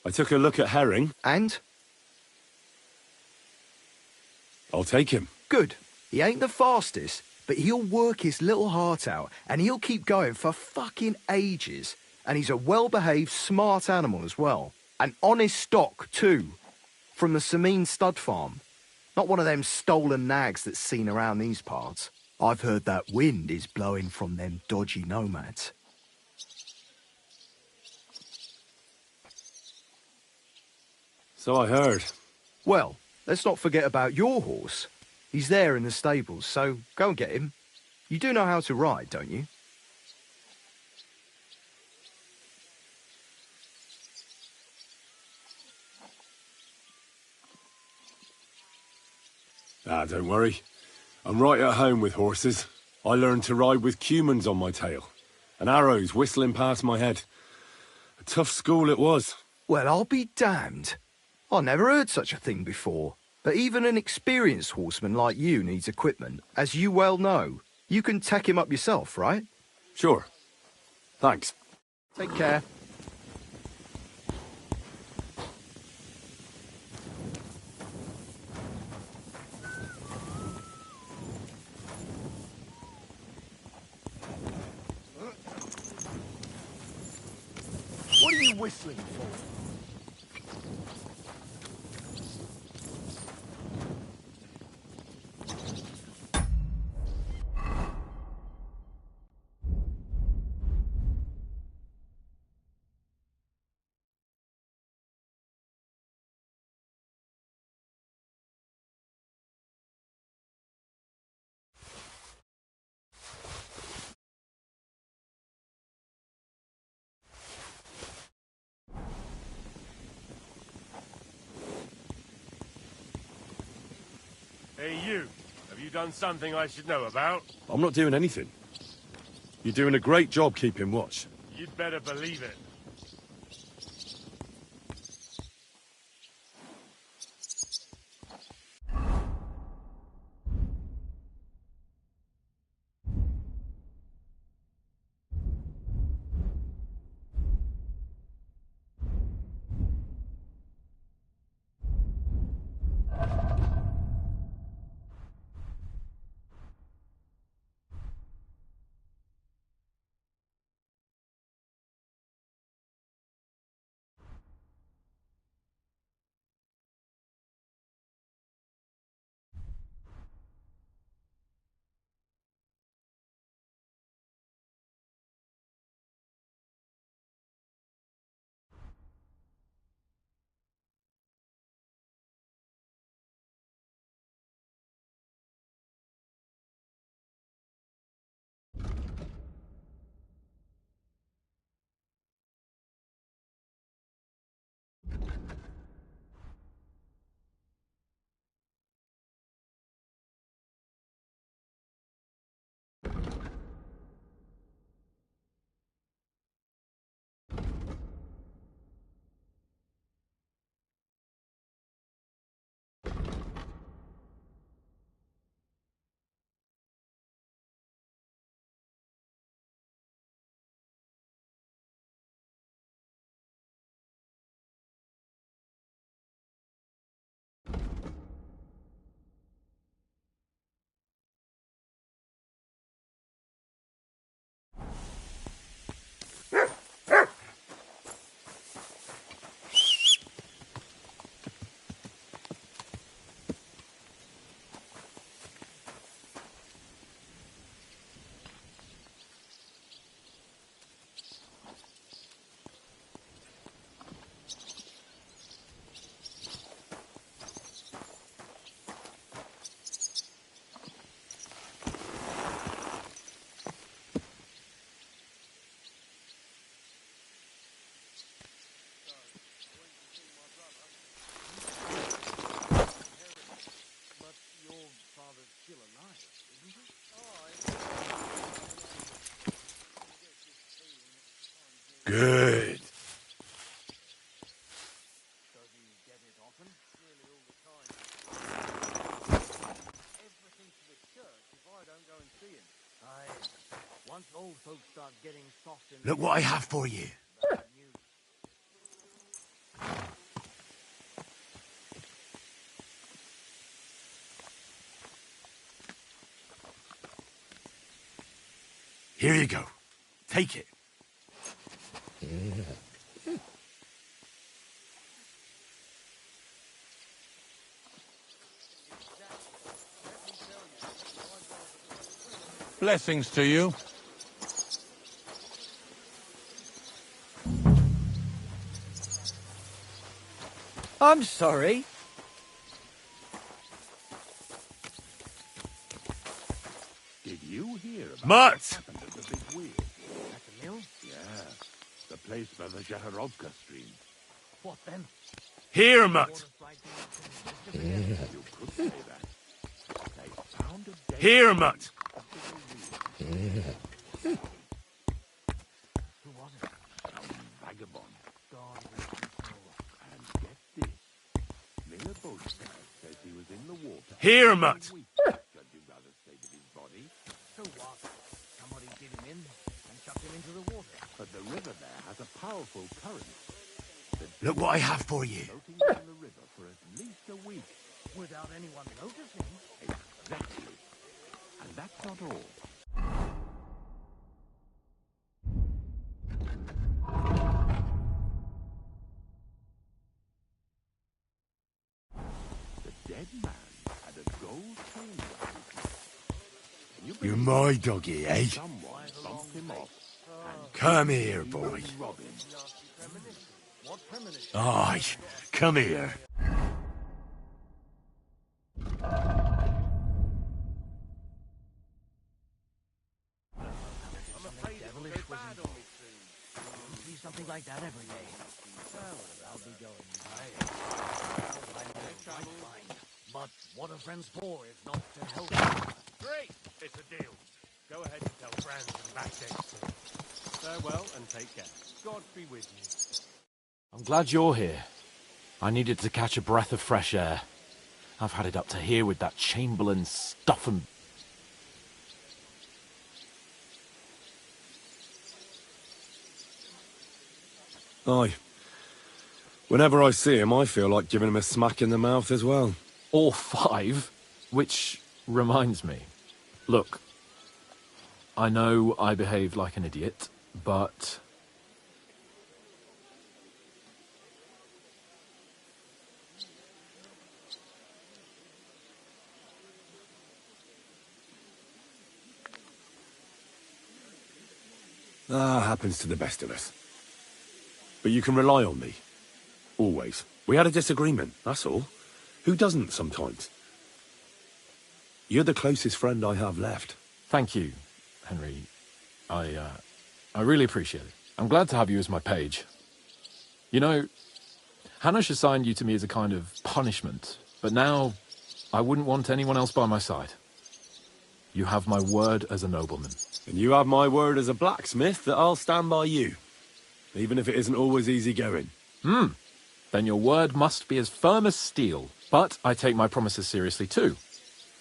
I took a look at Herring. And? I'll take him. Good. He ain't the fastest, but he'll work his little heart out, and he'll keep going for fucking ages. And he's a well-behaved, smart animal as well. An honest stock, too. From the Sameen stud farm. Not one of them stolen nags that's seen around these parts. I've heard that wind is blowing from them dodgy nomads. So I heard. Well, let's not forget about your horse. He's there in the stables, so go and get him. You do know how to ride, don't you? Ah, don't worry. I'm right at home with horses. I learned to ride with cumans on my tail, and arrows whistling past my head. A tough school it was. Well, I'll be damned. I never heard such a thing before. But even an experienced horseman like you needs equipment, as you well know. You can tack him up yourself, right? Sure. Thanks. Take care. What are you whistling for? Hey, you. Have you done something I should know about? I'm not doing anything. You're doing a great job keeping watch. You'd better believe it. Good. Look what I have for you. Here you go. Take it. Blessings to you. I'm sorry. Did you hear about Mutt! what happened at the big wheel? At the mill? Yeah, the place by the Zaharovka stream. What then? Here, Mutt! You could say that. They found a dead Here, Mutt! Who was it? vagabond. God rest his soul. And get this. Miliboshka says he was in the water. Here, Mutt! Week, judging by the state of his body. So what? Somebody did him in and chucked him into the water. But the river there has a powerful current. The Look what I have for you. floating down the river for at least a week. Without anyone noticing. Exactly. And that's not all. The dead man had a gold chain around his neck. Can you You're believe my doggy, eh? someone bumped him off and Come here, boy. robbed him? What premonition? Aye, come here. Devilish was in see something like that every day. Well, I'll be going. I know I'm fine. But what are friends for if not to help? Great! It's a deal. Go ahead and tell Franz and Backdeck to. Farewell and take care. God be with you. I'm glad you're here. I needed to catch a breath of fresh air. I've had it up to here with that Chamberlain stuff and... Aye. Whenever I see him, I feel like giving him a smack in the mouth as well. Or 5, which reminds me. Look, I know I behaved like an idiot, but... Happens to the best of us. But you can rely on me. Always. We had a disagreement, that's all. Who doesn't sometimes? You're the closest friend I have left. Thank you, Henry. I really appreciate it. I'm glad to have you as my page. You know, Hanush assigned you to me as a kind of punishment, but now I wouldn't want anyone else by my side. You have my word as a nobleman. And you have my word as a blacksmith that I'll stand by you. Even if it isn't always easy going. Then your word must be as firm as steel. But I take my promises seriously too.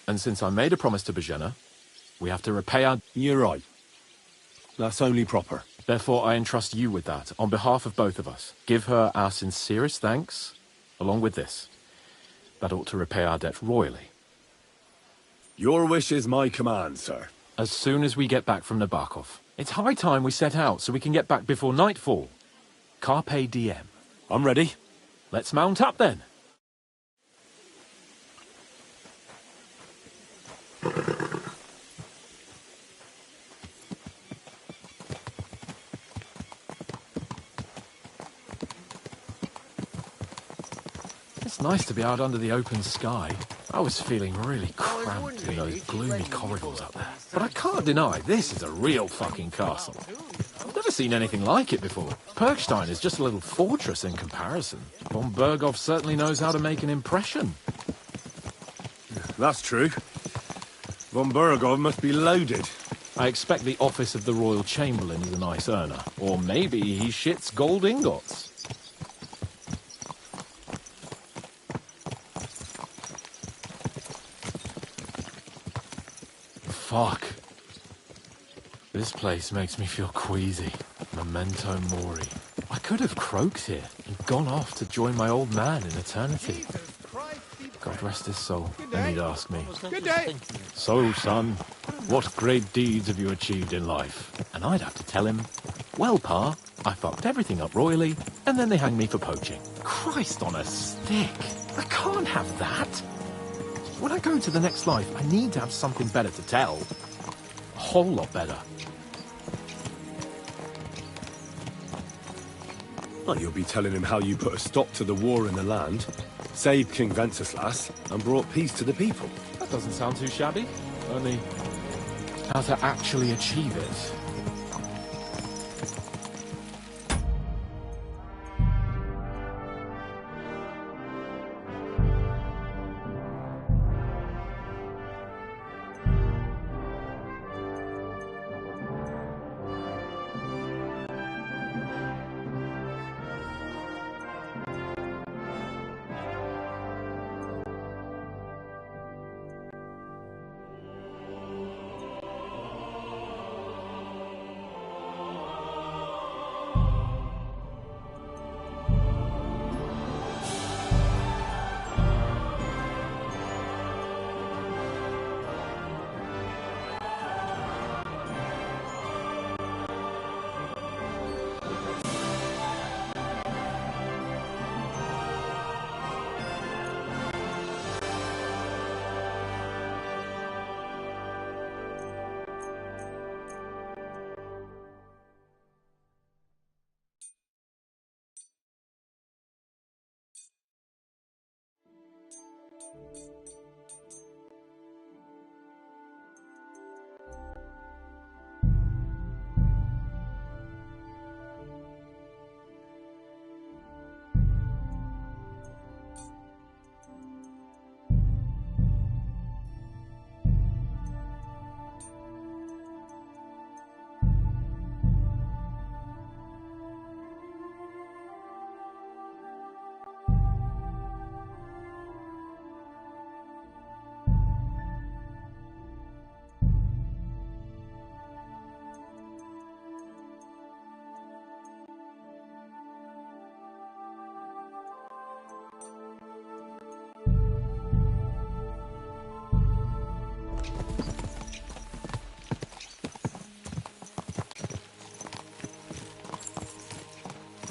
And since I made a promise to Bozhena, we have to repay our... You're right. That's only proper. Therefore, I entrust you with that, on behalf of both of us. Give her our sincerest thanks, along with this. That ought to repay our debt royally. Your wish is my command, sir. As soon as we get back from Nabokov. It's high time we set out so we can get back before nightfall. Carpe diem. I'm ready. Let's mount up then. It's nice to be out under the open sky. I was feeling really cramped in those gloomy corridors up there. But I can't deny, this is a real fucking castle. I've never seen anything like it before. Perkstein is just a little fortress in comparison. Von Berghoff certainly knows how to make an impression. That's true. Von Berghoff must be loaded. I expect the office of the Royal Chamberlain is a nice earner. Or maybe he shits gold ingots. Fuck. This place makes me feel queasy. Memento mori. I could have croaked here and gone off to join my old man in eternity. God rest his soul, and he'd ask me. Good day. So, son, what great deeds have you achieved in life? And I'd have to tell him, well, Pa, I fucked everything up royally, and then they hanged me for poaching. Christ on a stick. I can't have that. When I go into the next life, I need to have something better to tell. A whole lot better. Well, you'll be telling him how you put a stop to the war in the land, saved King Venceslas, and brought peace to the people. That doesn't sound too shabby. Only, how to actually achieve it.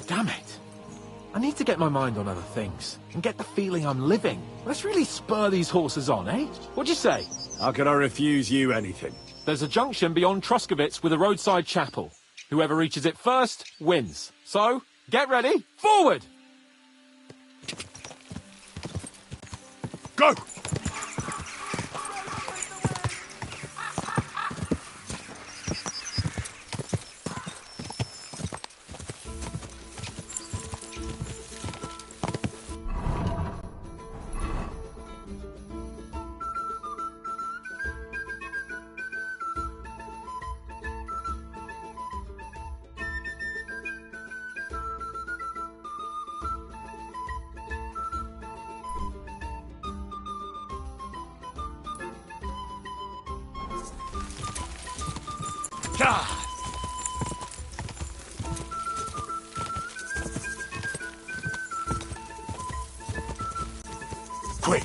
Damn it. I need to get my mind on other things and get the feeling I'm living. Let's really spur these horses on, eh? What'd you say? How can I refuse you anything? There's a junction beyond Truskovitz with a roadside chapel. Whoever reaches it first wins. So, get ready, forward! Go! Quick!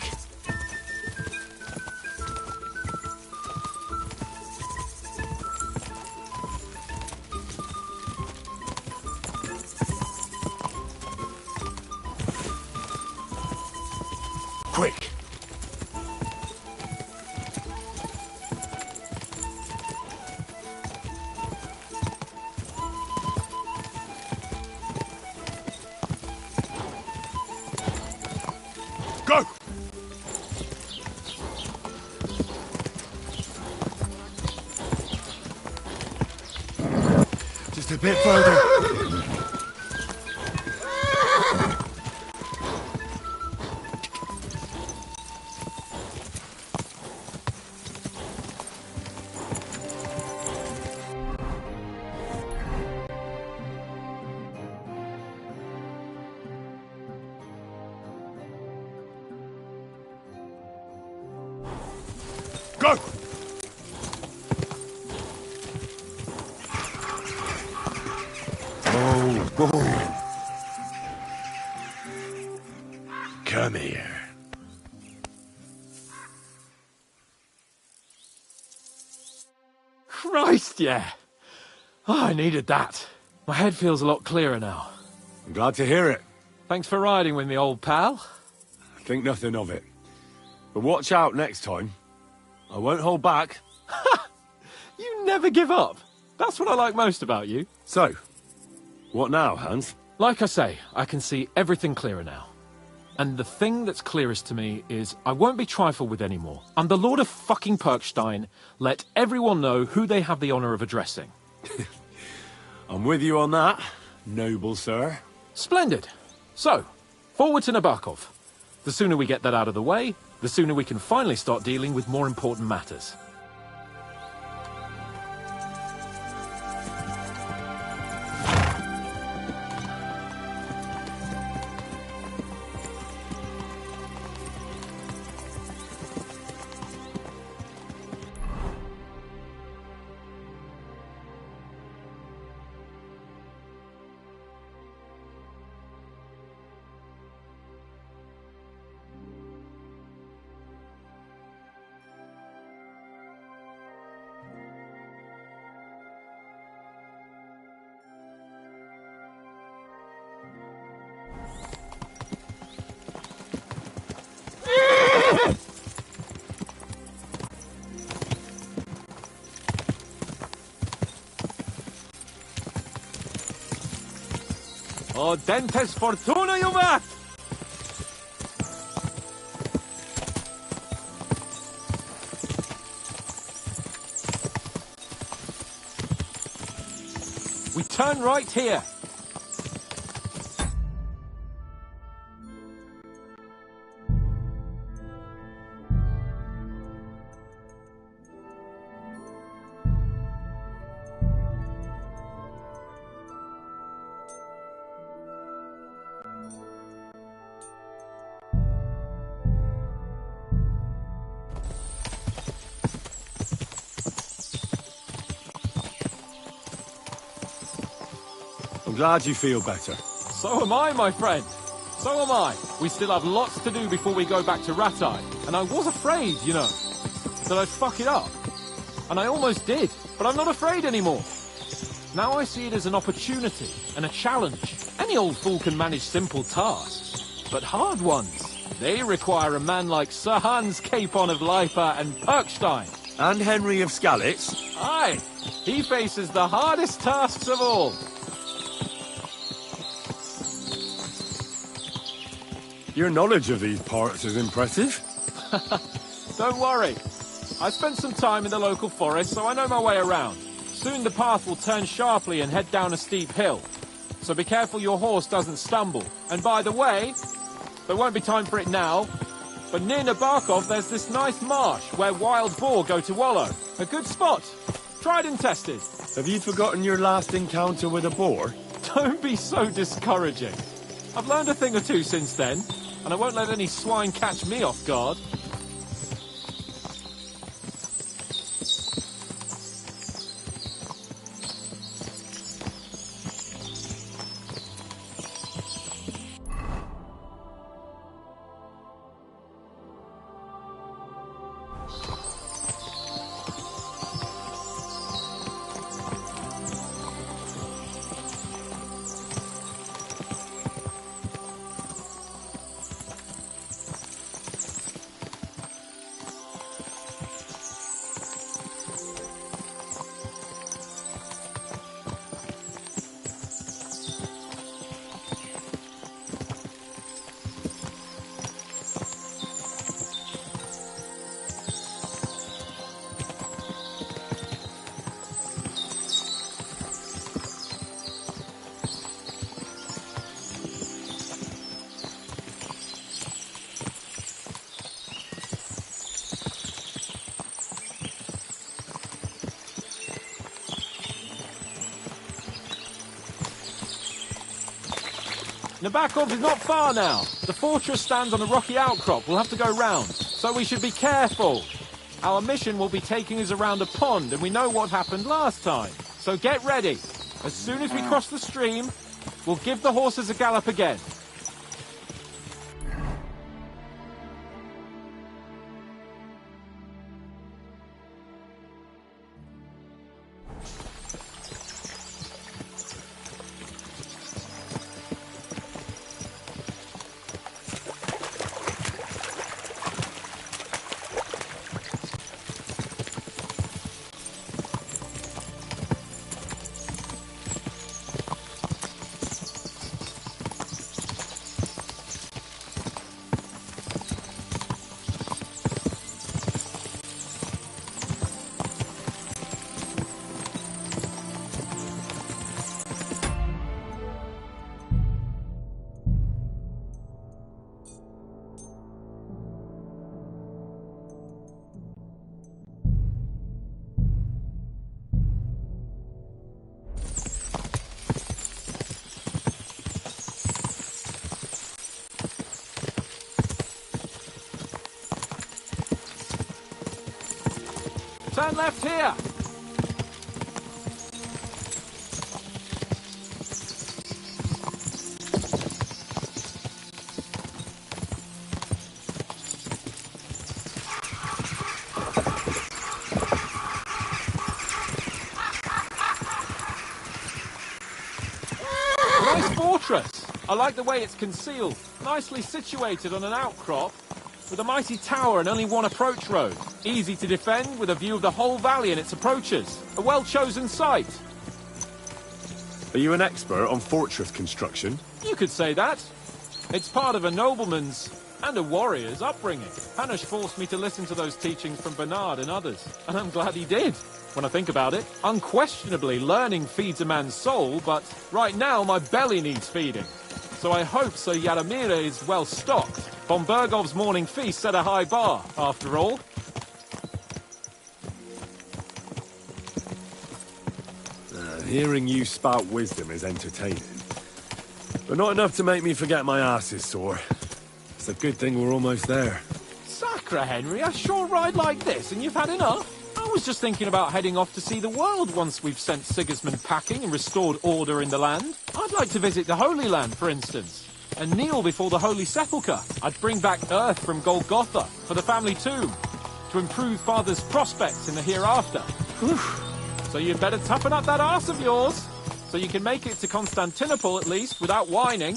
Quick! Go! Just a bit further. Go! Oh. Come here. Yeah. Oh, I needed that. My head feels a lot clearer now. I'm glad to hear it. Thanks for riding with me, old pal. Think nothing of it. But watch out next time. I won't hold back. You never give up. That's what I like most about you. So, what now, Hans? Like I say, I can see everything clearer now. And the thing that's clearest to me is I won't be trifled with anymore. I'm the Lord of fucking Perkstein. Let everyone know who they have the honor of addressing. I'm with you on that, noble sir. Splendid. So, forward to Nabokov. The sooner we get that out of the way, the sooner we can finally start dealing with more important matters. O dentes fortuna juvat! We turn right here. I'm glad you feel better. So am I, my friend. So am I. We still have lots to do before we go back to Rattay. And I was afraid, you know, that I'd fuck it up. And I almost did, but I'm not afraid anymore. Now I see it as an opportunity and a challenge. Any old fool can manage simple tasks, but hard ones, they require a man like Sir Hans Capon of Leipa and Perkstein. And Henry of Skalitz. Aye, he faces the hardest tasks of all. Your knowledge of these parts is impressive. Don't worry. I spent some time in the local forest, so I know my way around. Soon the path will turn sharply and head down a steep hill. So be careful your horse doesn't stumble. And by the way, there won't be time for it now, but near Nabokov there's this nice marsh where wild boar go to wallow. A good spot. Tried and tested. Have you forgotten your last encounter with a boar? Don't be so discouraging. I've learned a thing or two since then, and I won't let any swine catch me off guard. Nabokov is not far now. The fortress stands on a rocky outcrop. We'll have to go round, so we should be careful. Our mission will be taking us around a pond, and we know what happened last time. So get ready. As soon as we cross the stream, we'll give the horses a gallop again. Turn left here! Nice fortress! I like the way it's concealed. Nicely situated on an outcrop, with a mighty tower and only one approach road. Easy to defend, with a view of the whole valley and its approaches. A well-chosen site. Are you an expert on fortress construction? You could say that. It's part of a nobleman's and a warrior's upbringing. Hanush forced me to listen to those teachings from Bernard and others, and I'm glad he did. When I think about it, unquestionably learning feeds a man's soul, but right now my belly needs feeding. So I hope Sir Yaramira is well stocked. Von Bergov's morning feast set a high bar, after all. Hearing you spout wisdom is entertaining. But not enough to make me forget my ass is sore. It's a good thing we're almost there. Sacre, Henry, a short ride like this and you've had enough? I was just thinking about heading off to see the world once we've sent Sigismund packing and restored order in the land. I'd like to visit the Holy Land, for instance, and kneel before the Holy Sepulchre. I'd bring back earth from Golgotha for the family tomb, to improve Father's prospects in the hereafter. Whew. So you'd better toughen up that arse of yours, so you can make it to Constantinople at least, without whining.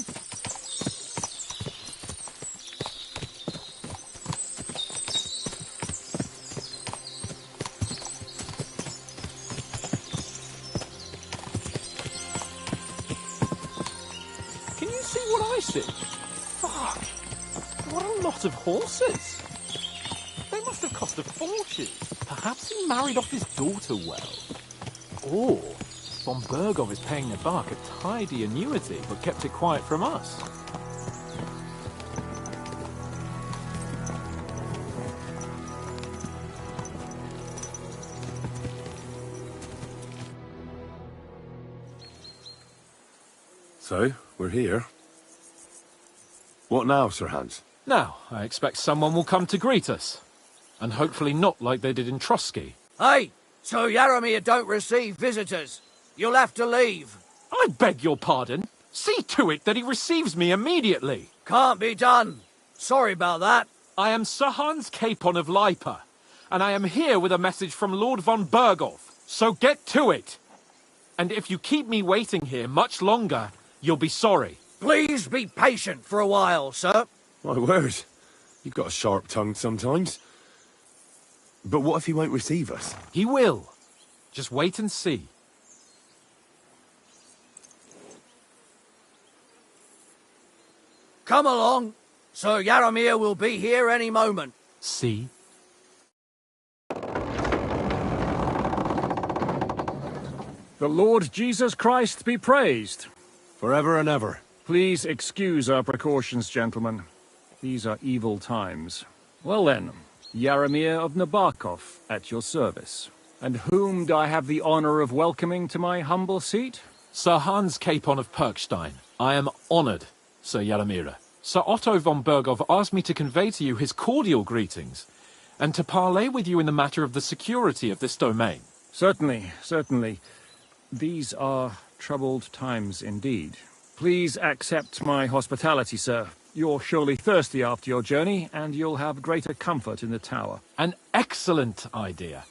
Can you see what I see? Fuck. What a lot of horses. They must have cost a fortune. Perhaps he married off his daughter well. Or Von Bergov is paying the Bach a tidy annuity, but kept it quiet from us. So, we're here. What now, Sir Hans? Now, I expect someone will come to greet us. And hopefully not like they did in Trotsky. Hey, so Yaramir don't receive visitors. You'll have to leave. I beg your pardon. See to it that he receives me immediately. Can't be done. Sorry about that. I am Sir Hans Capon of Lipa, and I am here with a message from Lord von Bergov. So get to it. And if you keep me waiting here much longer, you'll be sorry. Please be patient for a while, sir. My word. You've got a sharp tongue sometimes. But what if he won't receive us? He will. Just wait and see. Come along. Sir Yaramir will be here any moment. See? The Lord Jesus Christ be praised. Forever and ever. Please excuse our precautions, gentlemen. These are evil times. Well then, Yaramir of Nabokov at your service. And whom do I have the honor of welcoming to my humble seat? Sir Hans Capon of Perkstein. I am honored, Sir Yaramira. Sir Otto von Bergov asked me to convey to you his cordial greetings, and to parley with you in the matter of the security of this domain. Certainly, certainly. These are troubled times indeed. Please accept my hospitality, sir. You're surely thirsty after your journey, and you'll have greater comfort in the tower. An excellent idea.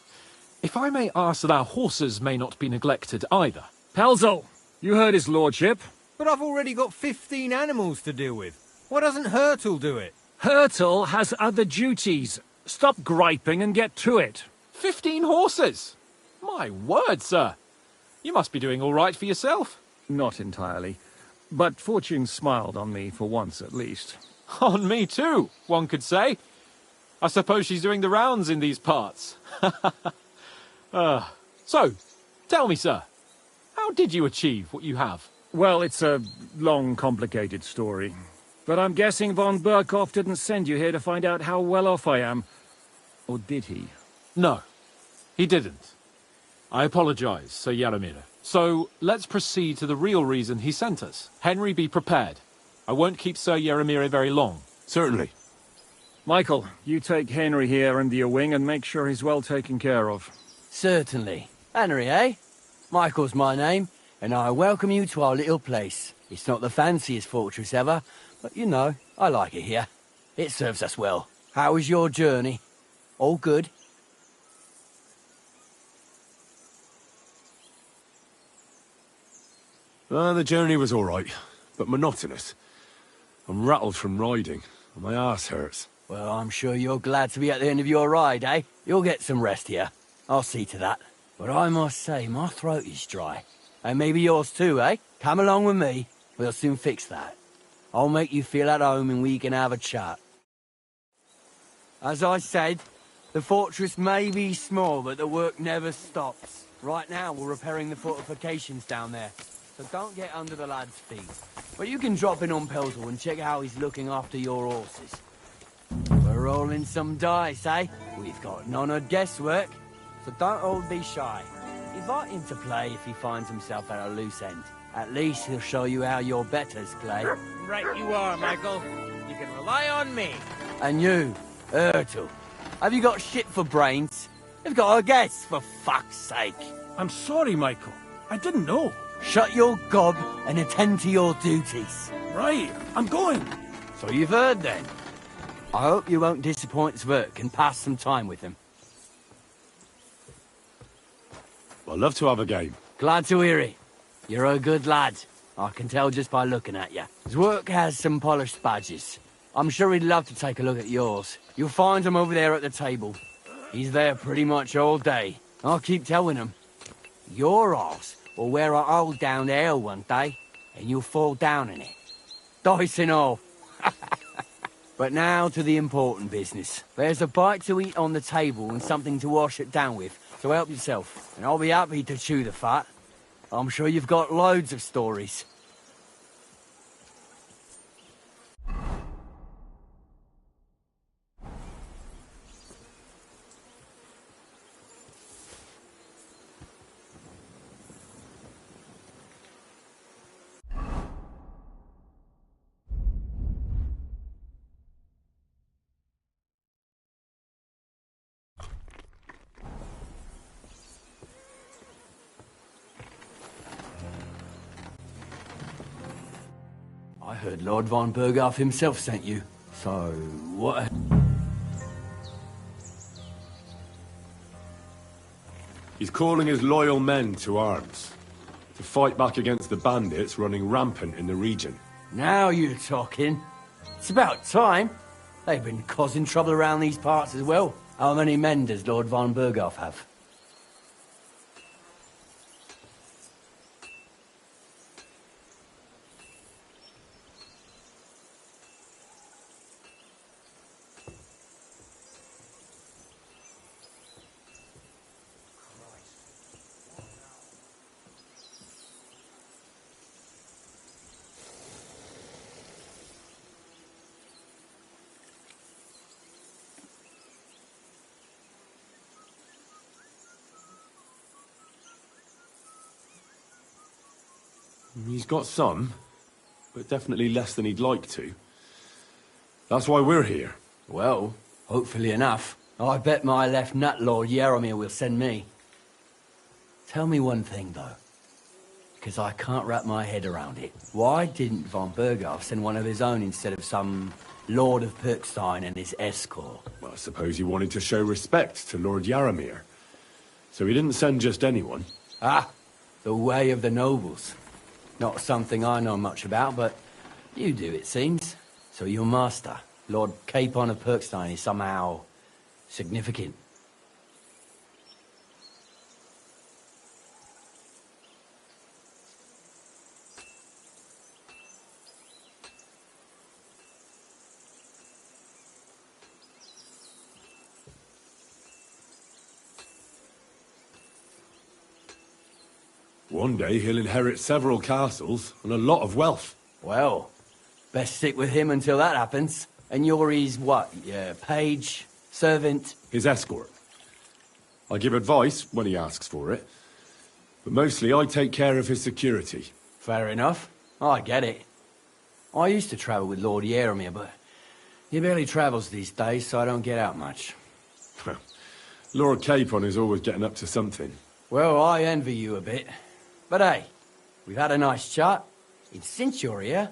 If I may ask that our horses may not be neglected either. Pelzel, you heard his lordship. But I've already got 15 animals to deal with. Why doesn't Hurtle do it? Hurtle has other duties. Stop griping and get to it. 15 horses! My word, sir. You must be doing all right for yourself. Not entirely. But fortune smiled on me for once at least. On me too, one could say. I suppose she's doing the rounds in these parts. So, tell me, sir, how did you achieve what you have? Well, it's a long, complicated story. But I'm guessing von Berkov didn't send you here to find out how well off I am. Or did he? No, he didn't. I apologize, Sir Yaramira. So, let's proceed to the real reason he sent us. Henry, be prepared. I won't keep Sir Yaramira very long. Certainly. Michael, you take Henry here and the wing and make sure he's well taken care of. Certainly. Henry, eh? Michael's my name, and I welcome you to our little place. It's not the fanciest fortress ever, but you know, I like it here. It serves us well. How was your journey? All good? The journey was all right, but monotonous. I'm rattled from riding, and my arse hurts. Well, I'm sure you're glad to be at the end of your ride, eh? You'll get some rest here. I'll see to that. But I must say, my throat is dry. And maybe yours too, eh? Come along with me. We'll soon fix that. I'll make you feel at home and we can have a chat. As I said, the fortress may be small, but the work never stops. Right now, we're repairing the fortifications down there. So don't get under the lad's feet. But you can drop in on Peltor and check how he's looking after your horses. We're rolling some dice, eh? We've got none of guesswork, so don't all be shy. Invite him to play if he finds himself at a loose end. At least he'll show you how your betters play. Right you are, Michael. You can rely on me. And you, Ertl, have you got shit for brains? You've got a guess, for fuck's sake. I'm sorry, Michael. I didn't know. Shut your gob and attend to your duties. Right, I'm going. So you've heard then. I hope you won't disappoint Zwerk and pass some time with him. I'd love to have a game. Glad to hear it. You're a good lad. I can tell just by looking at you. Zwerk has some polished badges. I'm sure he'd love to take a look at yours. You'll find him over there at the table. He's there pretty much all day. I'll keep telling him. Your arse will wear a hole down the ale one day, and you'll fall down in it. Dice and all. But now to the important business. There's a bite to eat on the table and something to wash it down with, so help yourself. And I'll be happy to chew the fat. I'm sure you've got loads of stories. I heard Lord von Berghoff himself sent you. So, what? He's calling his loyal men to arms, to fight back against the bandits running rampant in the region. Now you're talking. It's about time. They've been causing trouble around these parts as well. How many men does Lord von Berghoff have? He's got some, but definitely less than he'd like to. That's why we're here. Well, hopefully enough. I bet my left nut Lord Yaramir will send me. Tell me one thing, though, because I can't wrap my head around it. Why didn't von Berghoff send one of his own instead of some Lord of Pirkstein and his escort? Well, I suppose he wanted to show respect to Lord Yaramir. So he didn't send just anyone. Ah, the way of the nobles. Not something I know much about, but you do, it seems. So your master, Lord Capon of Pirkstein, is somehow significant. One day he'll inherit several castles and a lot of wealth. Well, best stick with him until that happens. And you're his, what, page, servant? His escort. I give advice when he asks for it, but mostly I take care of his security. Fair enough. I get it. I used to travel with Lord Yaramir, but He barely travels these days, so I don't get out much. Lord Capon is always getting up to something. Well, I envy you a bit. But hey, we've had a nice chat. And since you're here,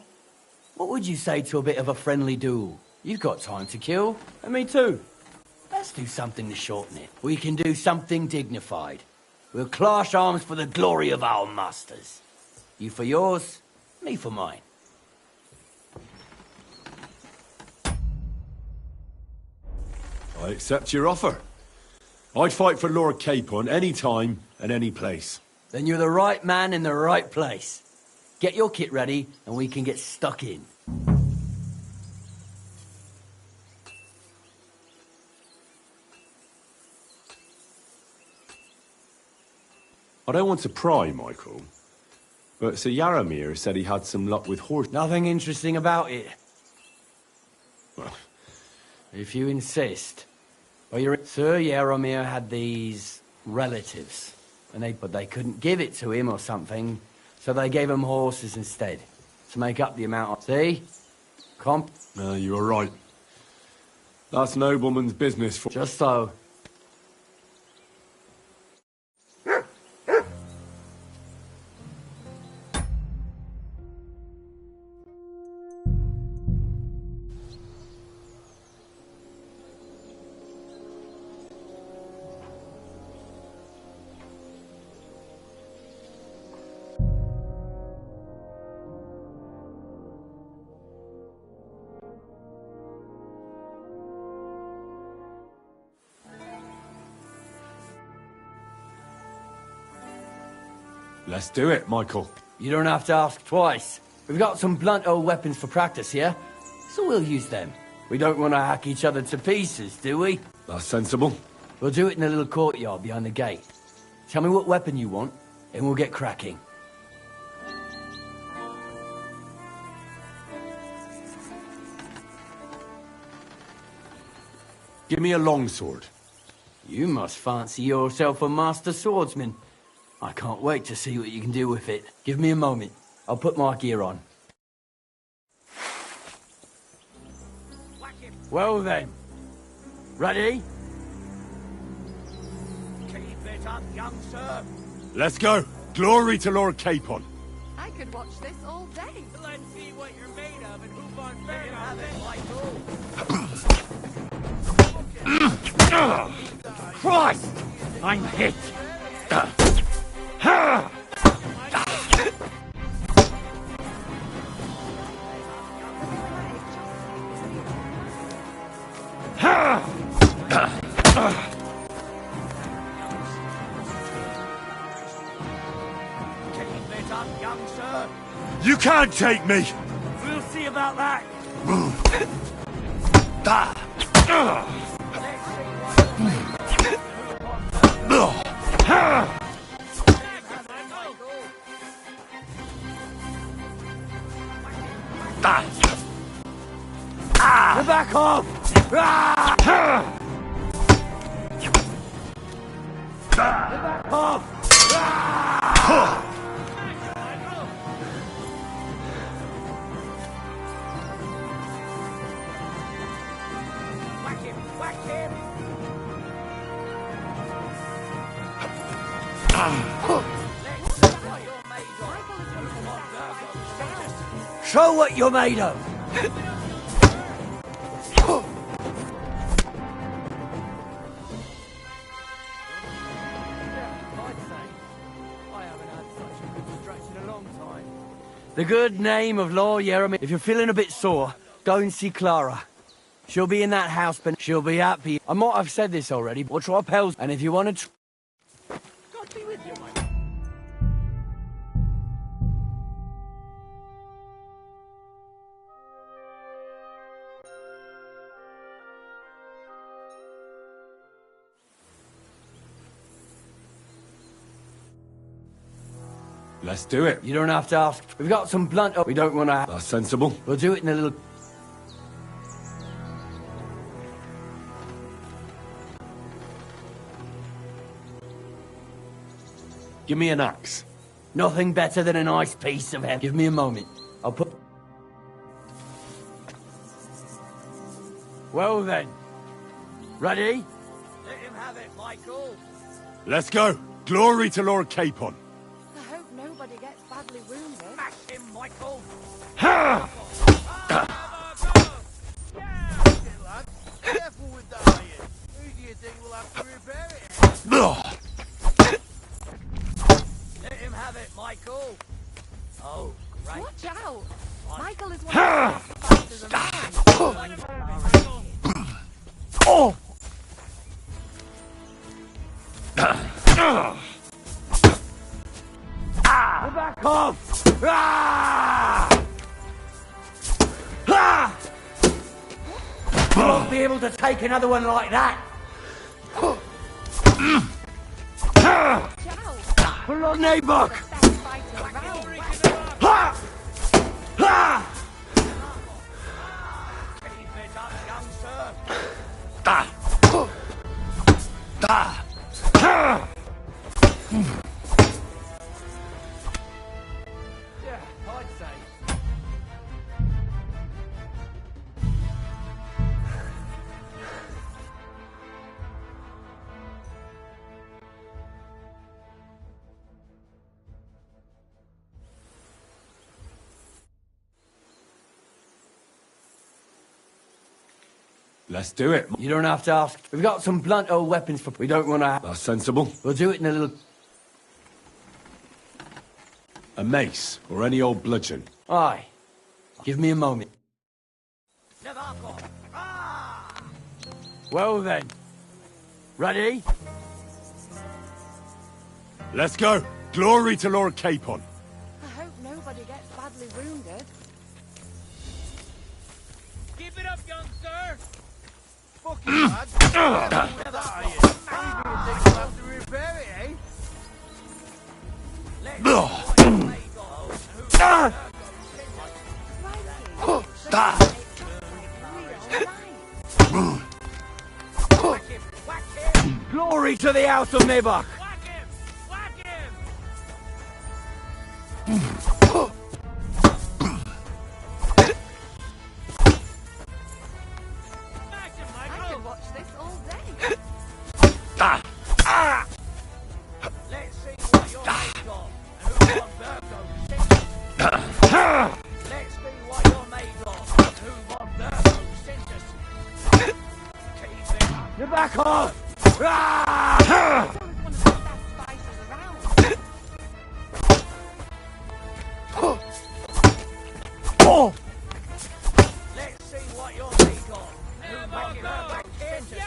what would you say to a bit of a friendly duel? You've got time to kill, and me too. Let's do something to shorten it. We can do something dignified. We'll clash arms for the glory of our masters. You for yours, me for mine. I accept your offer. I'd fight for Lord Capon any time and any place. Then you're the right man in the right place. Get your kit ready, and we can get stuck in. I don't want to pry, Michael, but Sir Yaramir said he had some luck with horse... Nothing interesting about it. Well, if you insist. Well, Sir Yaramir had these relatives, but they couldn't give it to him or something, so they gave him horses instead, to make up the amount of... See? You were right. That's nobleman's business for... Just so. Let's do it, Michael. You don't have to ask twice. We've got some blunt old weapons for practice here, so we'll use them. We don't want to hack each other to pieces, do we? That's sensible. We'll do it in a little courtyard behind the gate. Tell me what weapon you want, and we'll get cracking. Give me a longsword. You must fancy yourself a master swordsman. I can't wait to see what you can do with it. Give me a moment. I'll put my gear on. Well then. Ready? Keep it up, young sir. Let's go. Glory to Lord Capon. I could watch this all day. Let's see what you're made of and move on fair have it, Michael. Christ! I'm hit! You can't take me! We'll see about that. Back off! Back off! Show what you're made of! The good name of Lord Yaramir. If you're feeling a bit sore, go and see Clara. She'll be in that house, but she'll be happy. I might have said this already, but try Pels. And if you want to... God be with you, mate. Let's do it. You don't have to ask. We've got some blunt... We don't want to... That's sensible. We'll do it in a little... Give me an axe. Nothing better than a nice piece of head. Give me a moment. I'll put... Well then. Ready? Let him have it, Michael. Let's go. Glory to Lord Capon. I hope nobody gets badly wounded. Smash him, Michael. Ha! Careful with the iron. Who do you think will have to repair it? Let him have it, Michael. Oh, great. Watch out! Michael is one Ha! of the best fighters around. Oh! Back off! You won't be able to take another one like that. Watch out! Pull on, Nabuck! Best fighter around. Keep it up, youngster. Yeah, I'd say. Let's do it. You don't have to ask. We've got some blunt old weapons for... We don't want to... That's sensible. We'll do it in a little... A mace, or any old bludgeon. Aye. Give me a moment. Navarco. Well then. Ready? Let's go. Glory to Lord Capon. I hope nobody gets badly wounded. Keep it up, youngster. Fucking lad. Careful with the iron. Who do you think will have to repair it, eh? Let's see what you're made of. Whack him! Whack him! Glory to the house of Nabuck! Whack him! Whack him! Smash him, I Michael! could watch this all day. Let's see what you're made of. And who won Virgo's Let's see what you're made of. And who won Virgo's synthesis. Keep it up. You're back off! Michael is one of the best fighters around. Oh! Let's see what you're made of. Who won Virgo's synthesis.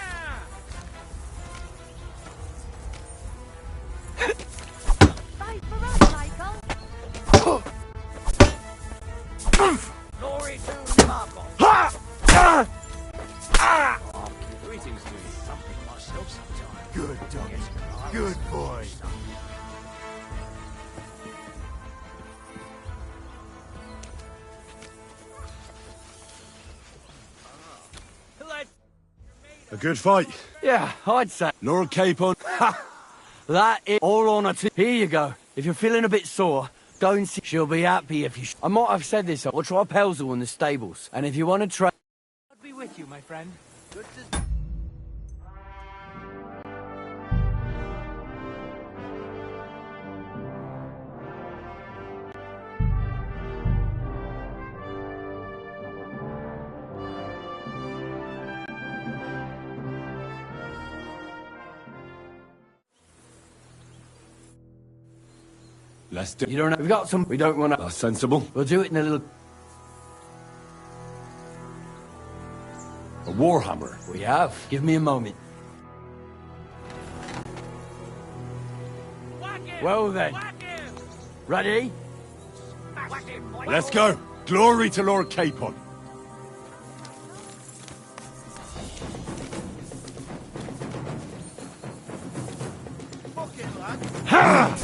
Fight for us, Michael. Glory to Navarco. Greetings to you. Something myself sometime. Good dog. Good boy. A good fight. Yeah, I'd say. Lord Capon. That is all honour to... Here you go. If you're feeling a bit sore, go and see... She'll be happy if you... I might have said this, we'll try Pelzel in the stables. And if you want to try... I'll be with you, my friend. Good to Let's do. You don't know... We've got some... We don't want to... That's sensible. We'll do it in a little... A warhammer. We have. Give me a moment. whack him! Well then. Whack him! Ready? Whack him, Michael. Let's go. Glory to Lord Capon. Fucking lad. Ha!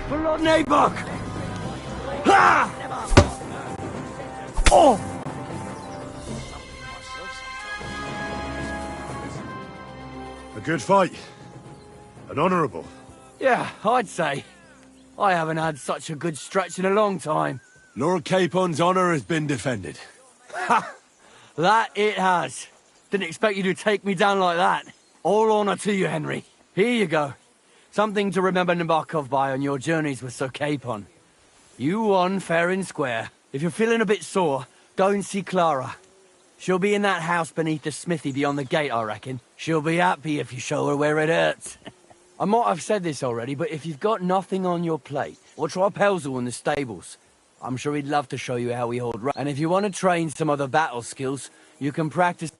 For Lord Nabuck! Ha! Oh! A good fight. An honourable. Yeah, I'd say. I haven't had such a good stretch in a long time. Lord Capon's honour has been defended. Ha! That it has. Didn't expect you to take me down like that. All honour to you, Henry. Here you go. Something to remember Nabokov by on your journeys with Sir Capon. You won fair and square. If you're feeling a bit sore, go and see Clara. She'll be in that house beneath the smithy beyond the gate, I reckon. She'll be happy if you show her where it hurts. I might have said this already, but if you've got nothing on your plate, or try Pelzel in the stables. I'm sure he'd love to show you how we hold right. And if you want to train some other battle skills, you can practice.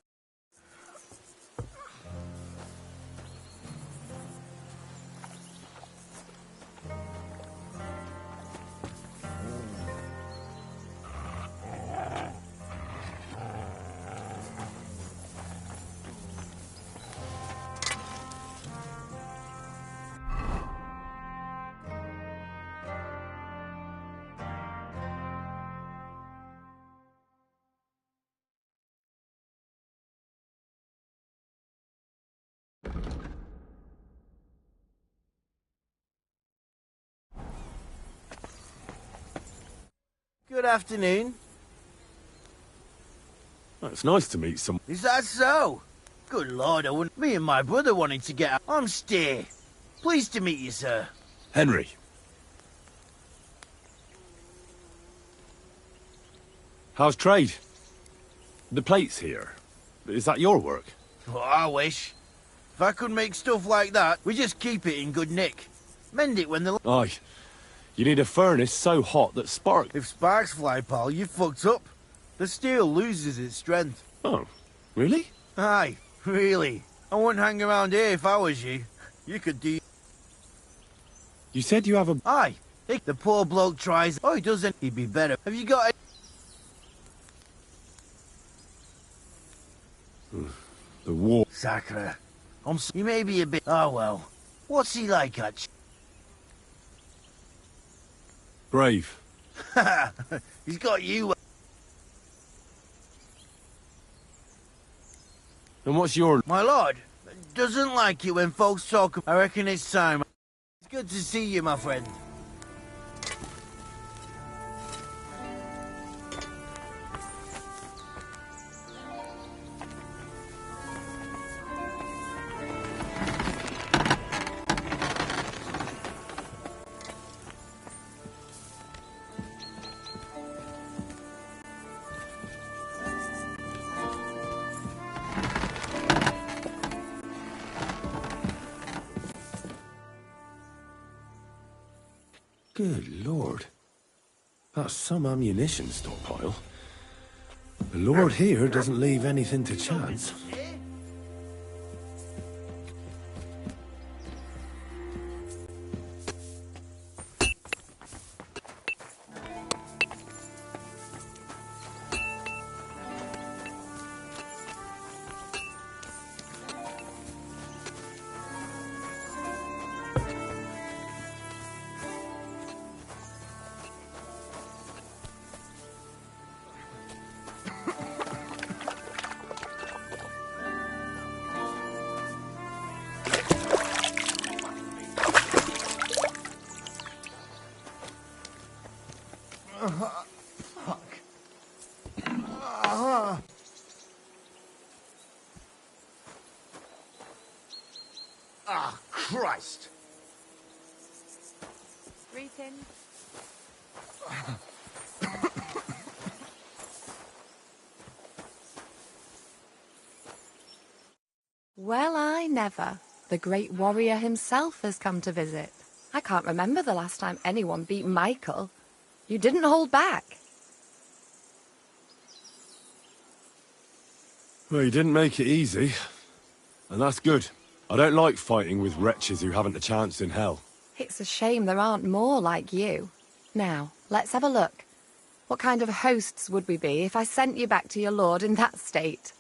Good afternoon. Well, it's nice to meet some... Is that so? Good lord, I wouldn't... Me and my brother wanted to get out. I'm Steer. Pleased to meet you, sir. Henry. How's trade? The plates here. Is that your work? Well, I wish. If I could make stuff like that, we just keep it in good nick. Mend it when the... Aye. You need a furnace so hot that spark... If sparks fly, pal, you fucked up. The steel loses its strength. Oh, really? Aye, really. I wouldn't hang around here if I was you. You could do... You said you have a... Aye. The poor bloke tries... Oh, he doesn't. He'd be better. Have you got a... The war... Sacre. He may be a bit... Oh, well. What's he like, Hutch? Brave. He's got you... And what's your... My lord, doesn't like it when folks talk... I reckon it's time. It's good to see you, my friend. Good lord. That's some ammunition stockpile. The lord here doesn't leave anything to chance. Christ! Greetings. Well, I never. The great warrior himself has come to visit. I can't remember the last time anyone beat Michael. You didn't hold back. Well, you didn't make it easy. And that's good. I don't like fighting with wretches who haven't a chance in hell. It's a shame there aren't more like you. Now, let's have a look. What kind of hosts would we be if I sent you back to your lord in that state?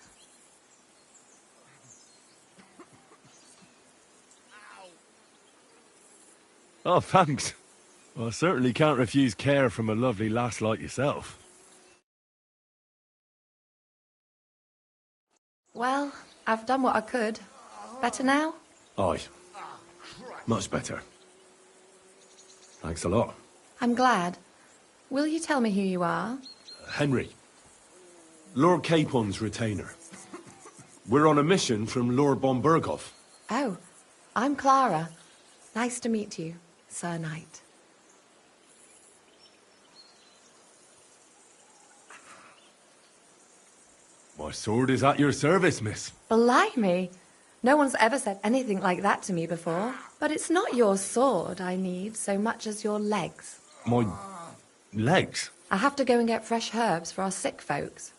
Oh, thanks. Well, I certainly can't refuse care from a lovely lass like yourself. Well, I've done what I could. Better now? Aye. Much better. Thanks a lot. I'm glad. Will you tell me who you are? Henry. Lord Capon's retainer. We're on a mission from Lord Bombergoff. Oh, I'm Clara. Nice to meet you, Sir Knight. My sword is at your service, miss. Blimey! No one's ever said anything like that to me before. But it's not your sword I need so much as your legs. My legs? I have to go and get fresh herbs for our sick folks.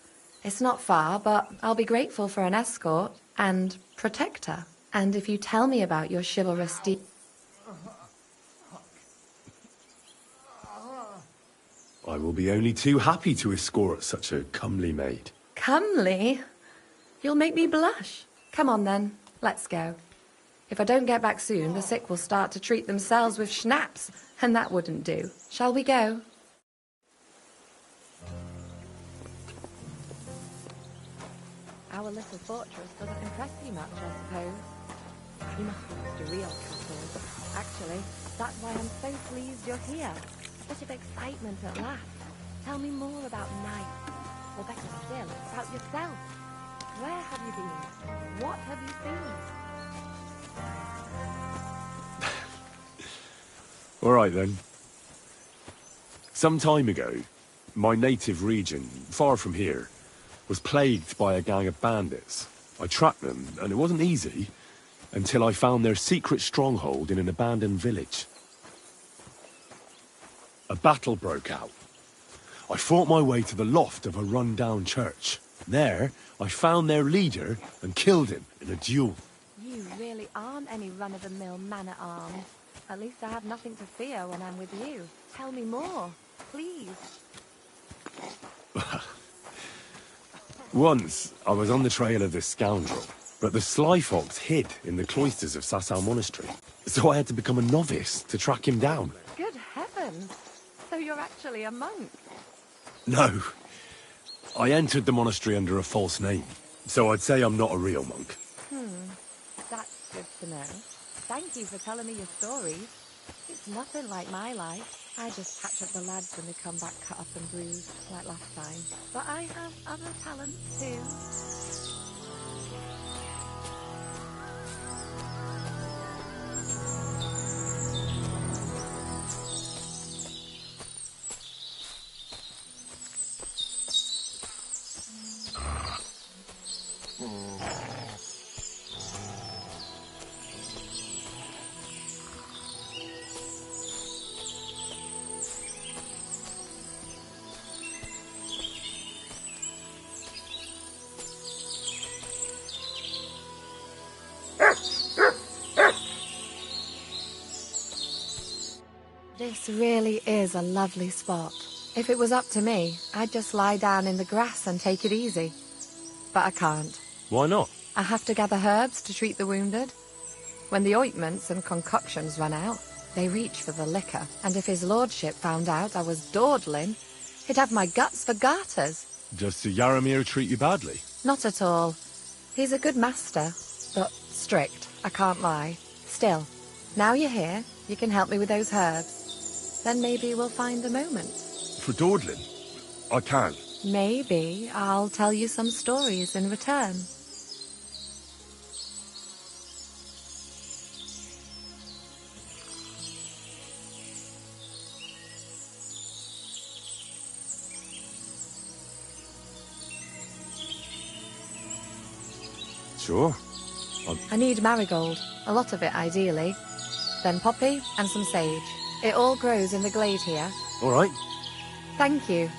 It's not far, but I'll be grateful for an escort and protector. And if you tell me about your chivalrous deed... I will be only too happy to escort such a comely maid. Comely? You'll make me blush. Come on then, let's go. If I don't get back soon, the sick will start to treat themselves with schnapps, and that wouldn't do. Shall we go? Our little fortress doesn't impress you much, I suppose. You must be used to real castles. Actually, that's why I'm so pleased you're here. A bit of excitement at last. Tell me more about Knight. Or better still, about yourself. Where have you been? What have you seen? All right, then. Some time ago, my native region, far from here, was plagued by a gang of bandits. I tracked them, and it wasn't easy, until I found their secret stronghold in an abandoned village. A battle broke out. I fought my way to the loft of a run-down church. There, I found their leader and killed him in a duel. You really aren't any run-of-the-mill man-at-arms. At least I have nothing to fear when I'm with you. Tell me more, please. Once, I was on the trail of this scoundrel, but the sly fox hid in the cloisters of Sasau Monastery. So I had to become a novice to track him down. Good heavens! So you're actually a monk? No. I entered the monastery under a false name, so I'd say I'm not a real monk. That's good to know. Thank you for telling me your stories. It's nothing like my life. I just patch up the lads when they come back cut up and bruised, like last time. But I have other talents too. This really is a lovely spot. If it was up to me, I'd just lie down in the grass and take it easy. But I can't. Why not? I have to gather herbs to treat the wounded. When the ointments and concoctions run out, they reach for the liquor. And if his lordship found out I was dawdling, he'd have my guts for garters. Does Sir Yaramir treat you badly? Not at all. He's a good master, but strict, I can't lie. Still, now you're here, you can help me with those herbs. Then maybe we'll find a moment. For dawdling? I can. Maybe I'll tell you some stories in return. Sure. I need marigold, a lot of it ideally. Then poppy and some sage. It all grows in the glade here. All right. Thank you.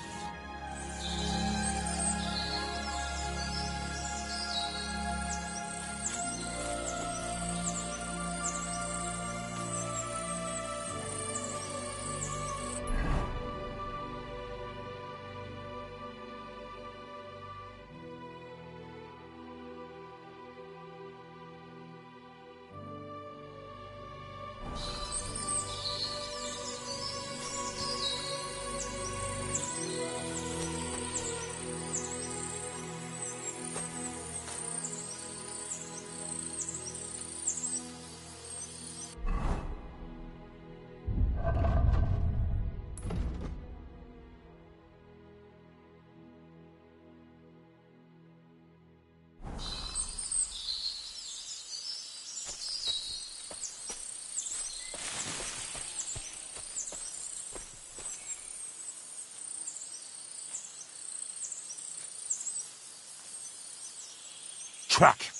Track.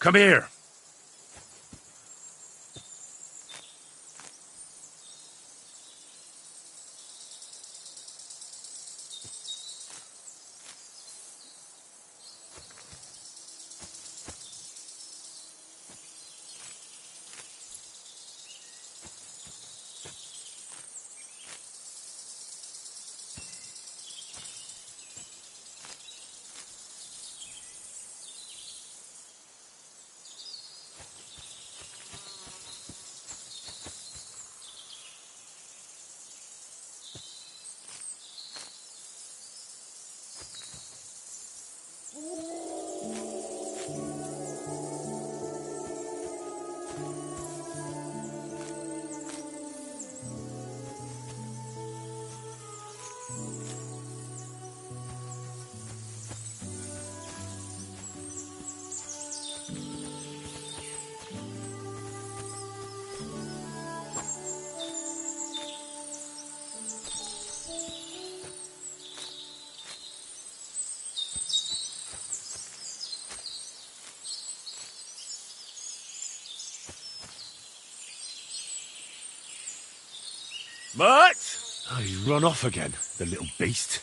Come here. Mutt! Oh, he's run off again, the little beast.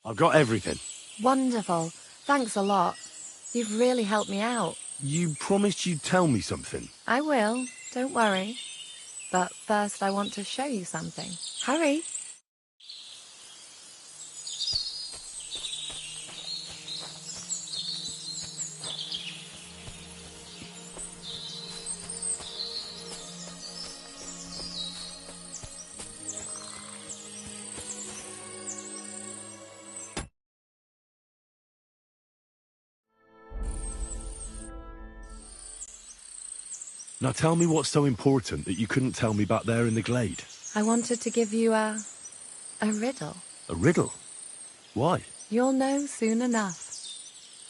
I've got everything. Wonderful. Thanks a lot. You've really helped me out. You promised you'd tell me something. I will. Don't worry. But first I want to show you something. Hurry. Now tell me what's so important that you couldn't tell me back there in the glade. I wanted to give you a riddle. A riddle? Why? You'll know soon enough.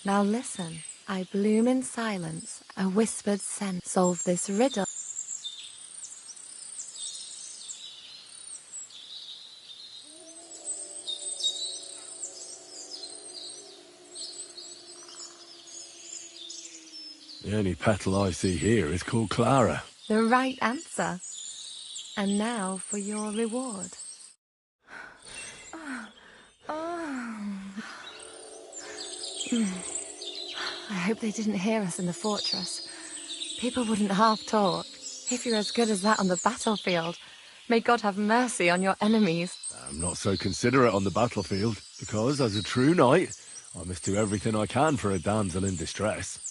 Now listen. I bloom in silence, a whispered scent. Solve this riddle. The only petal I see here is called Clara. The right answer. And now for your reward. I hope they didn't hear us in the fortress. People wouldn't half talk. If you're as good as that on the battlefield, may God have mercy on your enemies. I'm not so considerate on the battlefield, because as a true knight, I must do everything I can for a damsel in distress.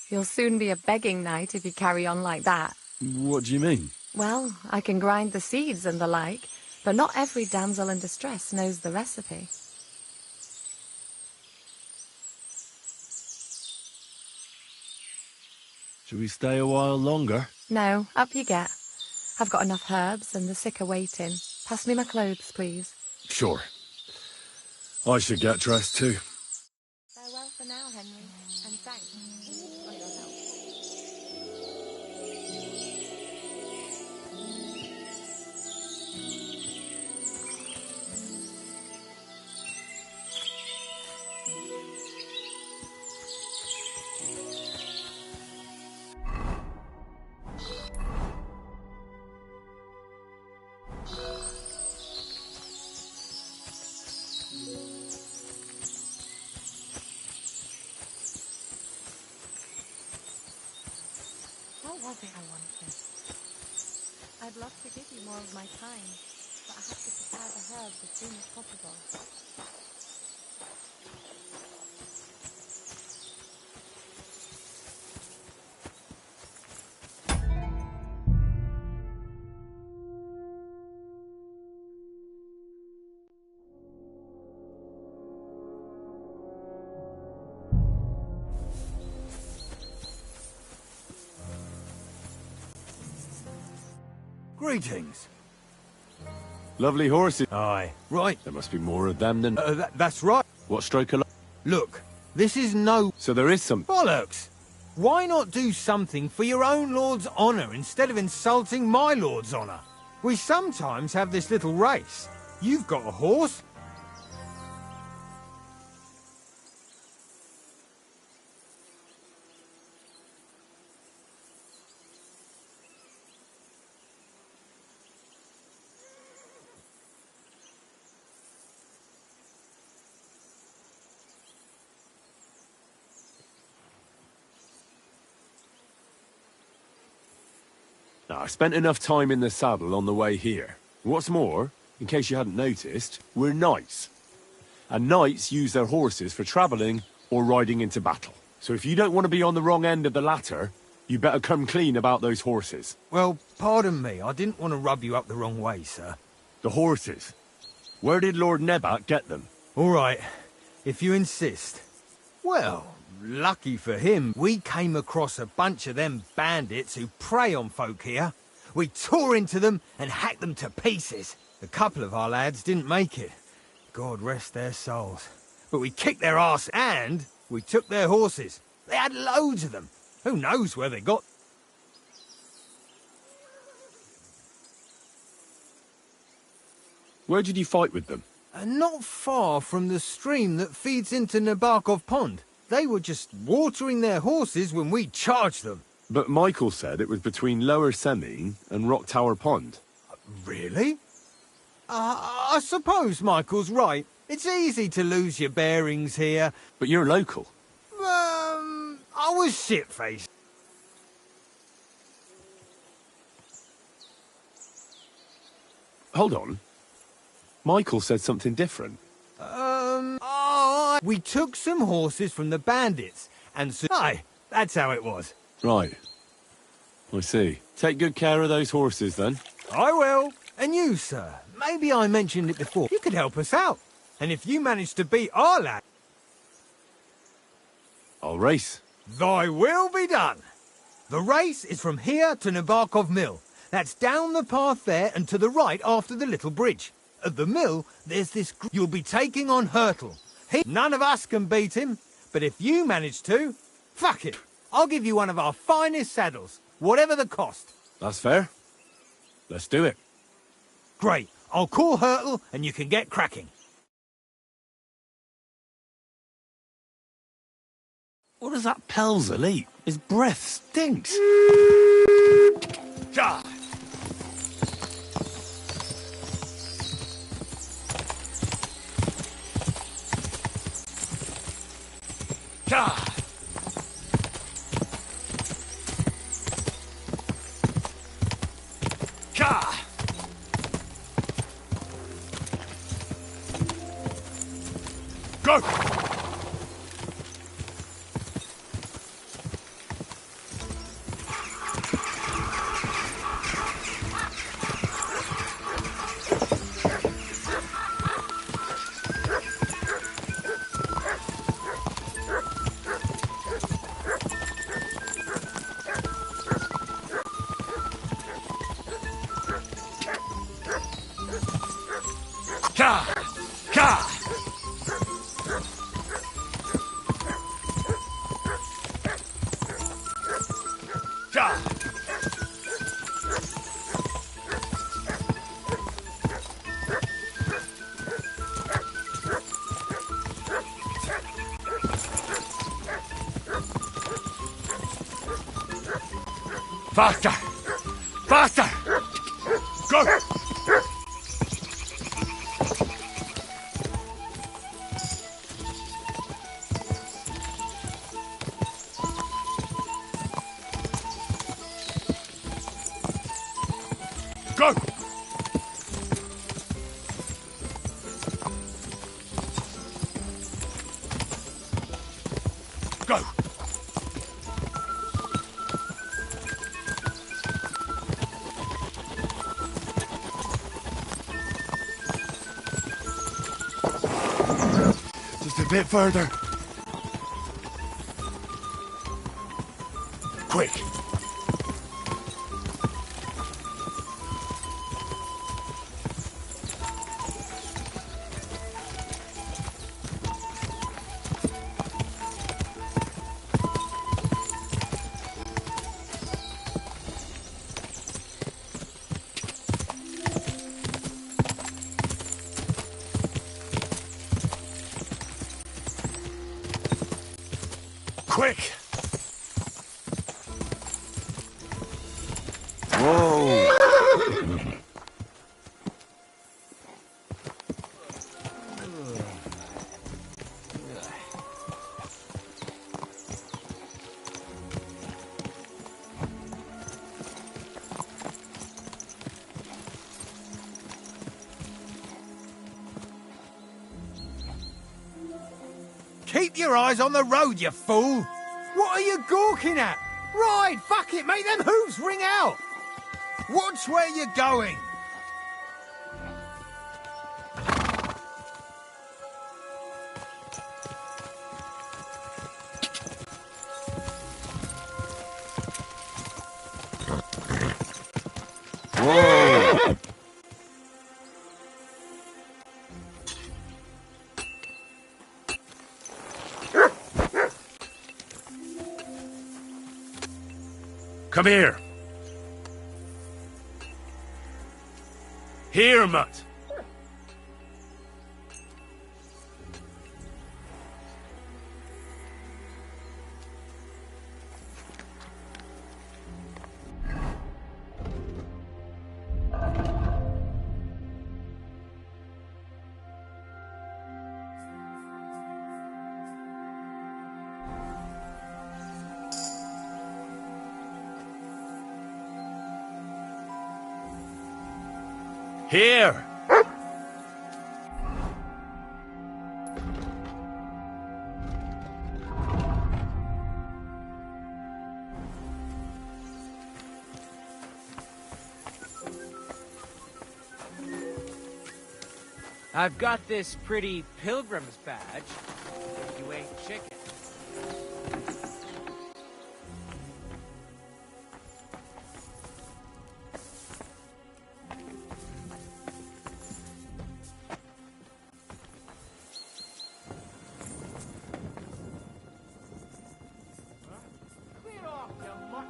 You'll soon be a begging knight if you carry on like that. What do you mean? Well, I can grind the seeds and the like, but not every damsel in distress knows the recipe. Should we stay a while longer? No, up you get. I've got enough herbs and the sick are waiting. Pass me my clothes, please. Sure. I should get dressed too. Farewell for now, Henry, and thanks for your help. What was it I wanted? I'd love to give you more of my time, but I have to prepare the herbs as soon as possible. Greetings. Lovely horses. Aye. Right. There must be more of them than... That's right. What stroke of... Look, this is no... So there is some... Bollocks! Why not do something for your own lord's honour instead of insulting my lord's honour? We sometimes have this little race. You've got a horse. Now, I spent enough time in the saddle on the way here. What's more, in case you hadn't noticed, we're knights. And knights use their horses for travelling or riding into battle. So if you don't want to be on the wrong end of the latter, you better come clean about those horses. Well, pardon me, I didn't want to rub you up the wrong way, sir. The horses? Where did Lord Nebat get them? All right, if you insist. Well, lucky for him, we came across a bunch of them bandits who prey on folk here. We tore into them and hacked them to pieces. A couple of our lads didn't make it. God rest their souls. But we kicked their arse and we took their horses. They had loads of them. Who knows where they got... Where did you fight with them? Not far from the stream that feeds into Nabokov Pond. They were just watering their horses when we charged them. But Michael said it was between Lower Semine and Rock Tower Pond. Really? I suppose Michael's right. It's easy to lose your bearings here. But you're local. I was shit-faced. Hold on. Michael said something different. We took some horses from the bandits, and so... Aye, that's how it was. Right. I see. Take good care of those horses, then. I will. And you, sir, maybe I mentioned it before. You could help us out. And if you manage to beat our lad... I'll race. Thy will be done. The race is from here to Nabokov Mill. That's down the path there and to the right after the little bridge. At the mill, there's this... You'll be taking on Hurtle. None of us can beat him, but if you manage to... Fuck it. I'll give you one of our finest saddles, whatever the cost. That's fair. Let's do it. Great. I'll call Hurtle and you can get cracking. What does that Pelzer eat? His breath stinks. God! God! God! Go! Faster! Faster! Go! Go! Go! Just a bit further. Quick! Quick! Whoa! Keep your eyes on the road, you fool! What are you gawking at? Right, fuck it, make them hooves ring out! Watch where you're going! Whoa! Come here. Here, Mutt. Here! I've got this pretty pilgrim's badge. If you ain't chicken. Clear off, you mutt.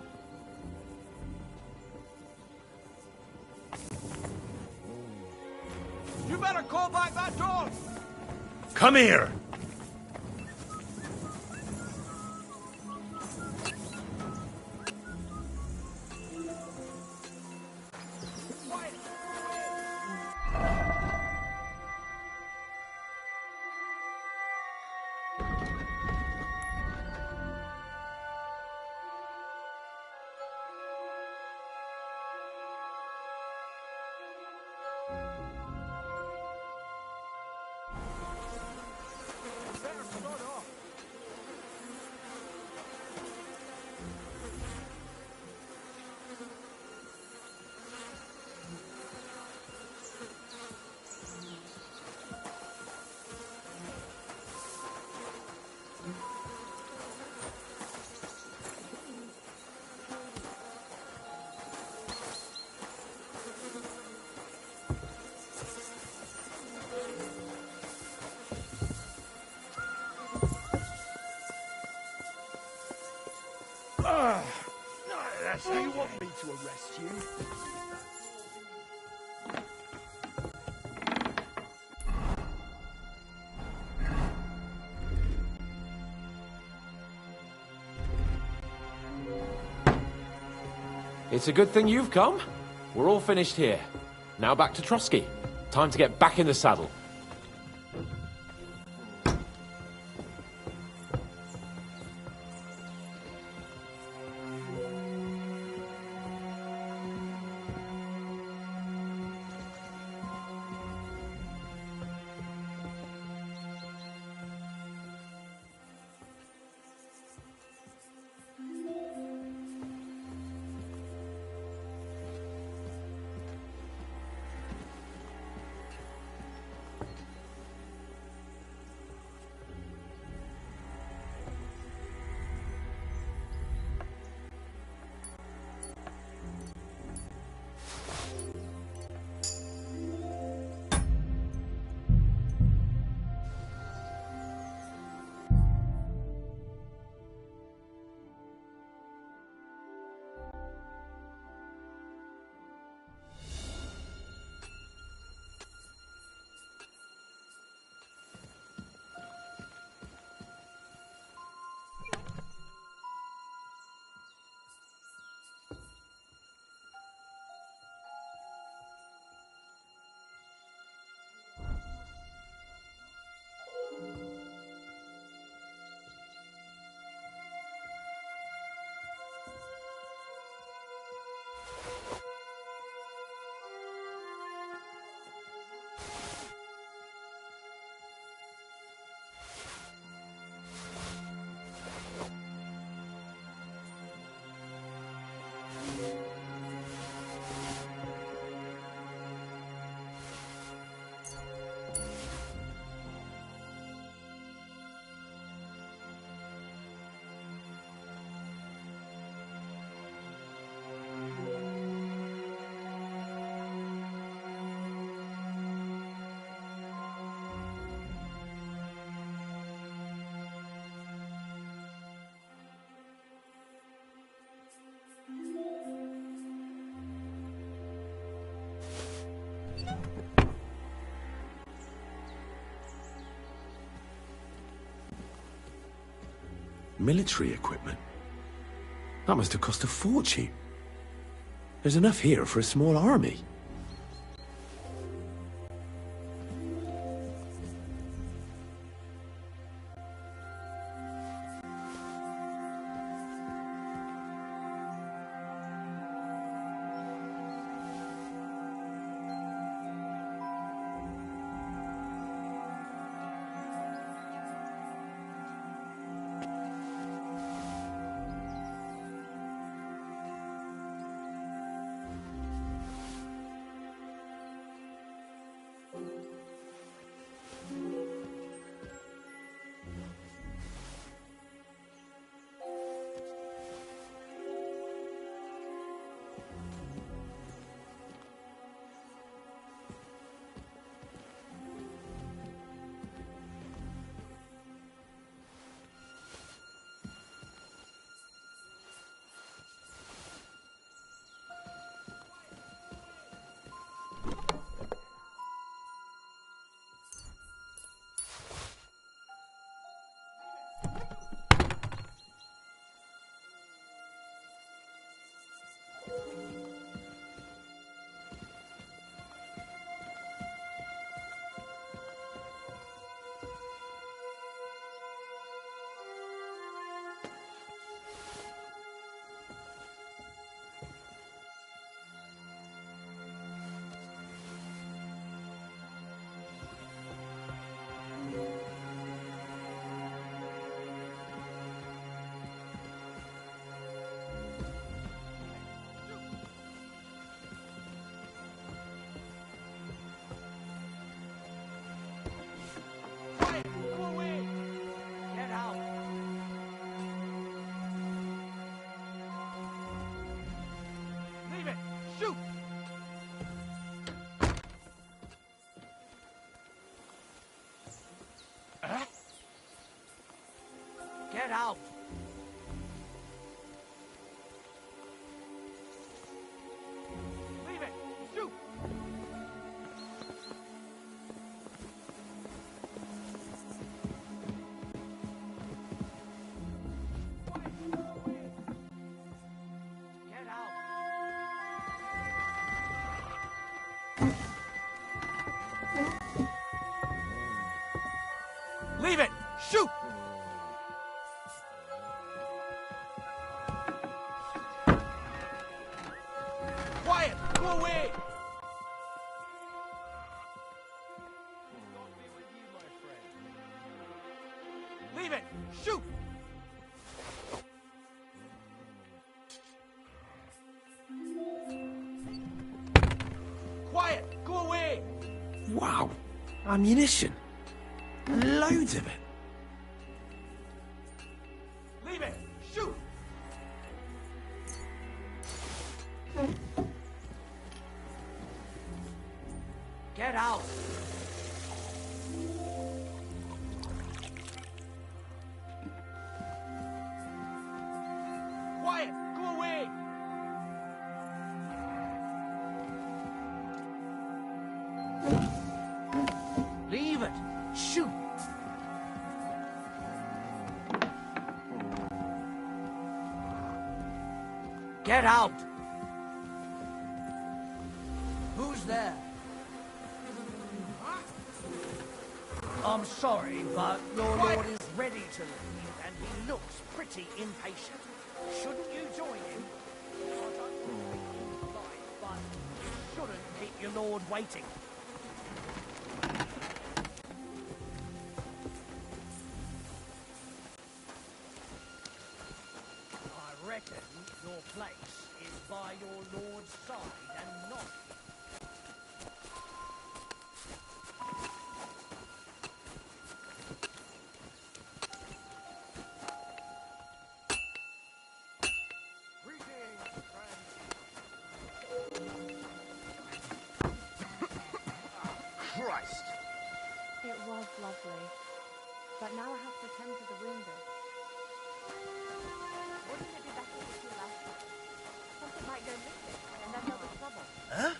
You better call back that dog! Come here! Do you want me to arrest you? It's a good thing you've come. We're all finished here. Now back to Trotsky. Time to get back in the saddle. Military equipment? That must have cost a fortune. There's enough here for a small army. Get out! Leave it! Shoot! Get out! Leave it! Shoot! Quiet! Go away! Leave it! Shoot! Quiet! Go away! Wow. Ammunition. Loads of it. Leave it! Shoot! Get out! Quiet! Go away! Leave it! Shoot! Get out! Who's there? I'm sorry, but your lord is ready to leave, and he looks pretty impatient. Shouldn't you join him? I don't think he's polite, but you shouldn't keep your lord waiting. I reckon your place is by your lord's side and not Christ! It was lovely. But now I have to tend to the wounded. Wouldn't it be better if you left? Something might go missing, and then there'll be trouble. Huh?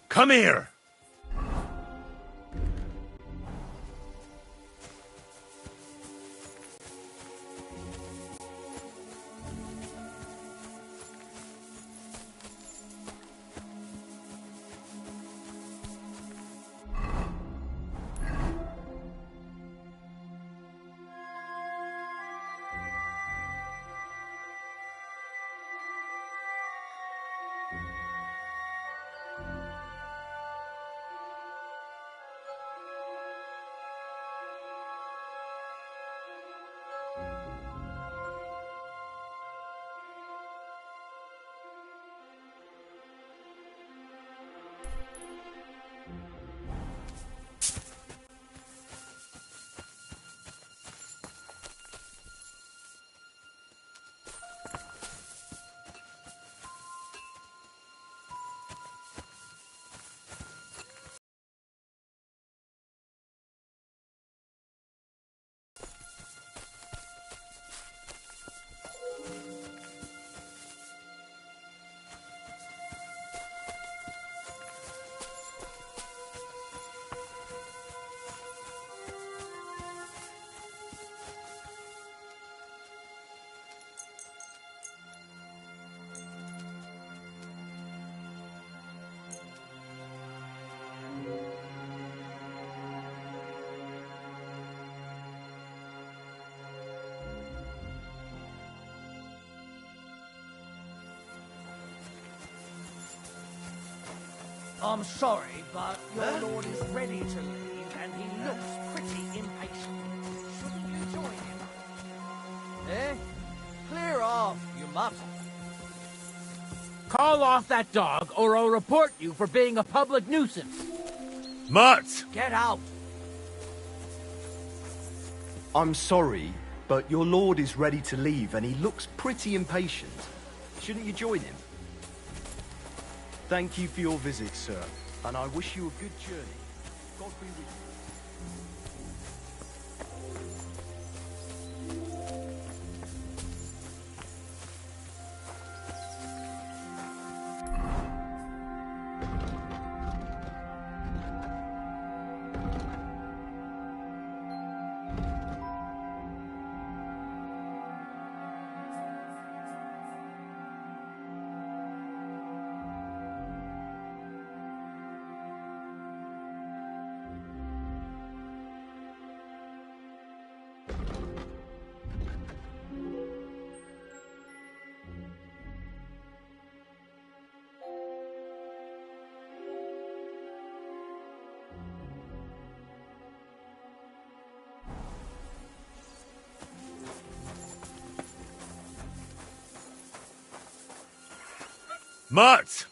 Come here! I'm sorry, but your lord is ready to leave, and he looks pretty impatient. Shouldn't you join him? Eh? Clear off, you mutt. Call off that dog, or I'll report you for being a public nuisance. Mutt! Get out! I'm sorry, but your lord is ready to leave and he looks pretty impatient. Shouldn't you join him? Thank you for your visit, sir, and I wish you a good journey. God be with you. Mutt!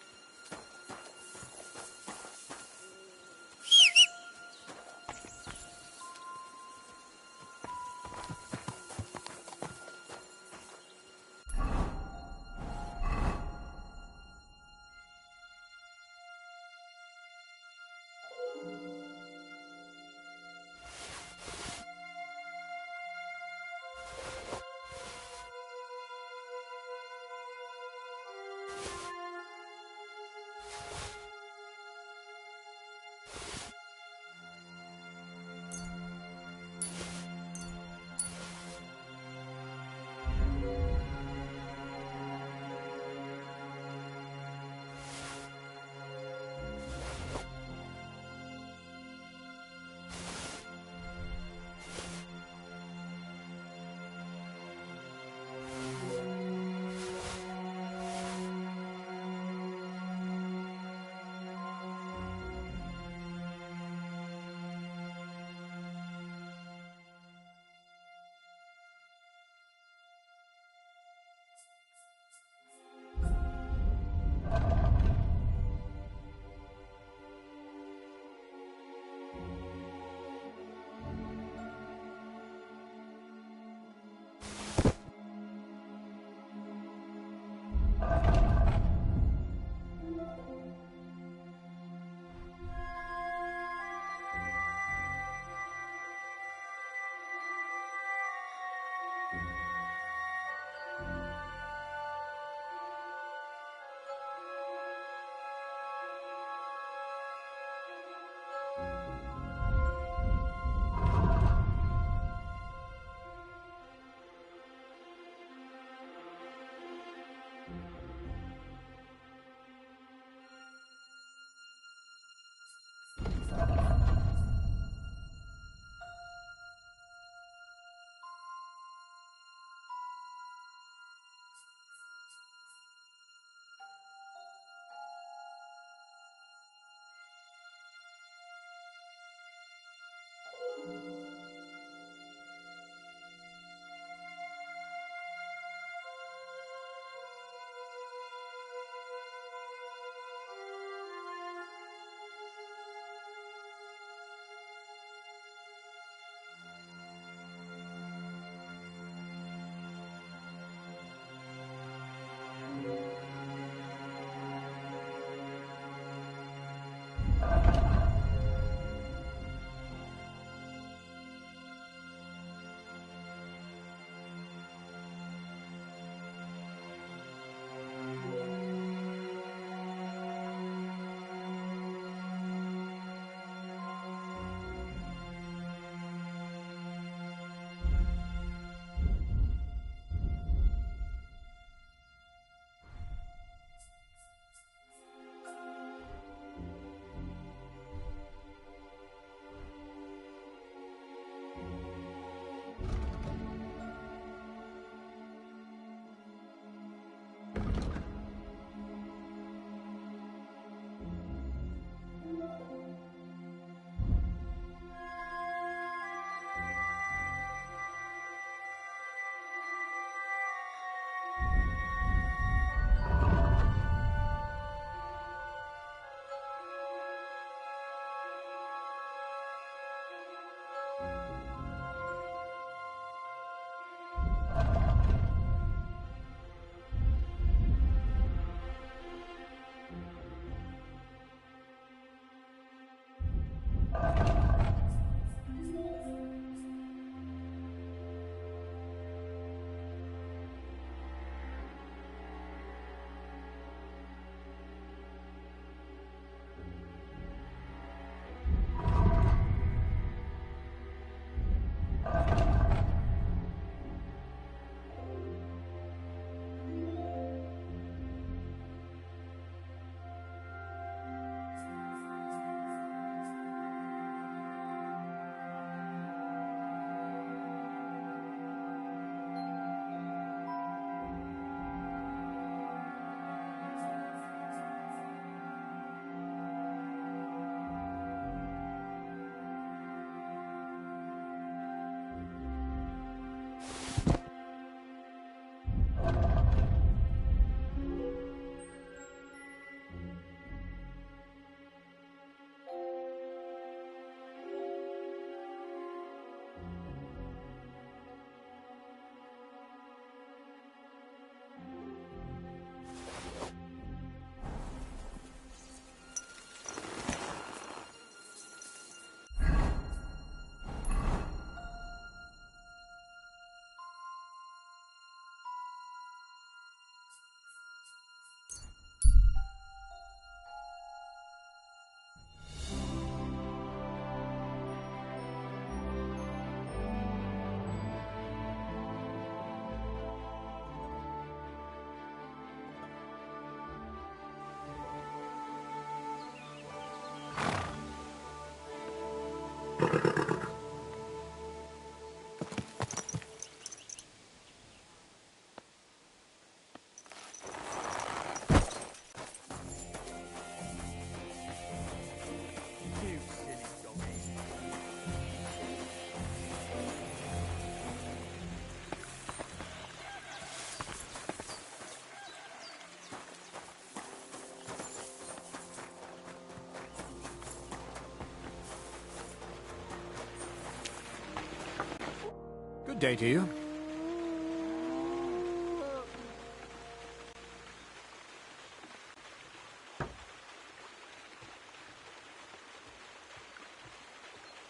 day to you.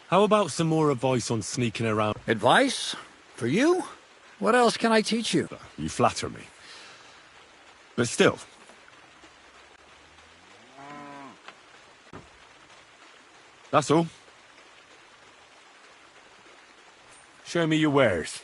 How about some more advice on sneaking around? Advice? For you? What else can I teach you? You flatter me. But still. That's all. Show me your wares.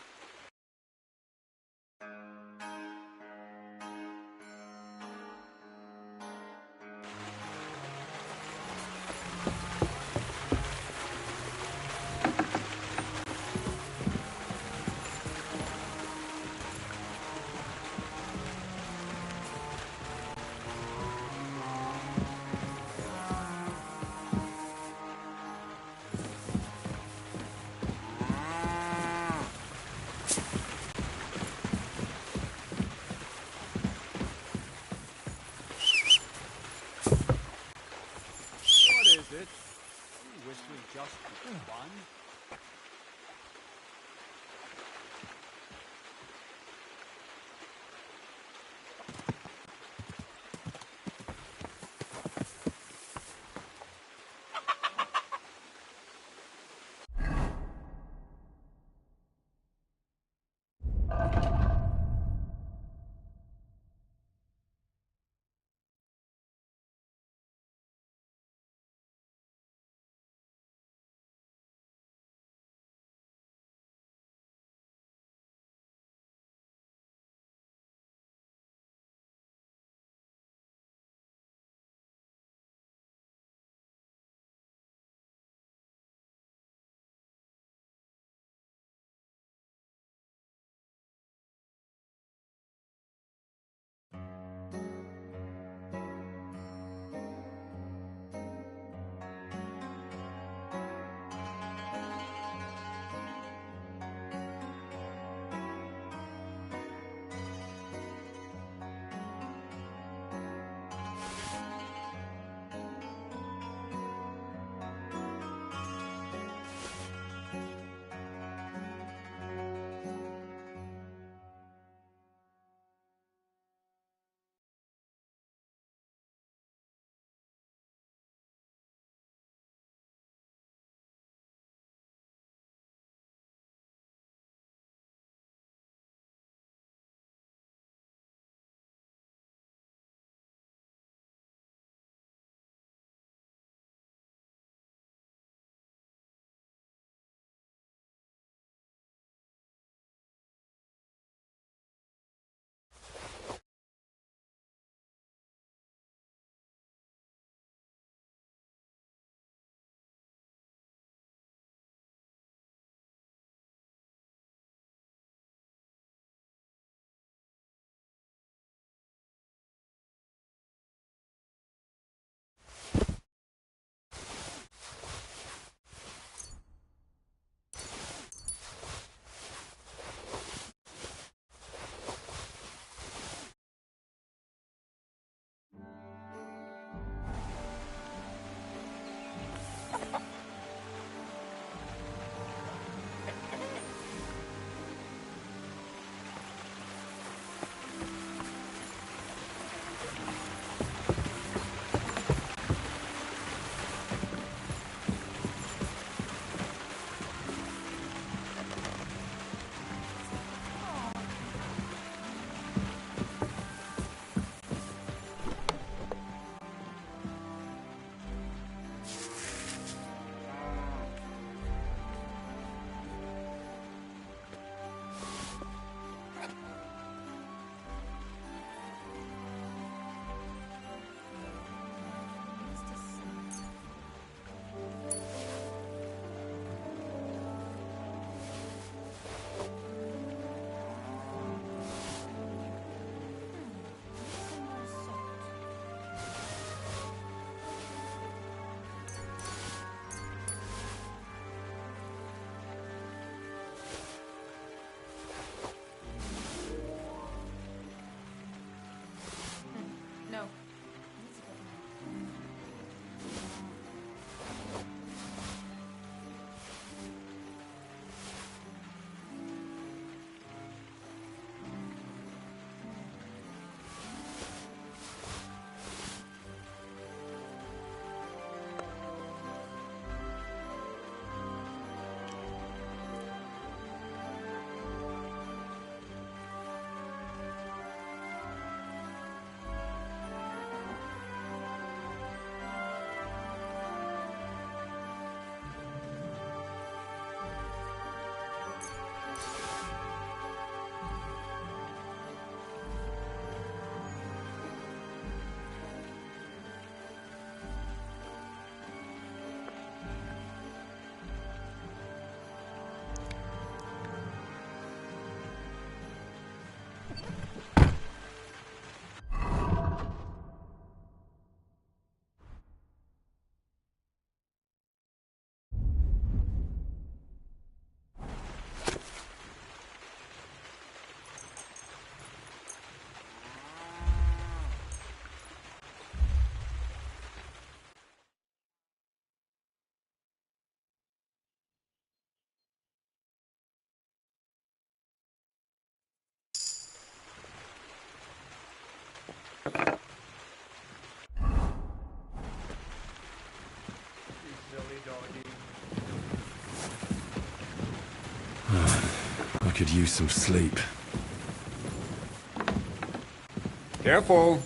could use some sleep. Careful.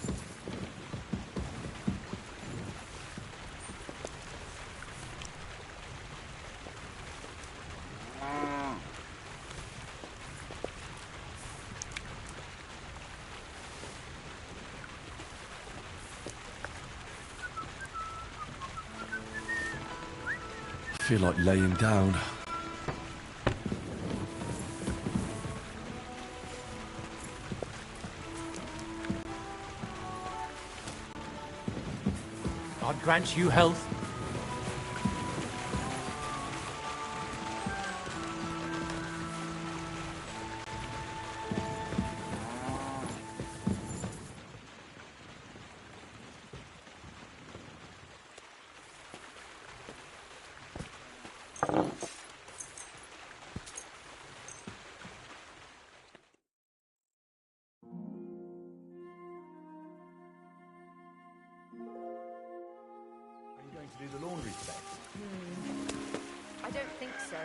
I feel like laying down. God grant you health. Do the laundry today? I don't think so.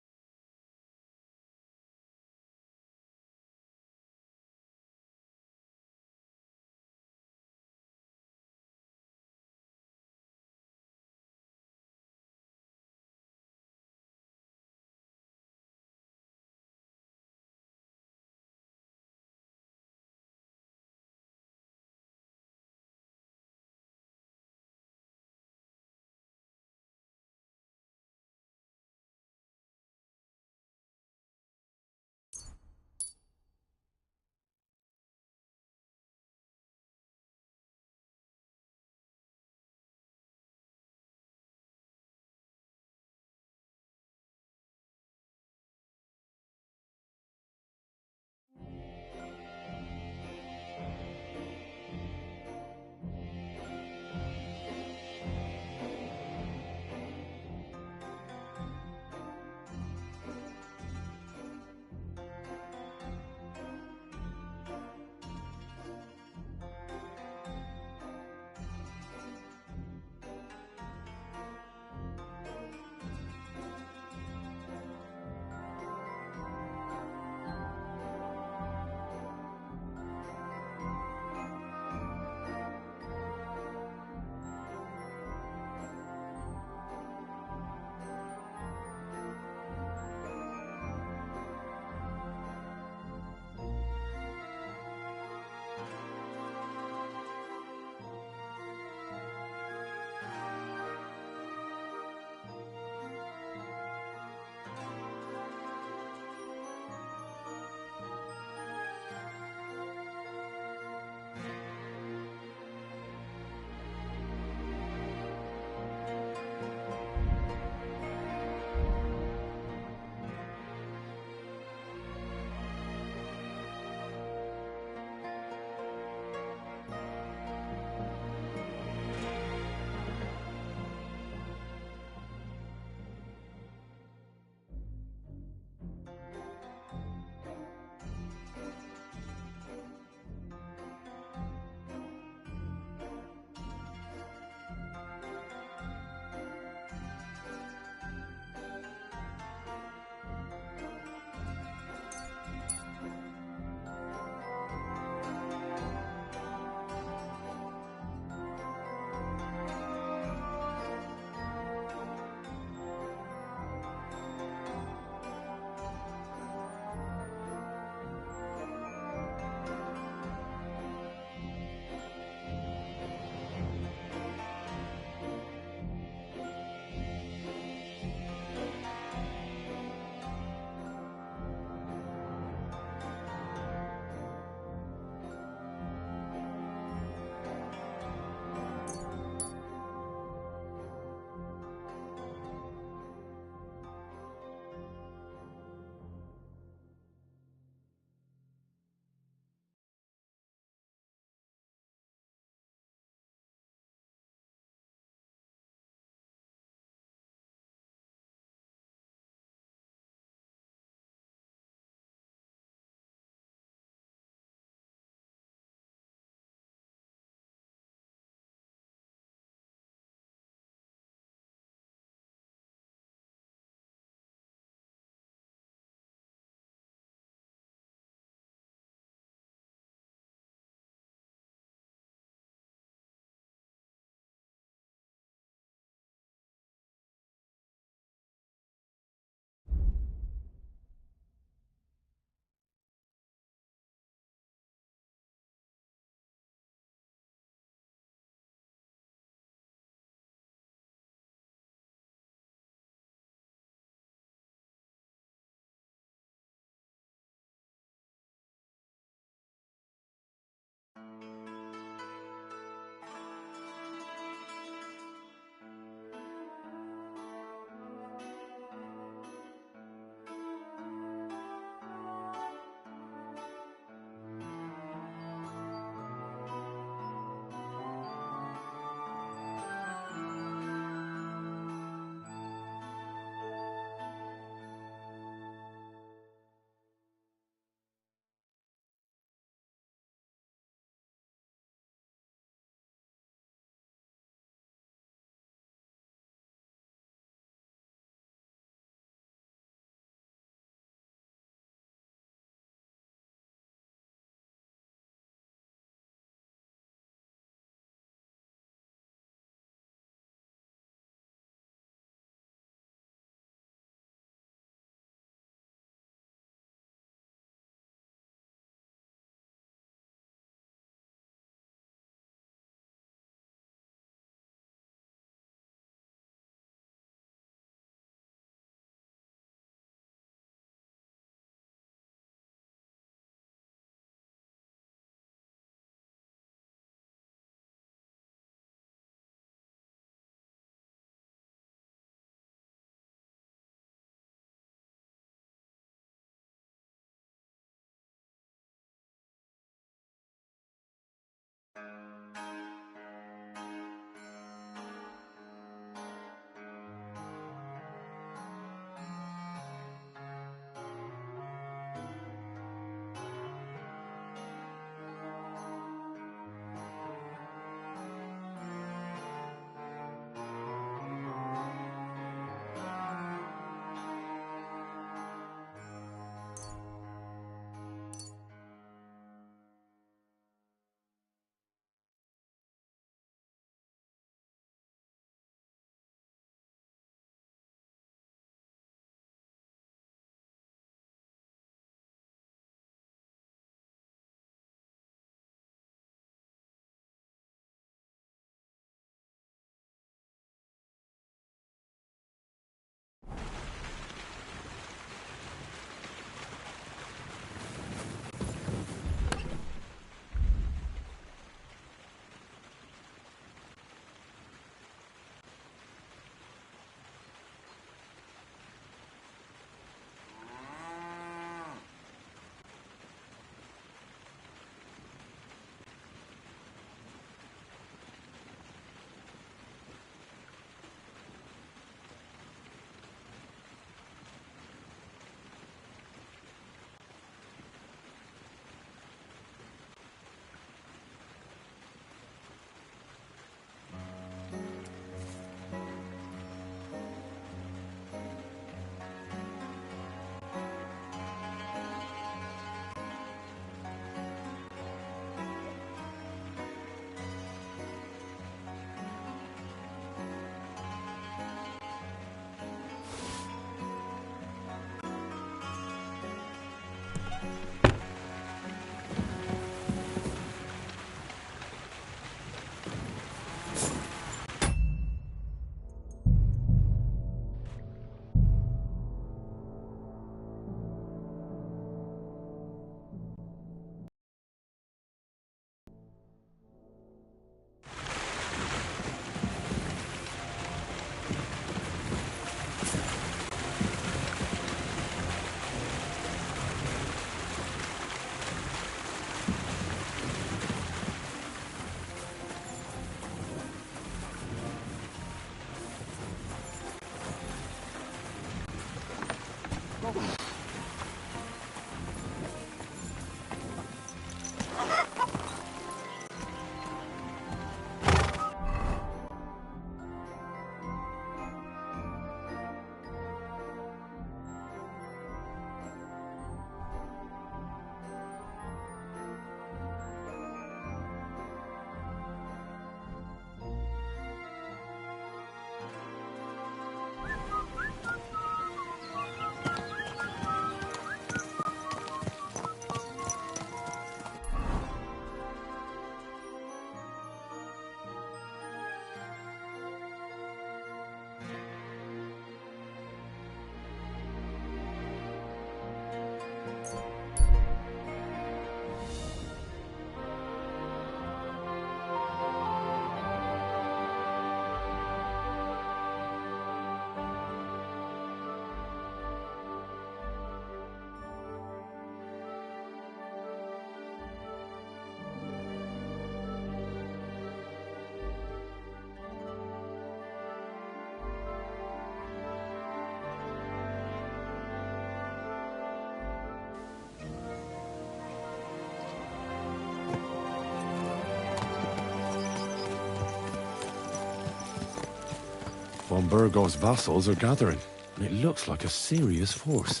Von Burgo's vassals are gathering, and it looks like a serious force.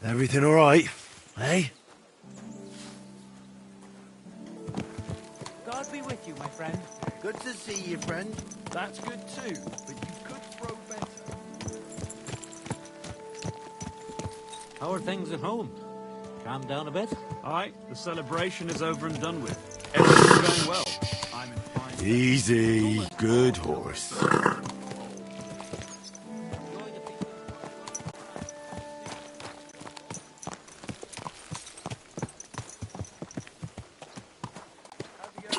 Everything all right, eh? God be with you, my friend. Good to see you, friend. That's good too, but you could throw better. How are things at home? Calm down a bit? Aye, the celebration is over and done with. Everything's going well. I'm in fine. Easy, good horse.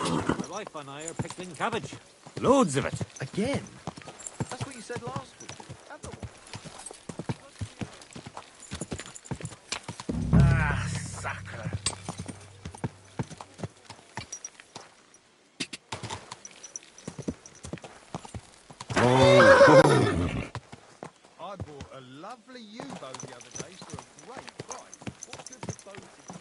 My wife and I are pickling cabbage. Loads of it. Again? That's what you said last week. Ah, sucker. lovely U-boat the other day for a great price. What good's a boat if you...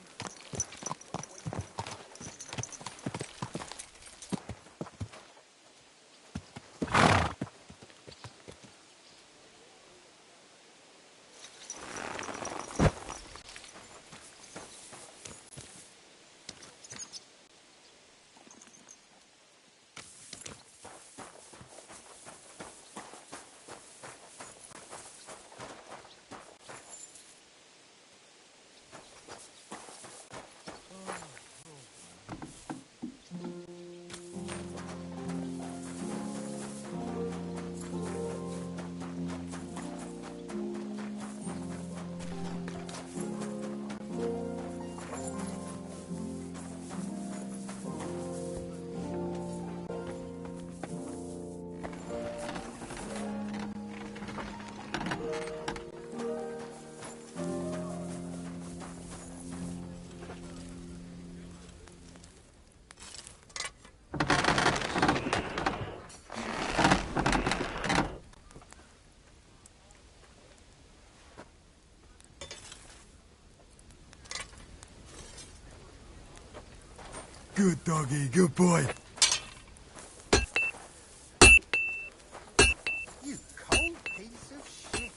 Good doggy, good boy. You cold piece of shit.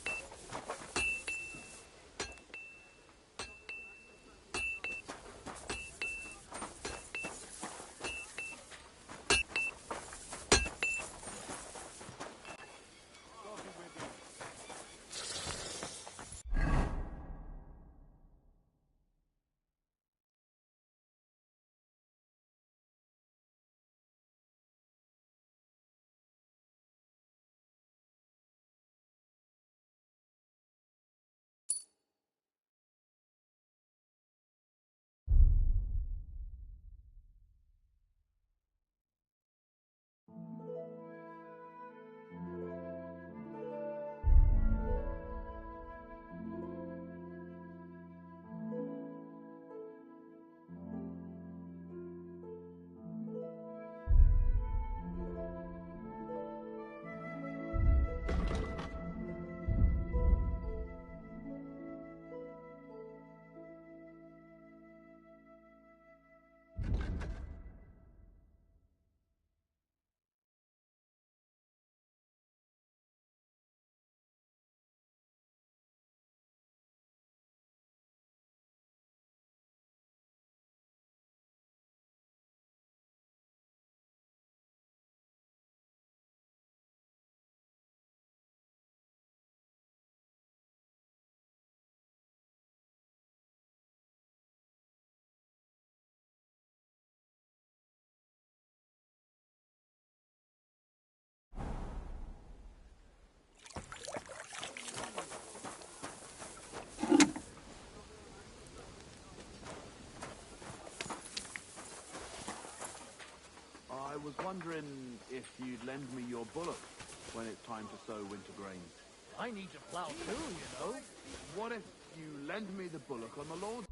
I was wondering if you'd lend me your bullock when it's time to sow winter grain. I need to plow too, you know. What if you lend me the bullock on the Lord's...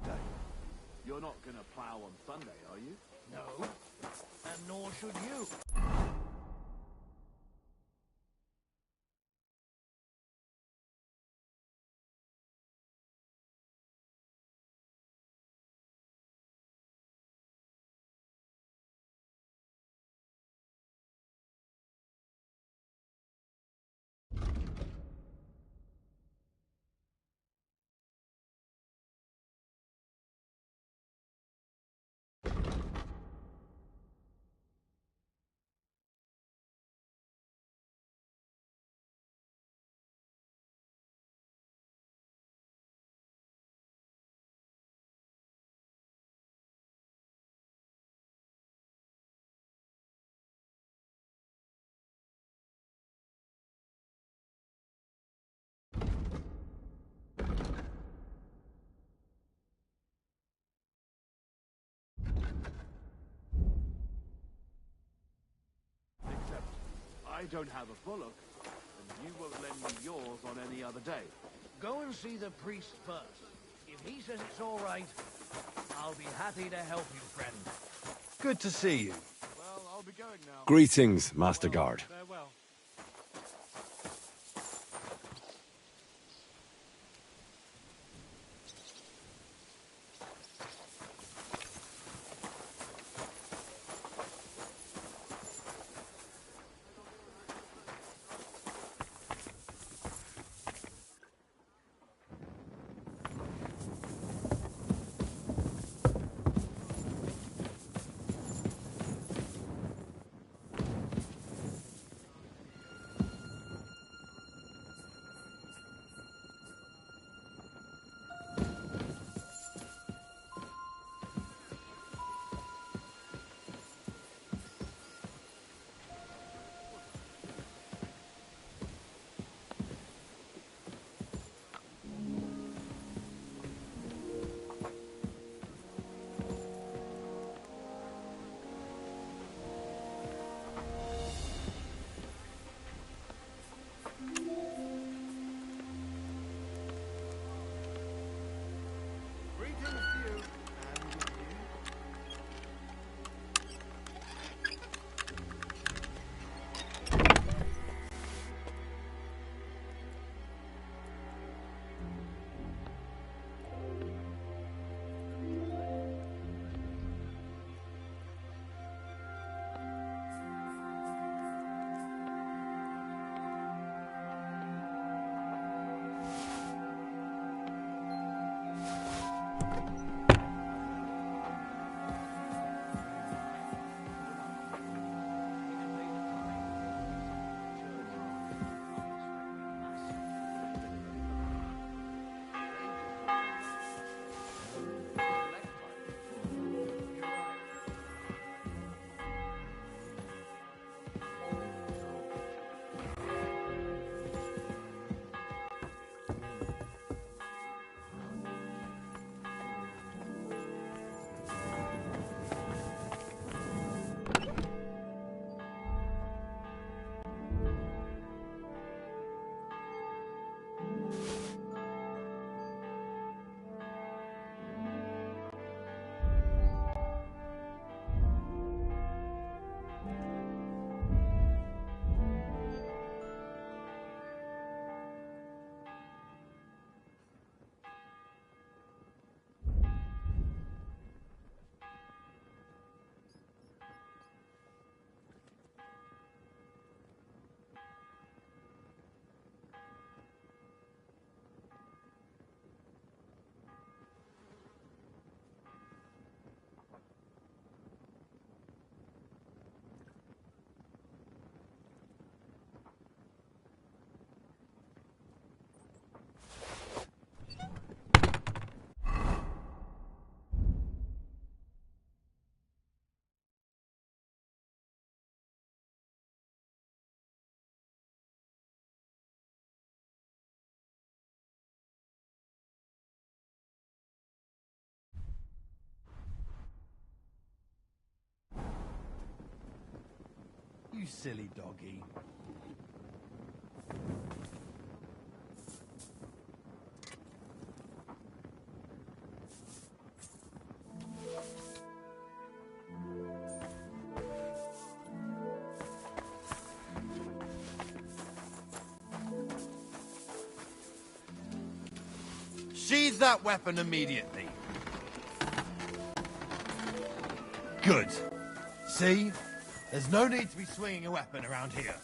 Day? You're not going to plow on Sunday, are you? No, and nor should you. Except I don't have a bullock, and you won't lend me yours on any other day. go and see the priest first. If he says it's all right, I'll be happy to help you, friend. Good to see you. Well, I'll be going now. Greetings, Master Guard. Farewell. You silly doggy. Sheathe that weapon immediately. Good. See? There's no need to be swinging a weapon around here.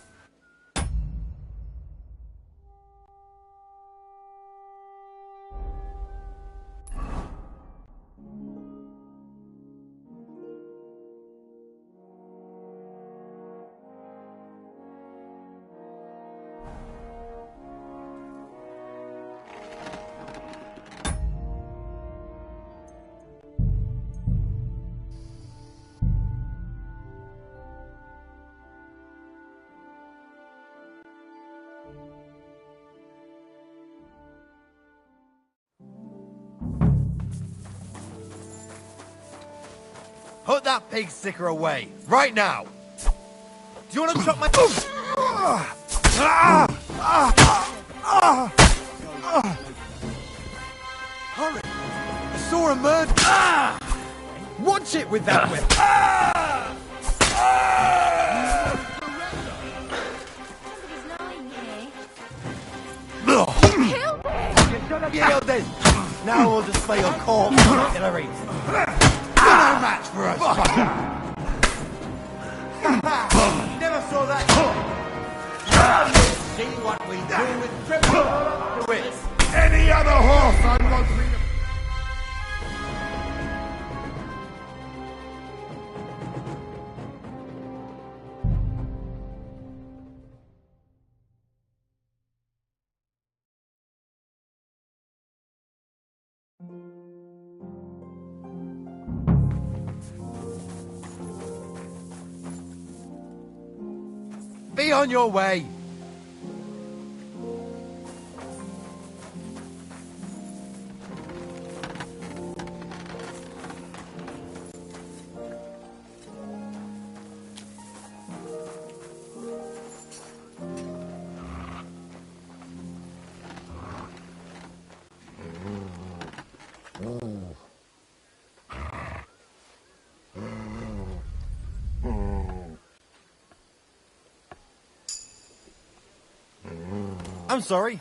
Put that pig sticker away, right now! Do you want to chop my... saw a murder. Watch it with that weapon. You should have killed this. Now we'll display your corpse on artillery. You're no match for us, fucker. Never saw that. Now you'll see what we do with triple to it. Any other horse I'm not thinking. Be on your way. I'm sorry.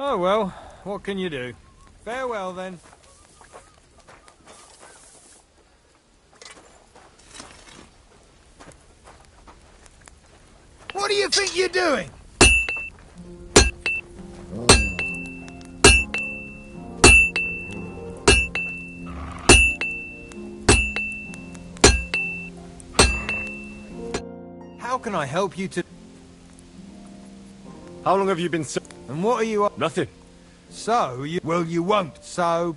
Oh well, what can you do? Farewell then. What do you think you're doing? How can I help you to... How long have you been... And what are you... Nothing. So, you... Well, you won't, so...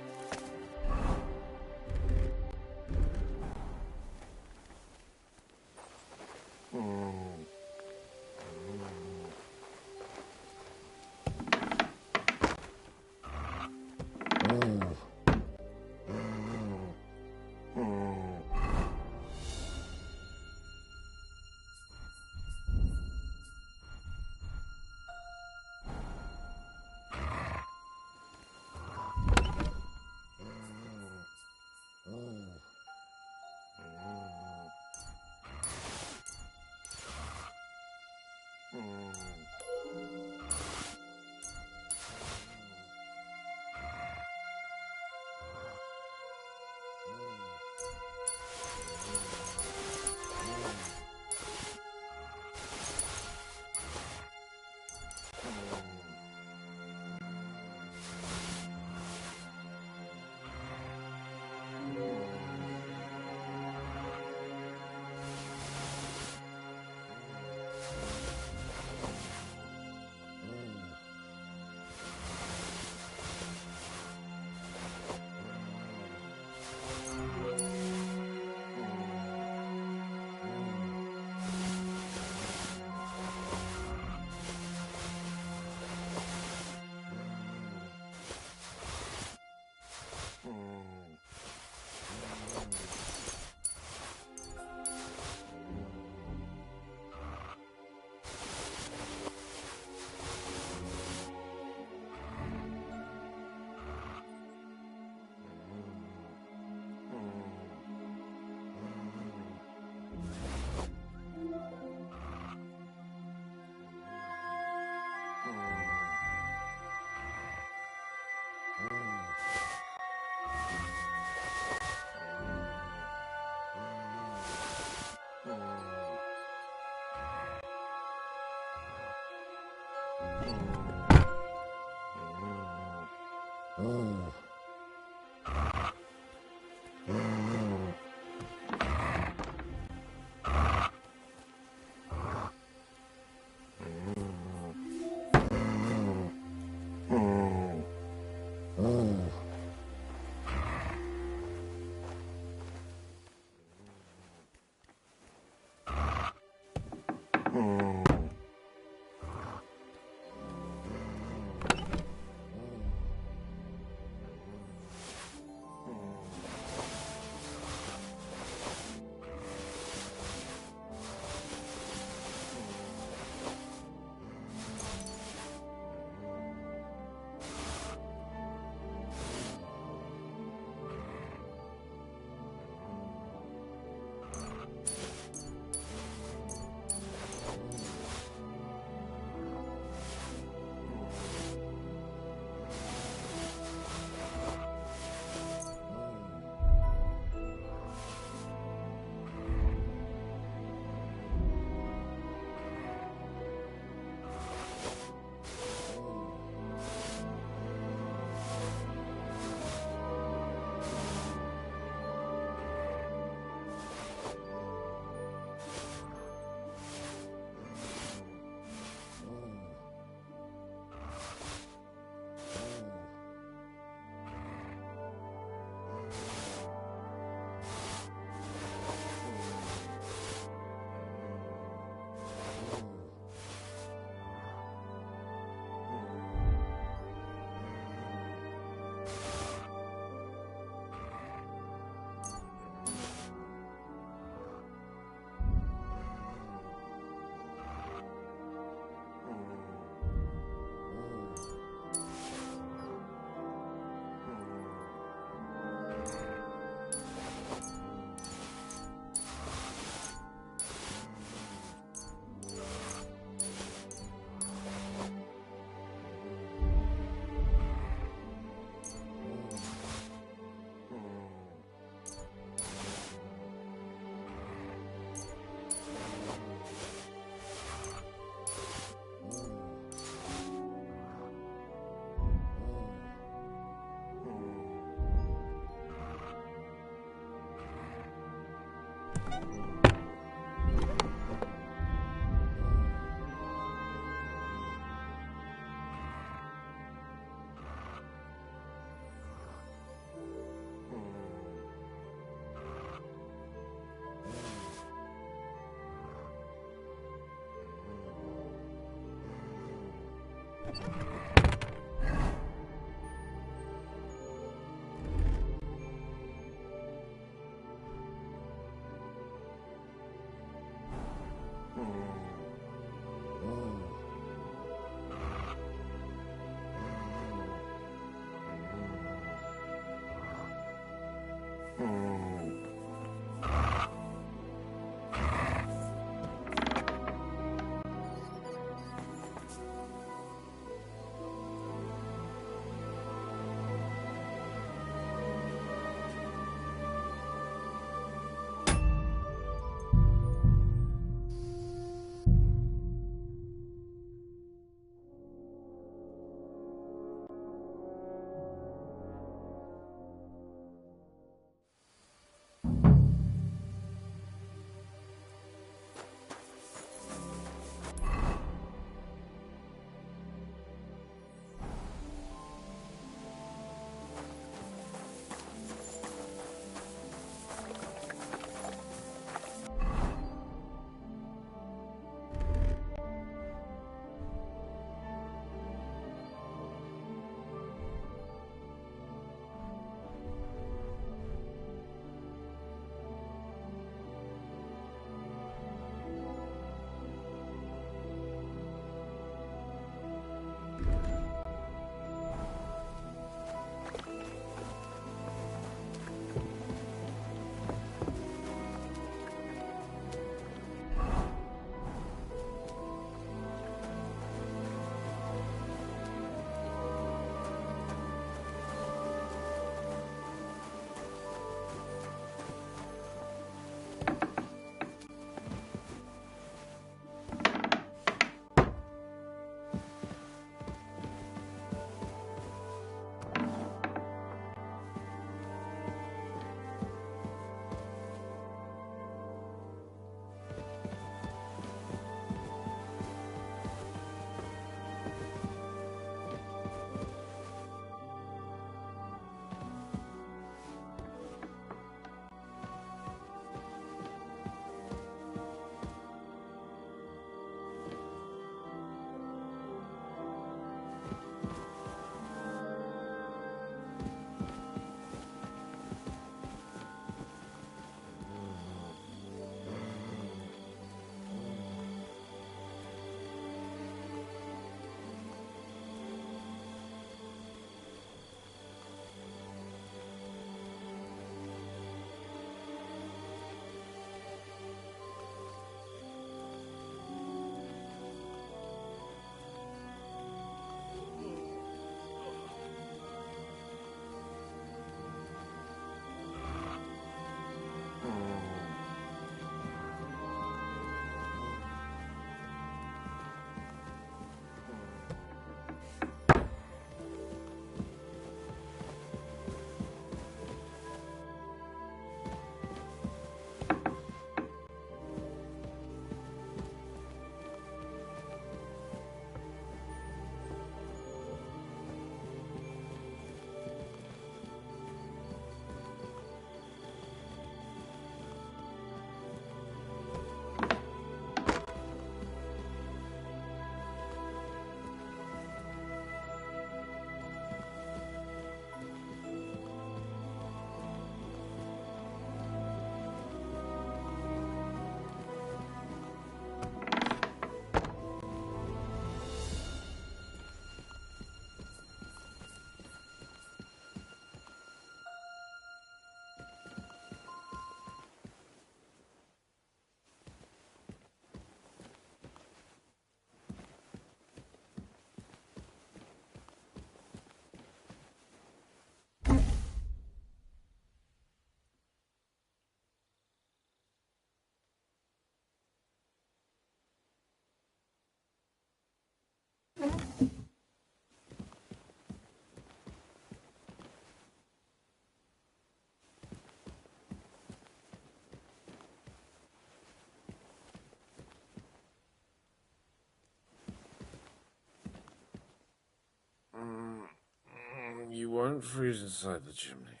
You won't freeze inside the chimney.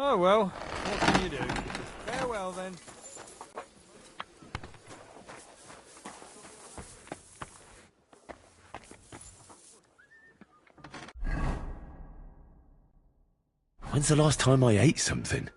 Oh well, what can you do? Farewell then. When's the last time I ate something?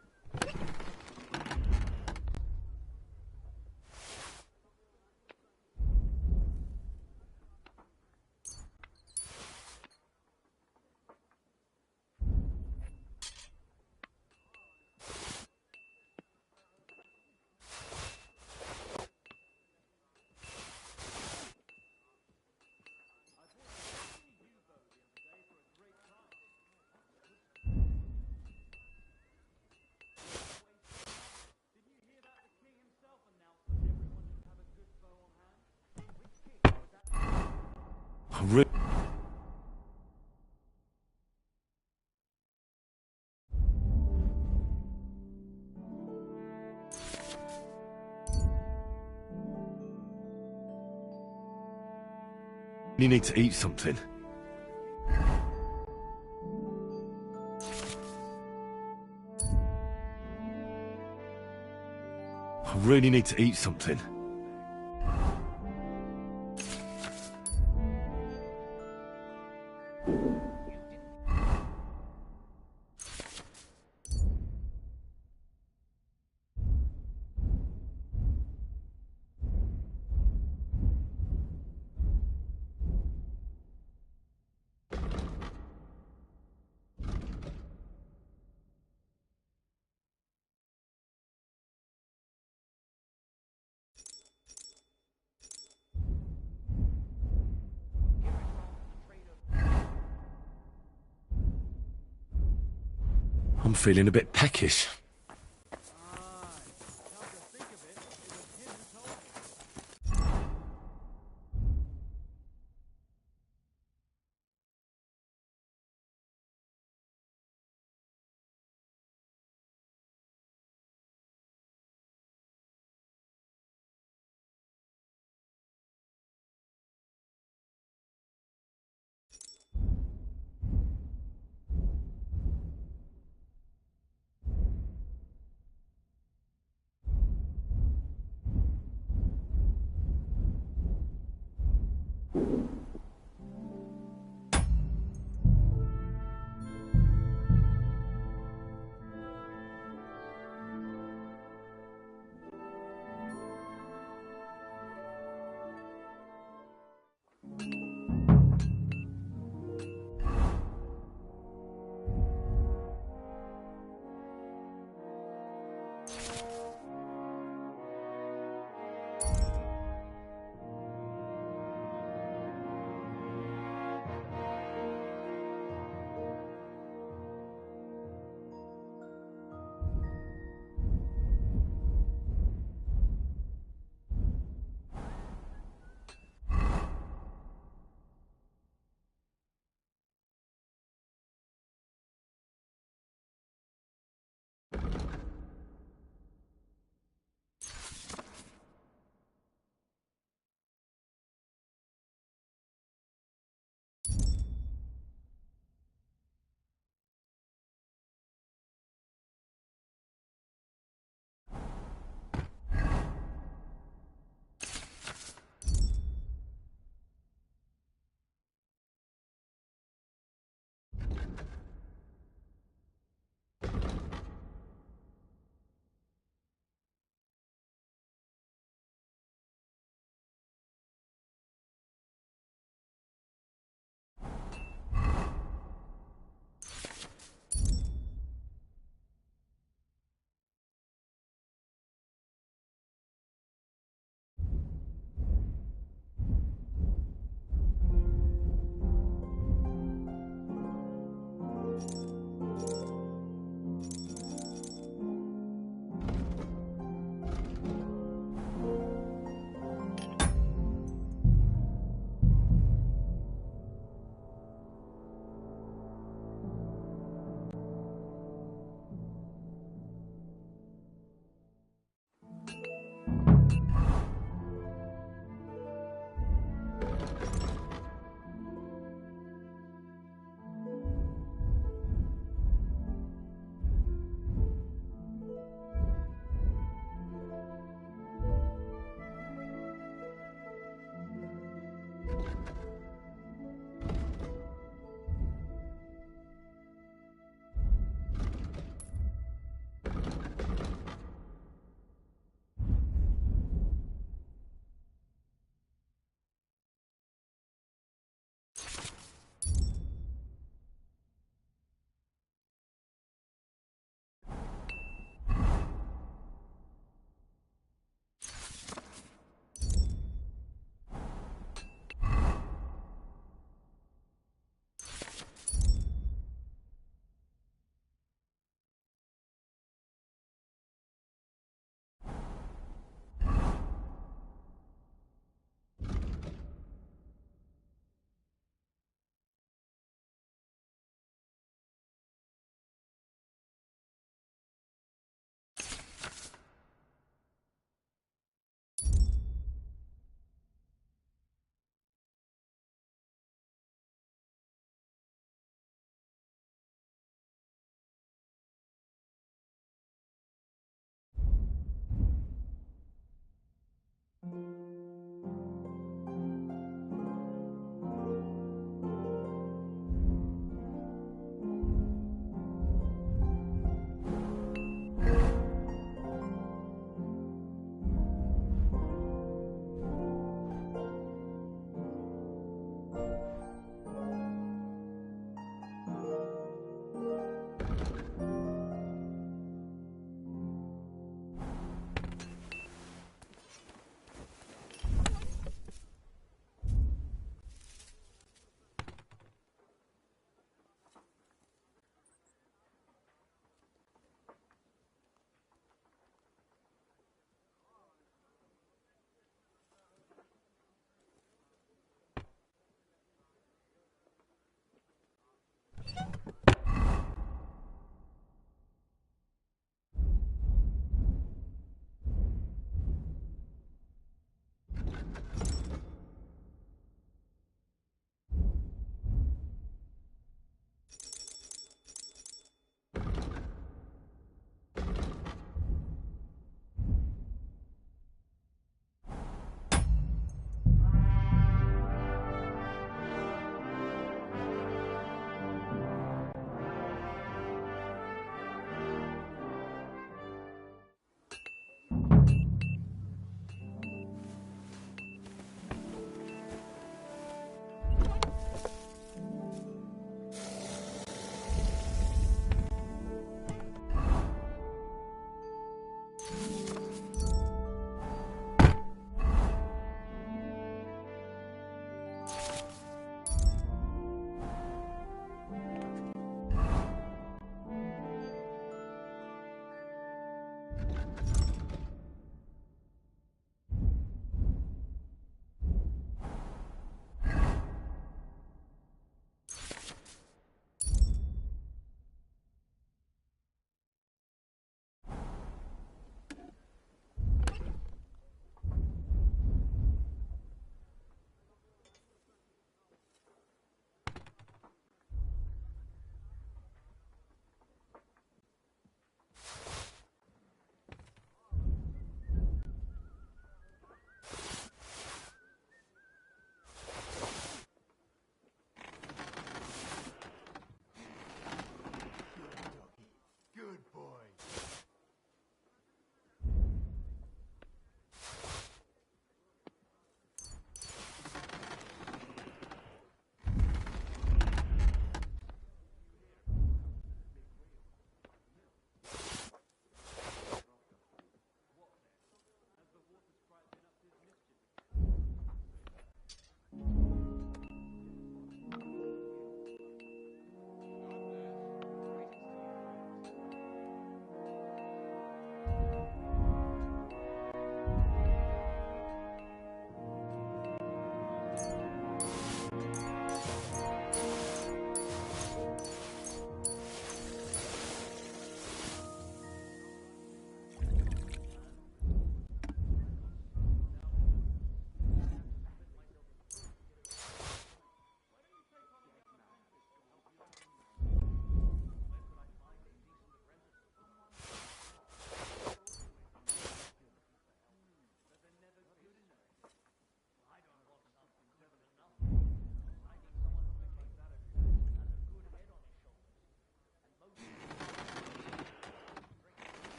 I really need to eat something. I really need to eat something. I'm feeling a bit peckish.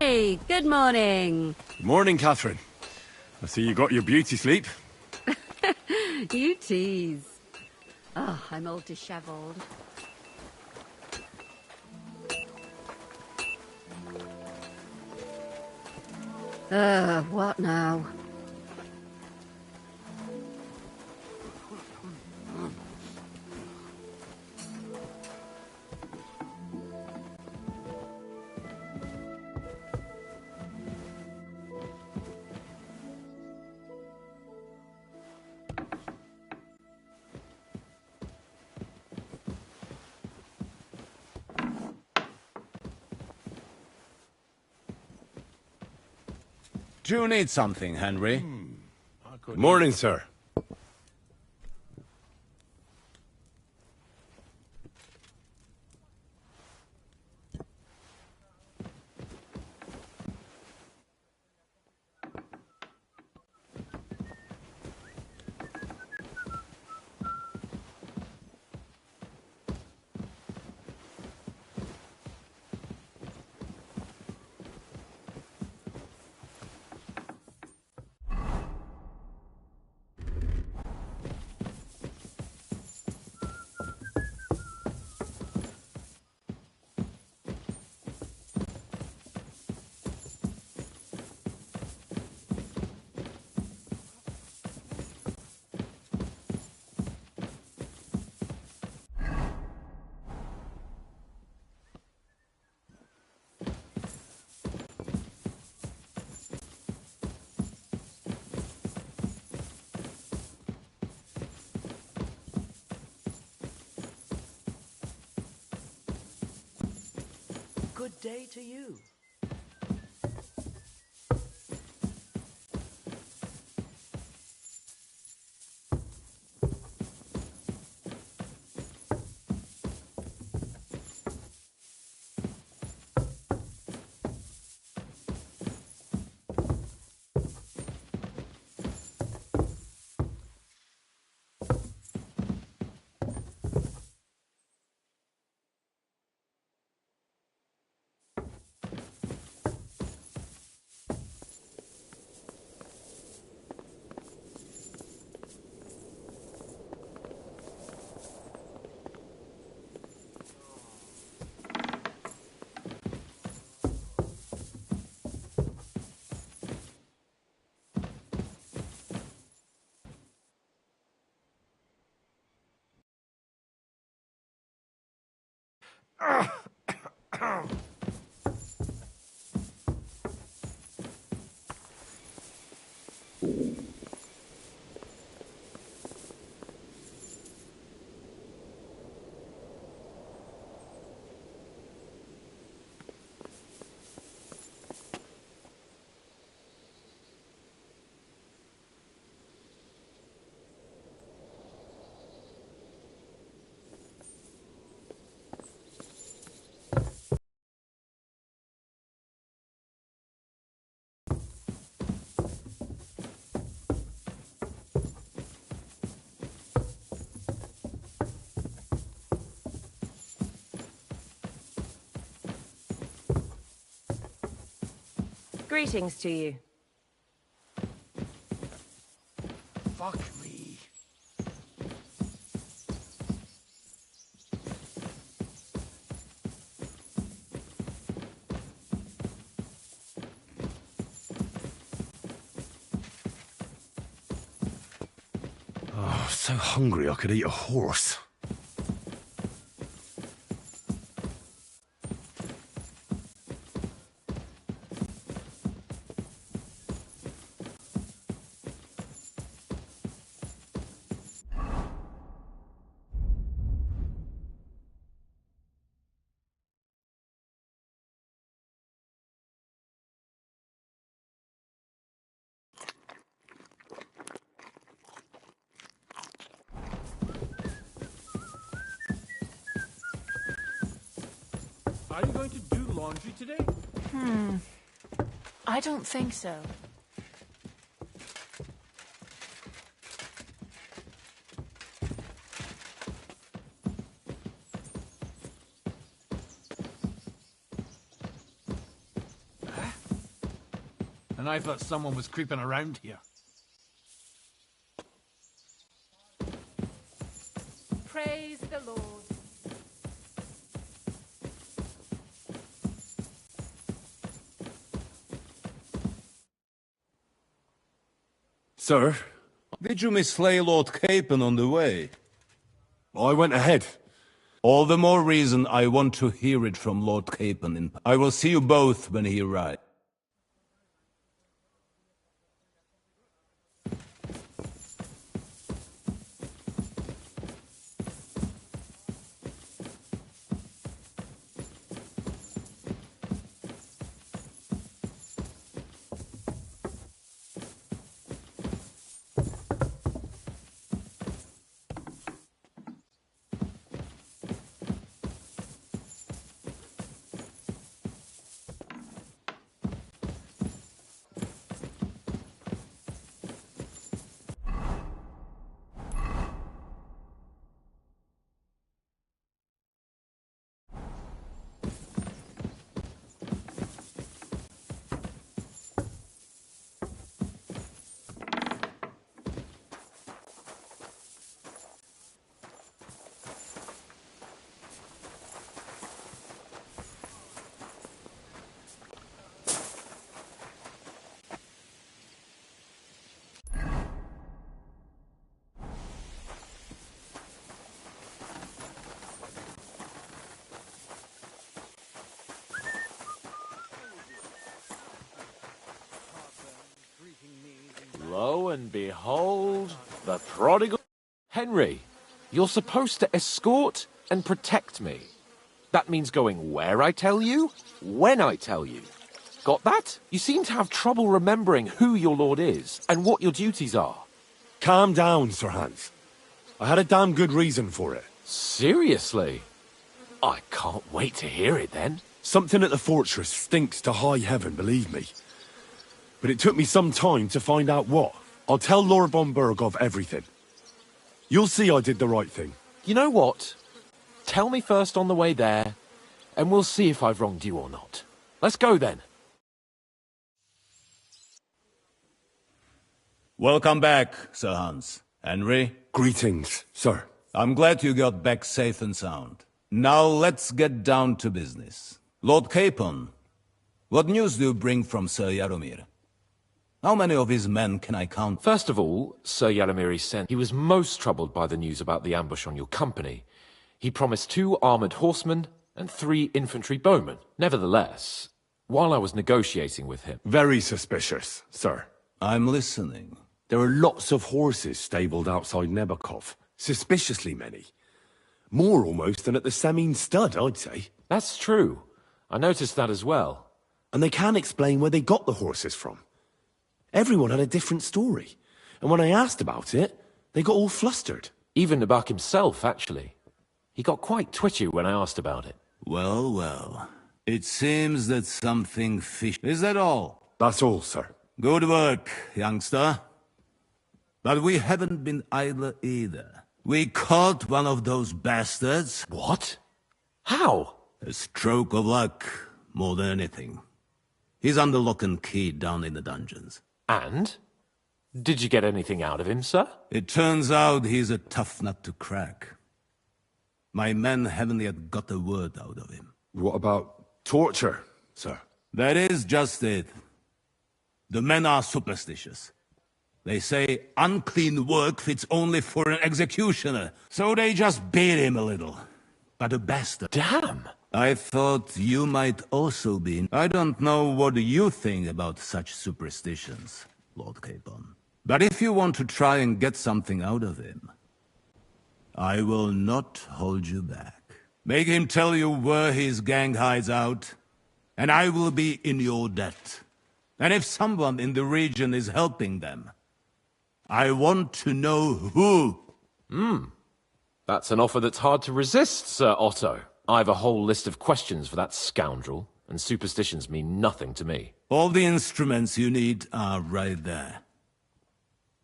Henry, good morning. Good morning, Catherine. I see you got your beauty sleep. You tease. Oh, I'm all dishevelled. What now? Do you need something, Henry? Good morning, sir. Good day to you. Greetings to you. Fuck me. Oh, so hungry I could eat a horse. Are you going to do laundry today? I don't think so. and I thought someone was creeping around here. Praise the Lord. Sir? Did you mislay Lord Capon on the way? I went ahead. All the more reason I want to hear it from Lord Capon. I will see you both when he arrives. Lo and behold, the prodigal... Henry, you're supposed to escort and protect me. That means going where I tell you, when I tell you. Got that? You seem to have trouble remembering who your lord is and what your duties are. Calm down, Sir Hans. I had a damn good reason for it. Seriously? I can't wait to hear it then. Something at the fortress stinks to high heaven, believe me. But it took me some time to find out what. I'll tell Lord von Berghoff everything. You'll see I did the right thing. You know what? Tell me first on the way there, and we'll see if I've wronged you or not. Let's go then. Welcome back, Sir Hans. Henry? Greetings, sir. I'm glad you got back safe and sound. Now let's get down to business. Lord Capon, what news do you bring from Sir Jaromir? How many of his men can I count? First of all, Sir Jaromir sent. He was most troubled by the news about the ambush on your company. He promised 2 armored horsemen and 3 infantry bowmen. Nevertheless, while I was negotiating with him... Very suspicious, sir. I'm listening. There are lots of horses stabled outside Nebakov. Suspiciously many. More almost than at the Samin stud, I'd say. That's true. I noticed that as well. And they can't explain where they got the horses from. Everyone had a different story. And when I asked about it, they got all flustered. Even Nabak himself, actually. He got quite twitchy when I asked about it. Well, well. It seems that something fishy. Is that all? That's all, sir. Good work, youngster. But we haven't been idle either. We caught one of those bastards. What? How? A stroke of luck, more than anything. He's under lock and key down in the dungeons. And? Did you get anything out of him, sir? It turns out he's a tough nut to crack. My men haven't yet got a word out of him. What about torture, sir? That is just it. The men are superstitious. They say unclean work fits only for an executioner, so they just beat him a little. But a bastard. Damn! I thought you might also be... I don't know what you think about such superstitions, Lord Capon. But if you want to try and get something out of him, I will not hold you back. Make him tell you where his gang hides out, and I will be in your debt. And if someone in the region is helping them, I want to know who. That's an offer that's hard to resist, Sir Otto. I have a whole list of questions for that scoundrel, and superstitions mean nothing to me. All the instruments you need are right there.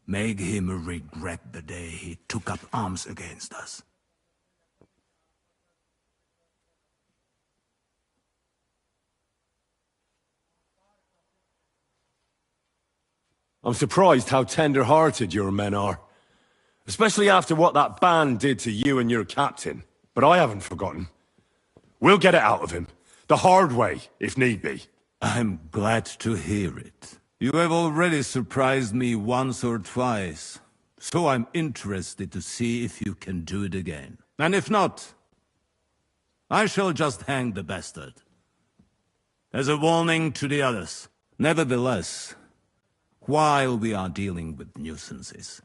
Make him regret the day he took up arms against us. I'm surprised how tender-hearted your men are. Especially after what that band did to you and your captain. But I haven't forgotten. We'll get it out of him. The hard way, if need be. I'm glad to hear it. You have already surprised me once or twice, so I'm interested to see if you can do it again. And if not, I shall just hang the bastard. As a warning to the others. Nevertheless, while we are dealing with nuisances,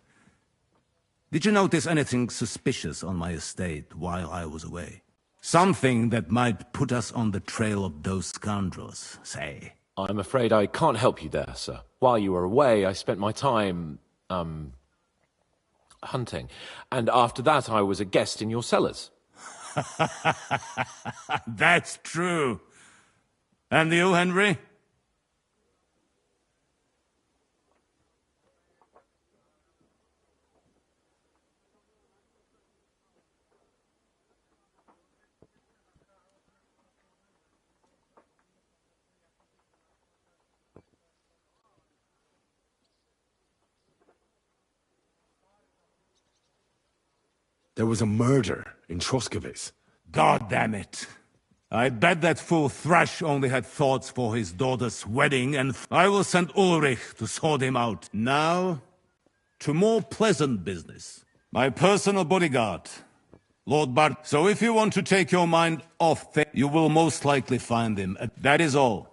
did you notice anything suspicious on my estate while I was away? Something that might put us on the trail of those scoundrels, say. I'm afraid I can't help you there, sir. While you were away, I spent my time, hunting. And after that, I was a guest in your cellars. That's true. And you, Henry? There was a murder in Troskowitz. God damn it. I bet that fool Thrash only had thoughts for his daughter's wedding, and I will send Ulrich to sort him out. Now, to more pleasant business. My personal bodyguard, Lord Bart. So if you want to take your mind off things, you will most likely find him. That is all.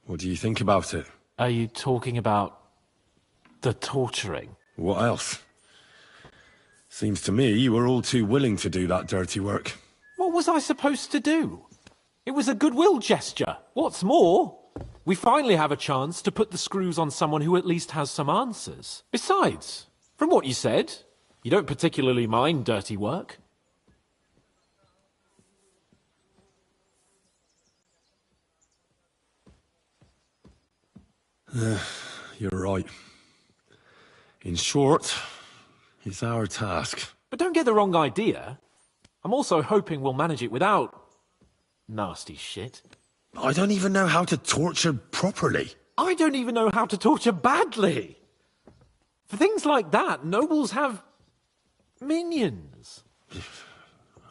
What do you think about it? Are you talking about the torturing? What else? Seems to me you were all too willing to do that dirty work. What was I supposed to do? It was a goodwill gesture. What's more, we finally have a chance to put the screws on someone who at least has some answers. Besides, from what you said, you don't particularly mind dirty work. You're right. In short, it's our task. But don't get the wrong idea. I'm also hoping we'll manage it without nasty shit. I don't even know how to torture properly. I don't even know how to torture badly. For things like that, nobles have minions.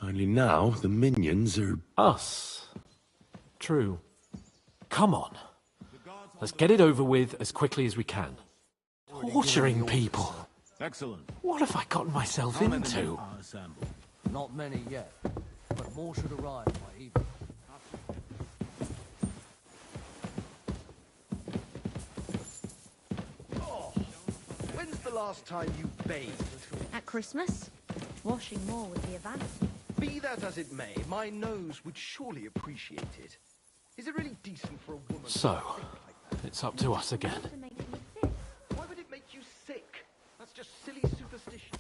Only now the minions are... Us. True. Come on. Let's get it over with as quickly as we can. Torturing people. Excellent. What have I gotten myself into? Not many yet, but more should arrive by evening. Oh, when's the last time you bathed? At Christmas? Washing more would be a vanity. Be that as it may, my nose would surely appreciate it. Is it really decent for a woman So, it's up to us again. Why would it make you sick? That's just silly superstition.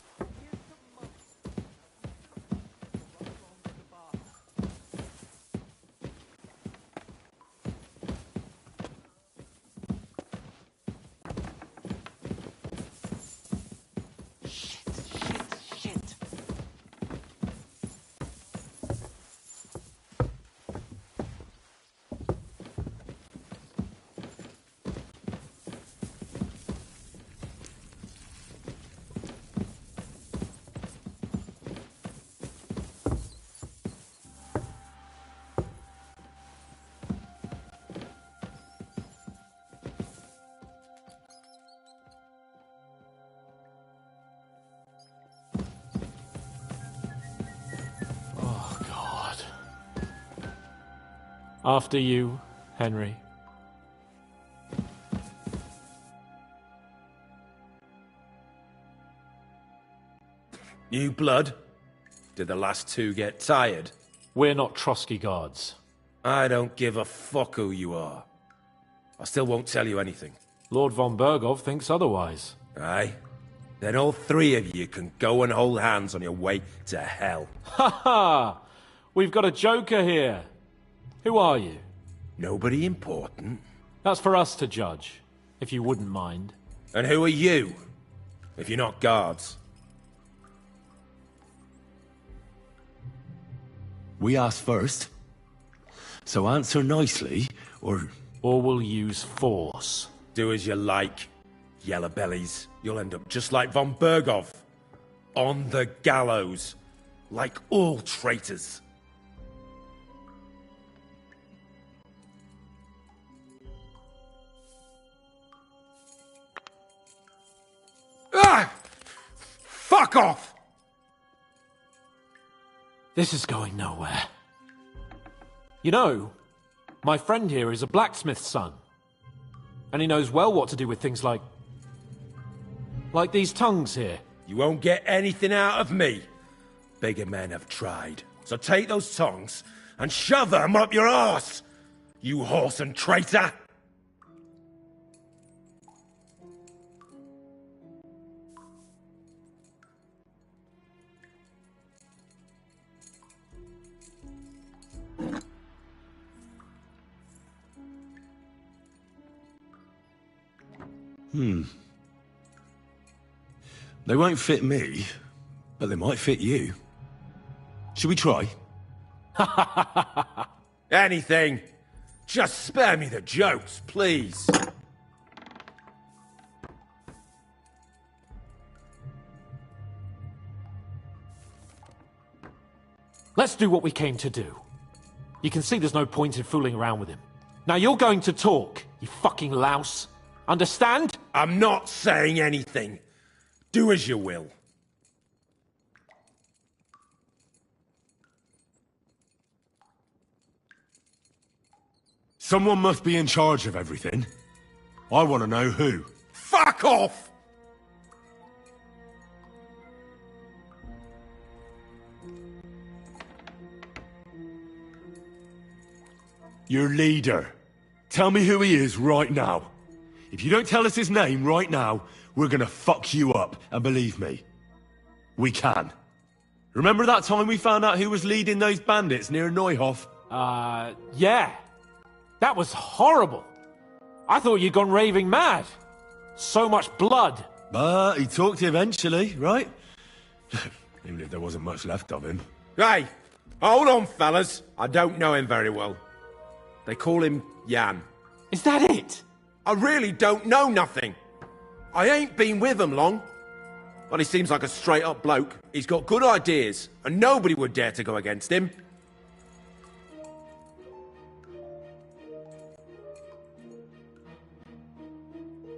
After you, Henry. New blood? Did the last two get tired? We're not Trotsky guards. I don't give a fuck who you are. I still won't tell you anything. Lord von Bergov thinks otherwise. Aye? Then all three of you can go and hold hands on your way to hell. Ha ha! We've got a joker here. Who are you? Nobody important. That's for us to judge, if you wouldn't mind. And who are you? If you're not guards. We asked first. So answer nicely, or... Or we'll use force. Do as you like, yellow bellies. You'll end up just like von Berghoff. On the gallows. Like all traitors. Ah! Fuck off! This is going nowhere. You know, my friend here is a blacksmith's son. And he knows well what to do with things like these tongues here. You won't get anything out of me. Bigger men have tried. So take those tongs and shove them up your arse, you horse and traitor! They won't fit me, but they might fit you. Should we try? Anything. Just spare me the jokes, please. Let's do what we came to do. You can see there's no point in fooling around with him. Now you're going to talk, you fucking louse. Understand? I'm not saying anything. Do as you will. Someone must be in charge of everything. I want to know who. Fuck off! Your leader. Tell me who he is right now. If you don't tell us his name right now, we're gonna fuck you up, and believe me, we can. Remember that time we found out who was leading those bandits near Neuhof? Yeah. That was horrible. I thought you'd gone raving mad. So much blood. But he talked eventually, right? Even if there wasn't much left of him. Hey, hold on, fellas. I don't know him very well. They call him Jan. Is that it? I really don't know nothing. I ain't been with him long. But he seems like a straight-up bloke. He's got good ideas, and nobody would dare to go against him.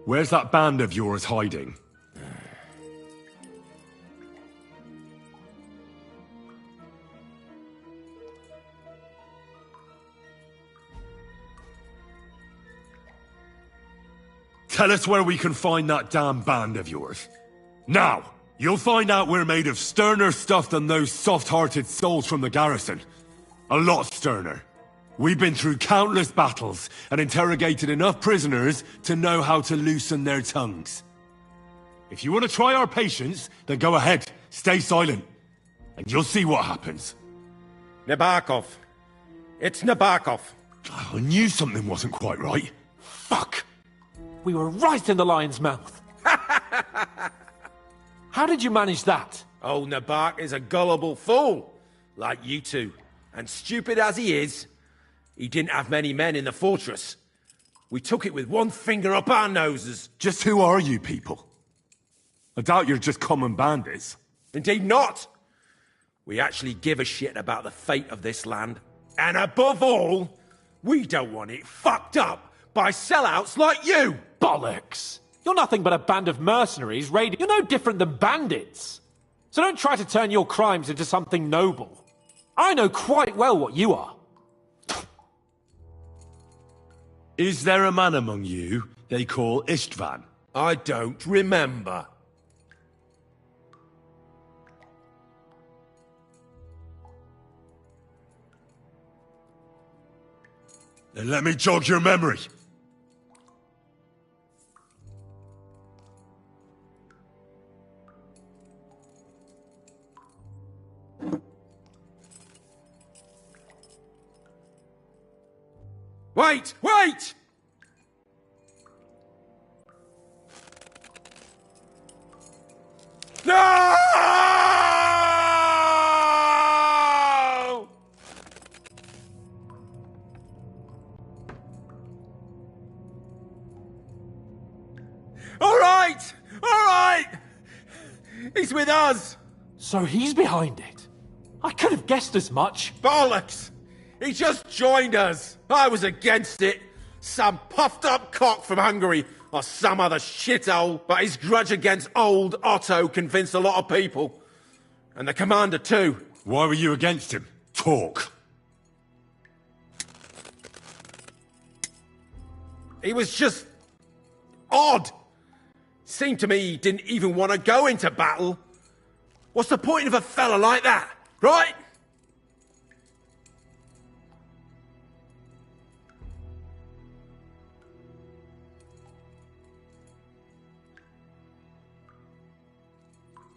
Where's that band of yours hiding? Tell us where we can find that damn band of yours. Now! You'll find out we're made of sterner stuff than those soft-hearted souls from the garrison. A lot sterner. We've been through countless battles and interrogated enough prisoners to know how to loosen their tongues. If you want to try our patience, then go ahead. Stay silent. And you'll see what happens. Nabokov. It's Nabokov. I knew something wasn't quite right. Fuck! We were right in the lion's mouth. How did you manage that? Old Nabok is a gullible fool, like you two. And stupid as he is, he didn't have many men in the fortress. We took it with one finger up our noses. Just who are you people? I doubt you're just common bandits. Indeed not. We actually give a shit about the fate of this land. And above all, we don't want it fucked up by sellouts like you! Bollocks! You're nothing but a band of mercenaries raiding. You're no different than bandits. So don't try to turn your crimes into something noble. I know quite well what you are. Is there a man among you they call Istvan? I don't remember. Then let me jog your memory. Wait! Wait! No! All right! All right! He's with us! So he's behind it? I could have guessed as much. Bollocks! He just joined us. I was against it. Some puffed up cock from Hungary, or some other shithole, but his grudge against old Otto convinced a lot of people. And the commander too. Why were you against him? Talk. He was just odd. Seemed to me he didn't even want to go into battle. What's the point of a fella like that, right?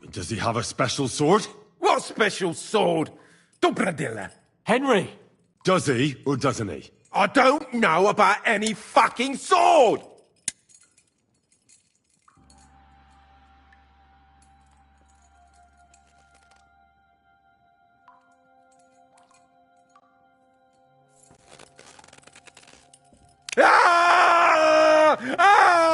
Does he have a special sword? What special sword? Dobradilla. Henry! Does he, or doesn't he? I don't know about any fucking sword! Ah! Ah!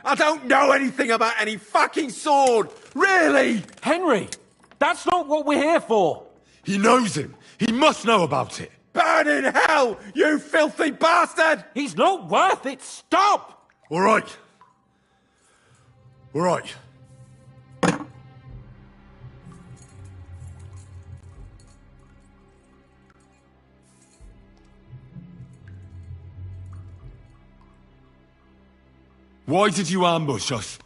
I don't know anything about any fucking sword! Really? Henry! That's not what we're here for! He knows him! He must know about it! Burn in hell, you filthy bastard! He's not worth it! Stop! All right. All right. Why did you ambush us?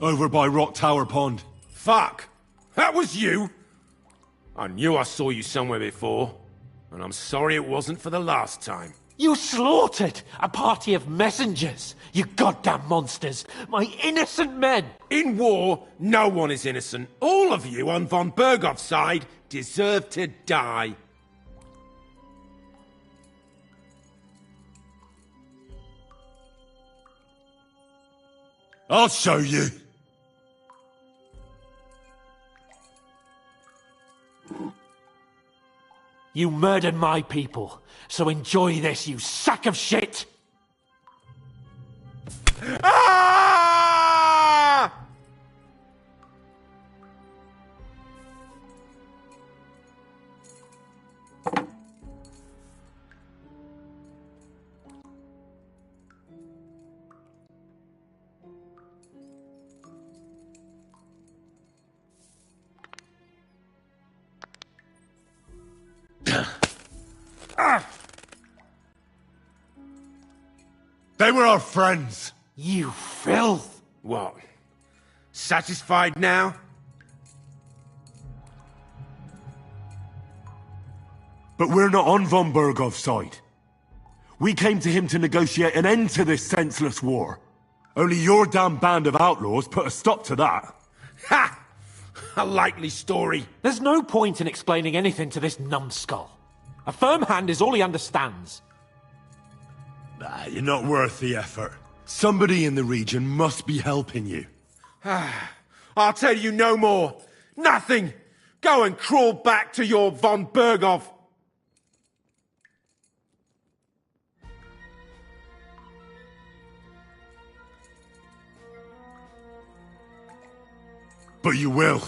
Over by Rock Tower Pond. Fuck! That was you! I knew I saw you somewhere before, and I'm sorry it wasn't for the last time. You slaughtered a party of messengers, you goddamn monsters! My innocent men! In war, no one is innocent. All of you on von Bergov's side deserve to die. I'll show you. You murdered my people, so enjoy this, you sack of shit! Ah! They were our friends. You filth! What? Satisfied now? But we're not on von Bergov's side. We came to him to negotiate an end to this senseless war. Only your damn band of outlaws put a stop to that. Ha! A likely story. There's no point in explaining anything to this numbskull. A firm hand is all he understands. You're not worth the effort. Somebody in the region must be helping you. I'll tell you no more. Nothing. Go and crawl back to your von Bergov. But you will.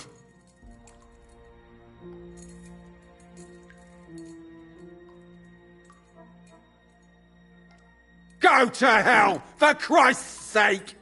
Go to hell, for Christ's sake!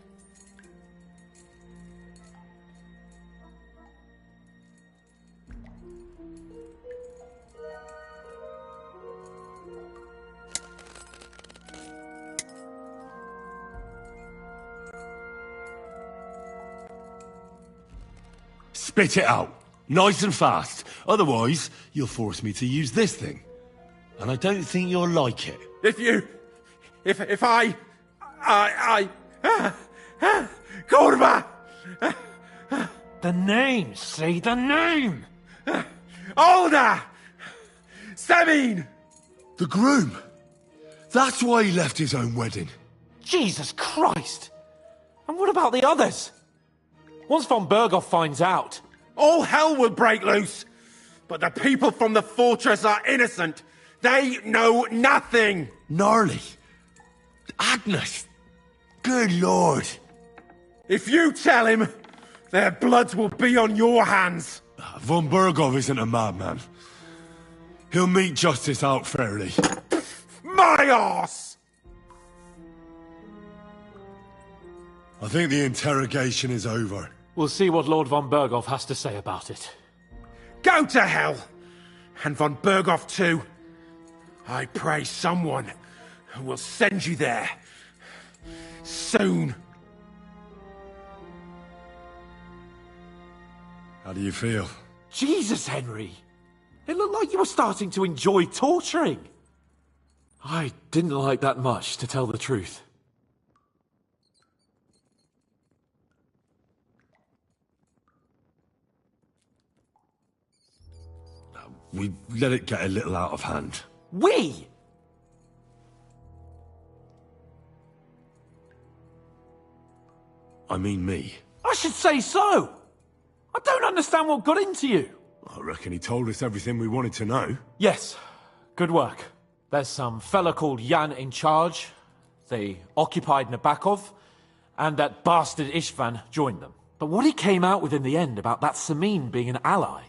Spit it out. Nice and fast. Otherwise, you'll force me to use this thing. And I don't think you'll like it. If I... Kurva! The name, see? The name! Older! Samine! The groom! That's why he left his own wedding. Jesus Christ! And what about the others? Once von Berghoff finds out... All hell will break loose! But the people from the fortress are innocent! They know nothing! Gnarly. Agnes. Good lord. If you tell him, their bloods will be on your hands. Von Berghoff isn't a madman. He'll meet justice out fairly. My arse! I think the interrogation is over. We'll see what Lord von Berghoff has to say about it. Go to hell! And von Berghoff too. I pray someone will send you there. Soon. How do you feel? Jesus, Henry! It looked like you were starting to enjoy torturing. I didn't like that much, to tell the truth. We let it get a little out of hand. We? I mean me. I should say so. I don't understand what got into you. I reckon he told us everything we wanted to know. Yes. Good work. There's some fella called Jan in charge. They occupied Nabokov, and that bastard Istvan joined them. But what he came out with in the end about that Samine being an ally,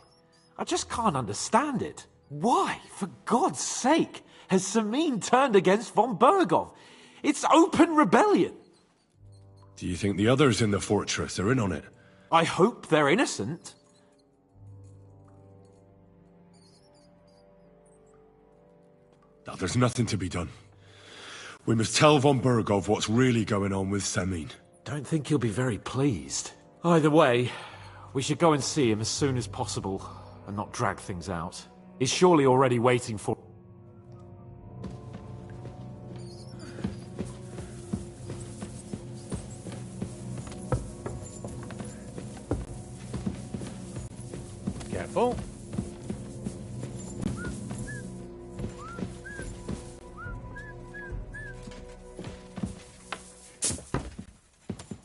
I just can't understand it. Why, for God's sake, has Samine turned against von Berghoff? It's open rebellion. Do you think the others in the fortress are in on it? I hope they're innocent. No, there's nothing to be done. We must tell von Berghoff what's really going on with Samine. Don't think he'll be very pleased. Either way, we should go and see him as soon as possible and not drag things out. He's surely already waiting for... Careful.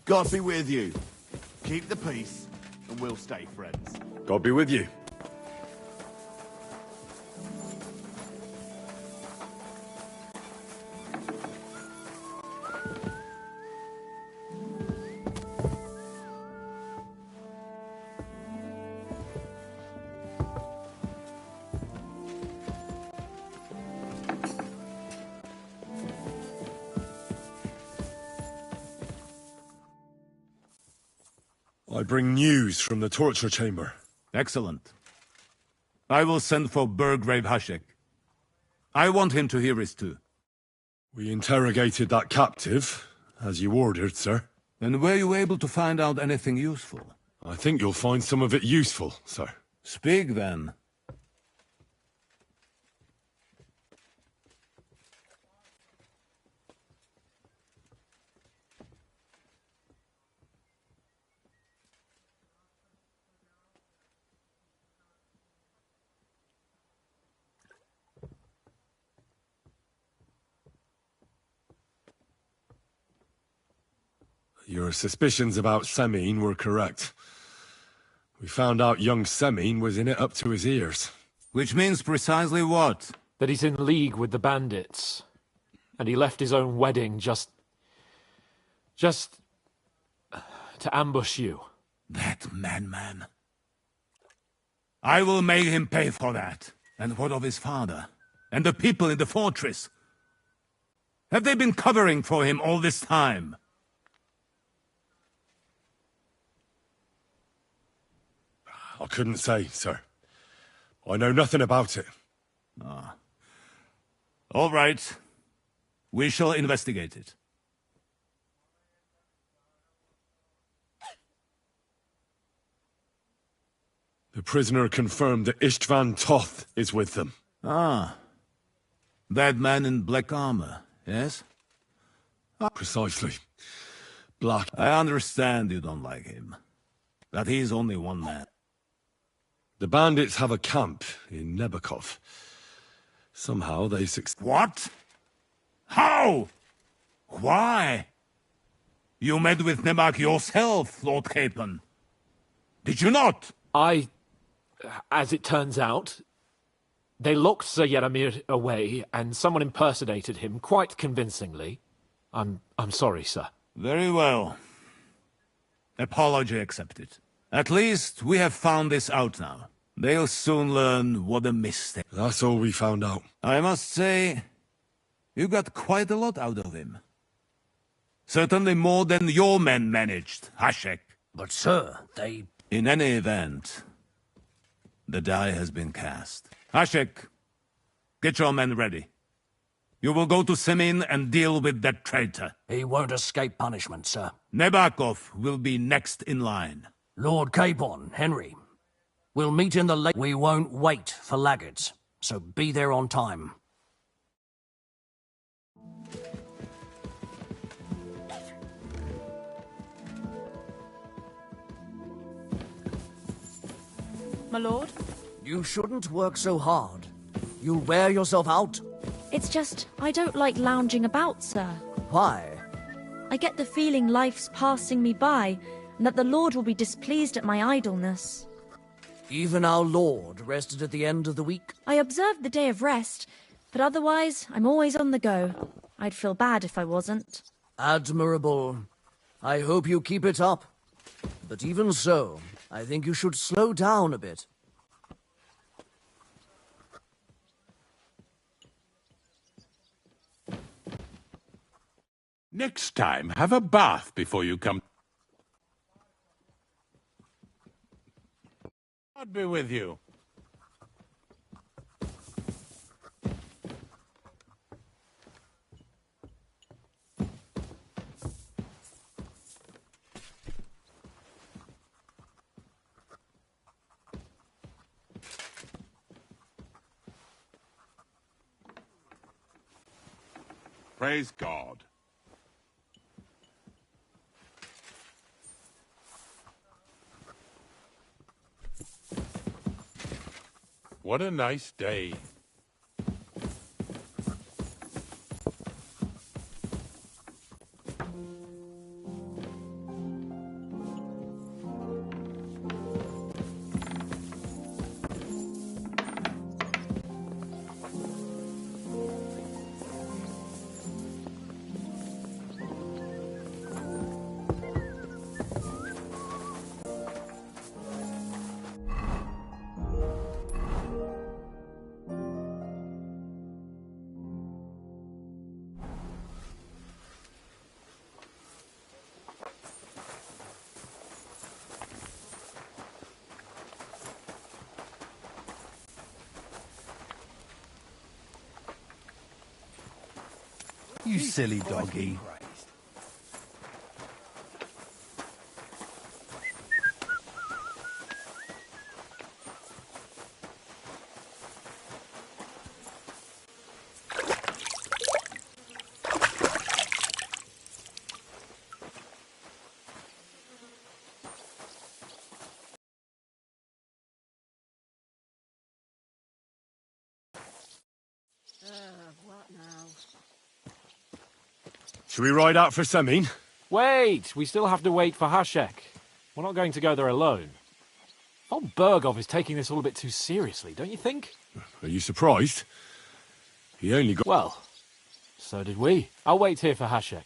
God be with you. Keep the peace, and we'll stay friends. God be with you. I bring news from the torture chamber. Excellent. I will send for Burgrave Hashek. I want him to hear it too. We interrogated that captive, as you ordered, sir. And were you able to find out anything useful? I think you'll find some of it useful, sir. Speak then. Your suspicions about Samine were correct. We found out young Samine was in it up to his ears. Which means precisely what? That he's in league with the bandits. And he left his own wedding just to ambush you. That madman. I will make him pay for that. And what of his father? And the people in the fortress? Have they been covering for him all this time? I couldn't say, sir. I know nothing about it. Ah. All right. We shall investigate it. The prisoner confirmed that Istvan Toth is with them. Ah. That man in black armor, yes? Precisely. Black. I understand you don't like him. that he's only one man. The bandits have a camp in Nebakov. Somehow they succeed. What? How? Why? You met with Nebak yourself, Lord Capon. Did you not? As it turns out, they locked Sir Yaramir away, and someone impersonated him quite convincingly. I'm sorry, sir. Very well. Apology accepted. At least we have found this out now. They'll soon learn what a mistake. That's all we found out. I must say, you got quite a lot out of him. Certainly more than your men managed, Hashek. But sir, they... In any event, the die has been cast. Hashek, get your men ready. You will go to Semin and deal with that traitor. He won't escape punishment, sir. Nebakov will be next in line. Lord Capon, Henry. We'll meet in the lake. We won't wait for laggards, so be there on time. My lord? You shouldn't work so hard. You'll wear yourself out. It's just, I don't like lounging about, sir. Why? I get the feeling life's passing me by, and that the Lord will be displeased at my idleness. Even our Lord rested at the end of the week. I observed the day of rest, but otherwise, I'm always on the go. I'd feel bad if I wasn't. Admirable. I hope you keep it up. But even so, I think you should slow down a bit. Next time, have a bath before you come. God be with you. Praise God. What a nice day. You silly doggy. What now? Should we ride out for Semin? Wait! We still have to wait for Hashek. We're not going to go there alone. Von Bergov is taking this all a bit too seriously, don't you think? Are you surprised? He only got... Well, so did we. I'll wait here for Hashek.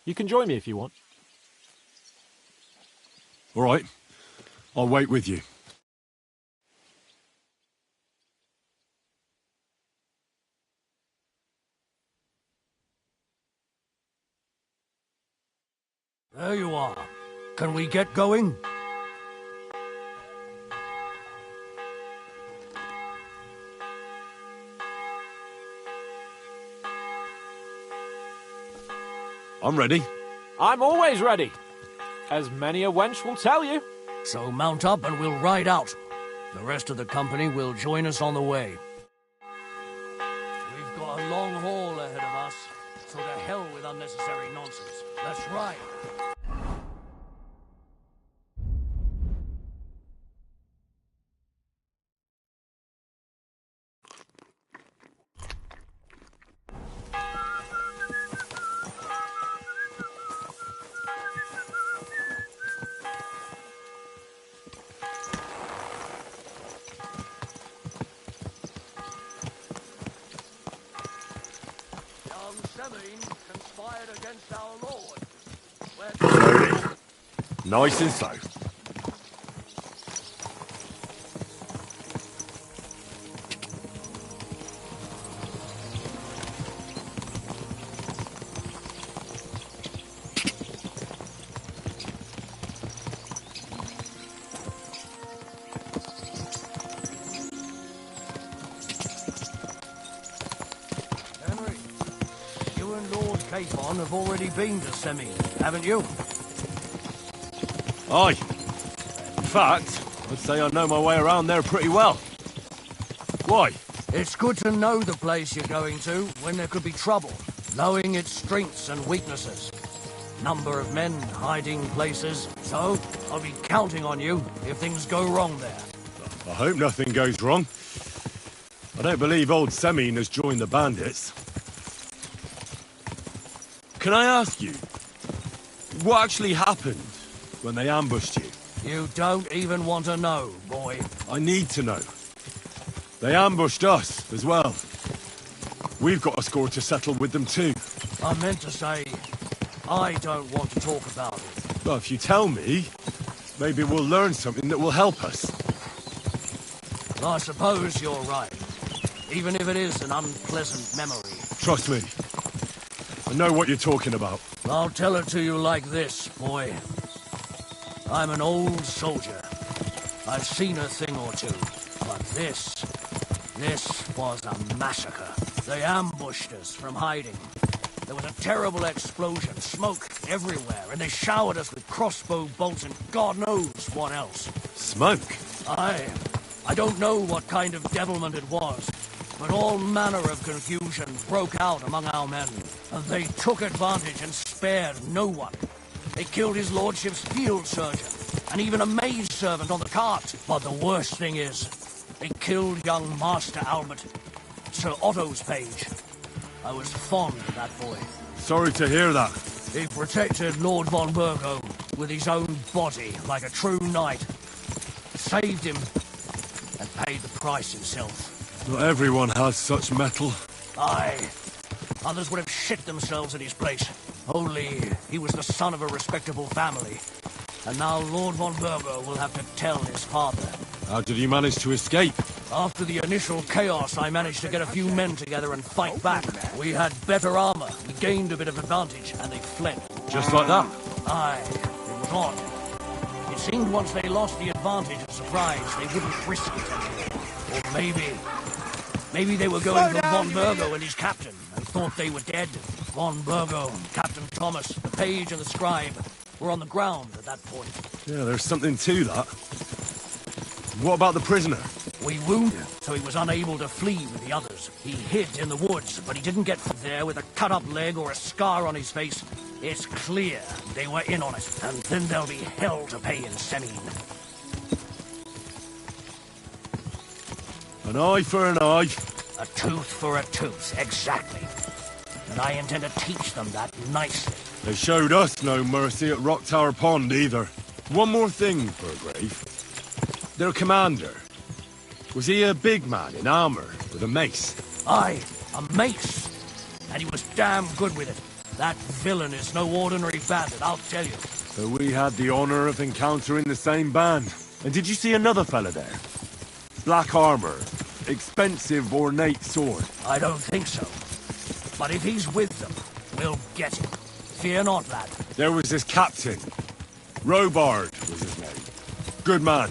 You can join me if you want. All right. I'll wait with you. There you are. Can we get going? I'm ready. I'm always ready. As many a wench will tell you. So mount up and we'll ride out. The rest of the company will join us on the way. We've got a long haul ahead of us, so to hell with unnecessary nonsense. Let's ride. fight against our Lord. Slowly. Nice and slow. Henry, you and Lord Capon have already been to Semi, haven't you? Aye. In fact, I'd say I know my way around there pretty well. Why? It's good to know the place you're going to when there could be trouble, knowing its strengths and weaknesses. Number of men, hiding places, so I'll be counting on you if things go wrong there. I hope nothing goes wrong. I don't believe old Semine has joined the bandits. Can I ask you, what actually happened when they ambushed you? You don't even want to know, boy. I need to know. They ambushed us as well. We've got a score to settle with them too. I meant to say, I don't want to talk about it. Well, if you tell me, maybe we'll learn something that will help us. I suppose you're right. Even if it is an unpleasant memory. Trust me. I know what you're talking about. I'll tell it to you like this, boy. I'm an old soldier. I've seen a thing or two. But this was a massacre. They ambushed us from hiding. There was a terrible explosion, smoke everywhere, and they showered us with crossbow bolts and God knows what else. Smoke? I don't know what kind of devilment it was, but all manner of confusion broke out among our men, and they took advantage and spared no one. They killed his lordship's field surgeon, and even a maid servant on the cart. But the worst thing is, they killed young Master Albert, Sir Otto's page. I was fond of that boy. Sorry to hear that. He protected Lord von Burgo with his own body like a true knight. Saved him and paid the price himself. Not everyone has such mettle. Aye. Others would have shit themselves at his place. Only he was the son of a respectable family. And now Lord von Burgo will have to tell his father. How did you manage to escape? After the initial chaos, I managed to get a few men together and fight back. We had better armor, we gained a bit of advantage, and they fled. Just like that? Aye, it was odd. It seemed once they lost the advantage of surprise, they wouldn't risk it anymore. Or maybe they were going for von Burgo and his captain, and thought they were dead. Von Burgo, Captain Thomas, the page and the scribe were on the ground at that point. Yeah, there's something to that. What about the prisoner? We wounded him, so he was unable to flee with the others. He hid in the woods, but he didn't get there with a cut-up leg or a scar on his face. It's clear they were in on it, and then there'll be hell to pay in Semine. An eye for an eye. A tooth for a tooth, exactly. And I intend to teach them that nicely. They showed us no mercy at Rock Tower Pond either. One more thing, Burgrave. Their commander. Was he a big man in armor with a mace? Aye, a mace. And he was damn good with it. That villain is no ordinary bandit, I'll tell you. So we had the honor of encountering the same band. And did you see another fella there? Black armor, expensive ornate sword. I don't think so. But if he's with them, we'll get him. Fear not, lad. There was this captain. Robard was his name. Good man.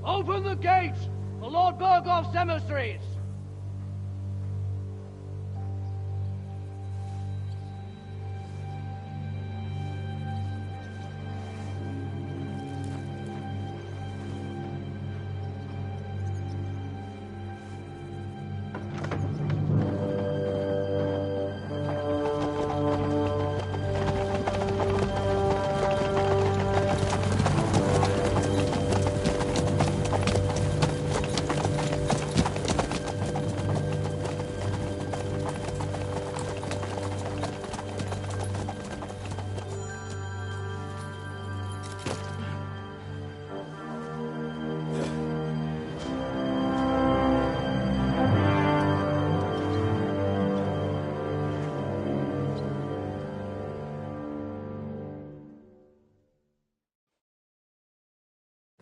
Open the gates for Lord Burgoff's emissaries!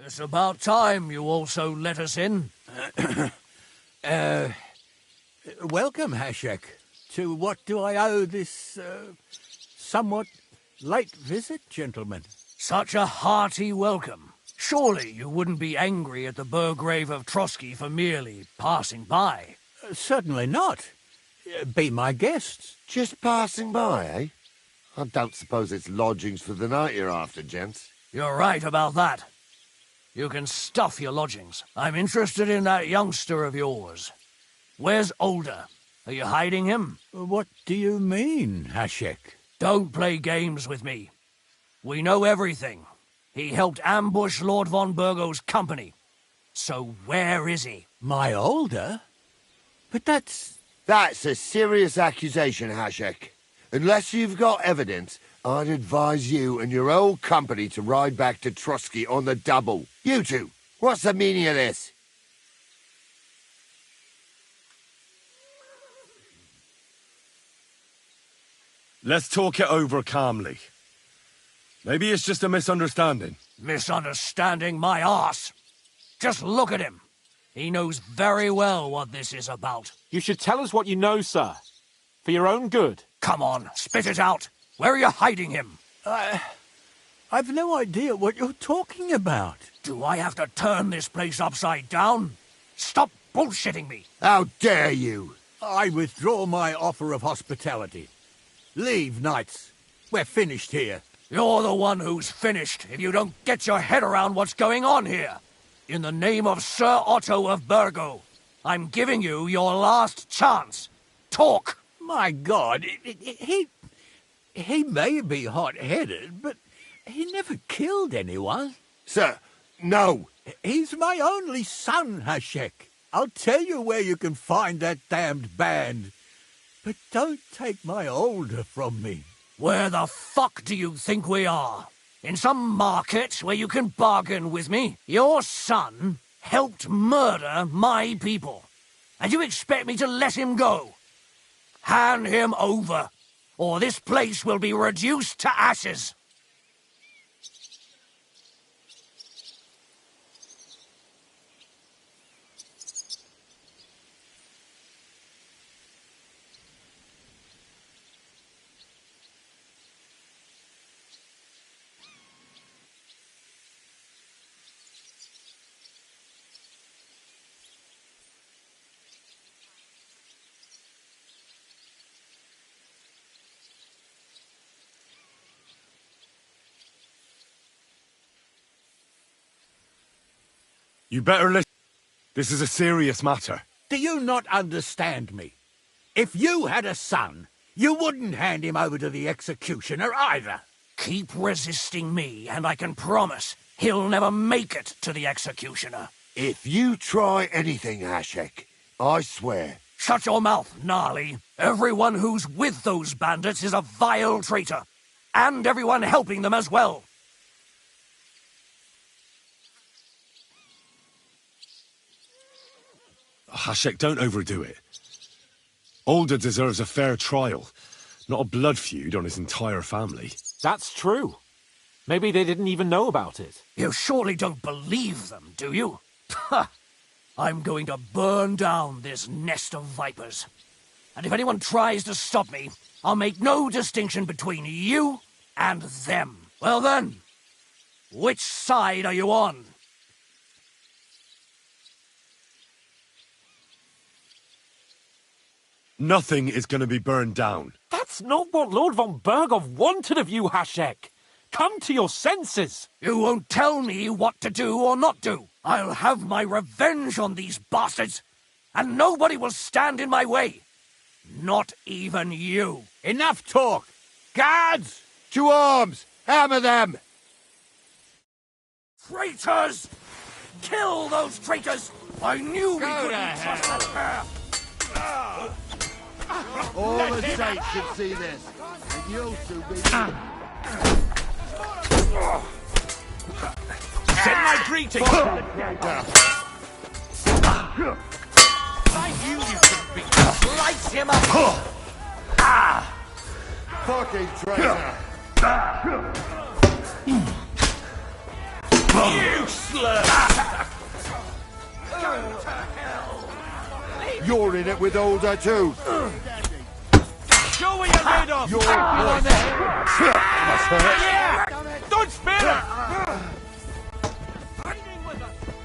It's about time you also let us in. Welcome, Hashek. To what do I owe this, somewhat late visit, gentlemen? Such a hearty welcome. Surely you wouldn't be angry at the Burgrave of Trotsky for merely passing by. Certainly not. Be my guests. Just passing by, eh? I don't suppose it's lodgings for the night you're after, gents. You're right about that. You can stuff your lodgings. I'm interested in that youngster of yours. Where's Older? Are you hiding him? What do you mean, Hashek? Don't play games with me. We know everything. He helped ambush Lord von Burgo's company. So where is he? My Older? But that's a serious accusation, Hashek. Unless you've got evidence, I'd advise you and your old company to ride back to Trotsky on the double. You two, what's the meaning of this? Let's talk it over calmly. Maybe it's just a misunderstanding. Misunderstanding my arse. Just look at him. He knows very well what this is about. You should tell us what you know, sir. For your own good. Come on, spit it out. Where are you hiding him? I've no idea what you're talking about. Do I have to turn this place upside down? Stop bullshitting me. How dare you? I withdraw my offer of hospitality. Leave, knights. We're finished here. You're the one who's finished if you don't get your head around what's going on here. In the name of Sir Otto of Burgo, I'm giving you your last chance. Talk! My God, he may be hot-headed, but he never killed anyone. Sir, no. He's my only son, Hashek. I'll tell you where you can find that damned band. But don't take my Older from me. Where the fuck do you think we are? In some market where you can bargain with me? Your son helped murder my people. And you expect me to let him go? Hand him over, or this place will be reduced to ashes. You better listen. This is a serious matter. Do you not understand me? If you had a son, you wouldn't hand him over to the executioner either. Keep resisting me, and I can promise he'll never make it to the executioner. If you try anything, Hashek, I swear. Shut your mouth, Gnarly. Everyone who's with those bandits is a vile traitor. And everyone helping them as well. Hashek, don't overdo it. Older deserves a fair trial, not a blood feud on his entire family. That's true. Maybe they didn't even know about it. You surely don't believe them, do you? Ha! I'm going to burn down this nest of vipers. And if anyone tries to stop me, I'll make no distinction between you and them. Well then, which side are you on? Nothing is going to be burned down. That's not what Lord von Burgov wanted of you, Hashek. Come to your senses. You won't tell me what to do or not do. I'll have my revenge on these bastards, and nobody will stand in my way. Not even you. Enough talk. Guards! To arms! Hammer them! Traitors! Kill those traitors! I knew we couldn't trust that pair! All the states should see this, and you'll soon be... Send my greetings! I knew you could be. Slice him up! Fucking traitor! You're in it with Older too. Show what you're made of! You're on the head! Yeah! Don't spare it!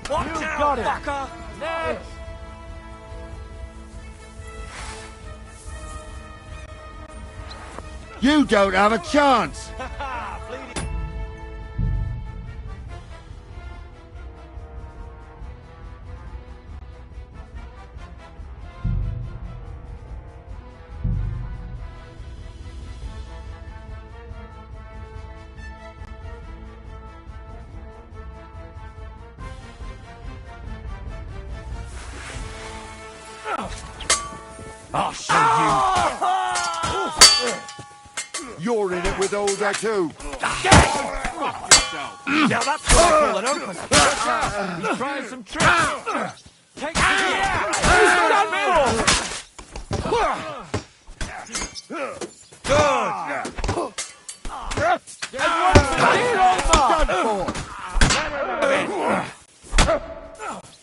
Watch out, got it. fucker! Next! You don't have a chance. I'll show You're in it with Older too. Now that's what I call an open. He's trying some tricks. Take it!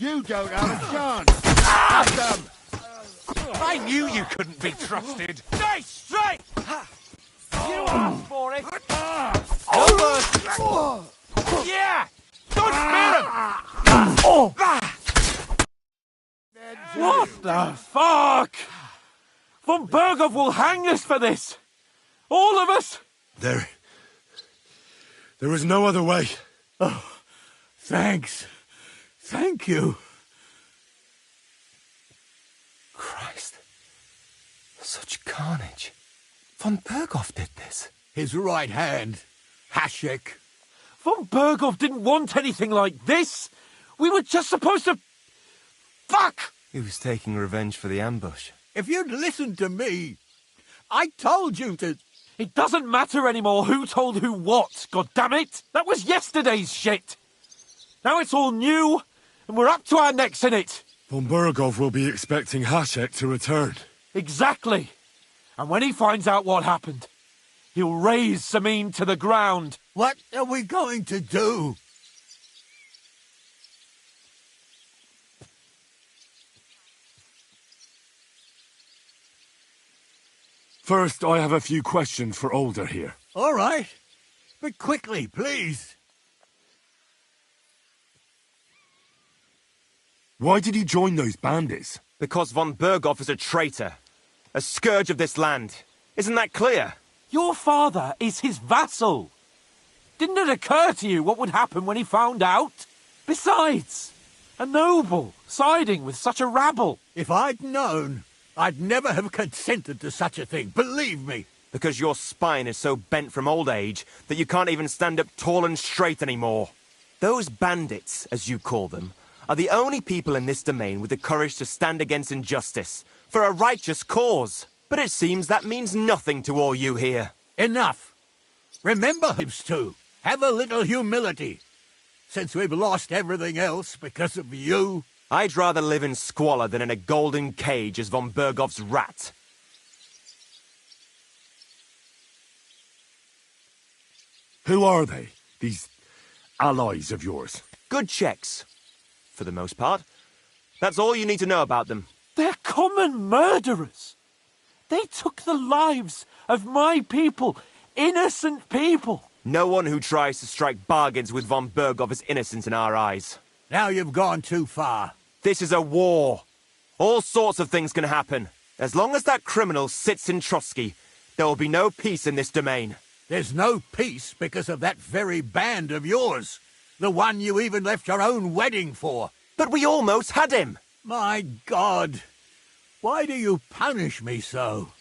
You don't have a chance. Have them. I knew you couldn't be trusted. Nice strike! You asked for it. No mercy. Yeah! Don't spare him! What the fuck? Von Bergov will hang us for this. All of us. There is no other way. Oh, thanks. Thank you. Christ. Such carnage. Von Bergov did this. His right hand, Hashek. Von Bergov didn't want anything like this. We were just supposed to... Fuck! He was taking revenge for the ambush. If you'd listened to me, I told you to... It doesn't matter anymore who told who what, goddammit! That was yesterday's shit! Now it's all new, and we're up to our necks in it! Von Bergov will be expecting Hashek to return. Exactly! And when he finds out what happened, he'll raze Samin to the ground. What are we going to do? First, I have a few questions for Older here. All right. But quickly, please. Why did you join those bandits? Because von Bergov is a traitor. A scourge of this land. Isn't that clear? Your father is his vassal. Didn't it occur to you what would happen when he found out? Besides, a noble siding with such a rabble. If I'd known, I'd never have consented to such a thing, believe me. Because your spine is so bent from old age that you can't even stand up tall and straight anymore. Those bandits, as you call them, are the only people in this domain with the courage to stand against injustice, for a righteous cause. But it seems that means nothing to all you here. Enough. Remember, Hibbs, too. Have a little humility. Since we've lost everything else because of you. I'd rather live in squalor than in a golden cage as von Bergov's rat. Who are they, these allies of yours? Good Czechs, for the most part. That's all you need to know about them. They're common murderers. They took the lives of my people, innocent people. No one who tries to strike bargains with von Bergov is innocent in our eyes. Now you've gone too far. This is a war. All sorts of things can happen. As long as that criminal sits in Trotsky, there will be no peace in this domain. There's no peace because of that very band of yours. The one you even left your own wedding for. But we almost had him. My God. Why do you punish me so?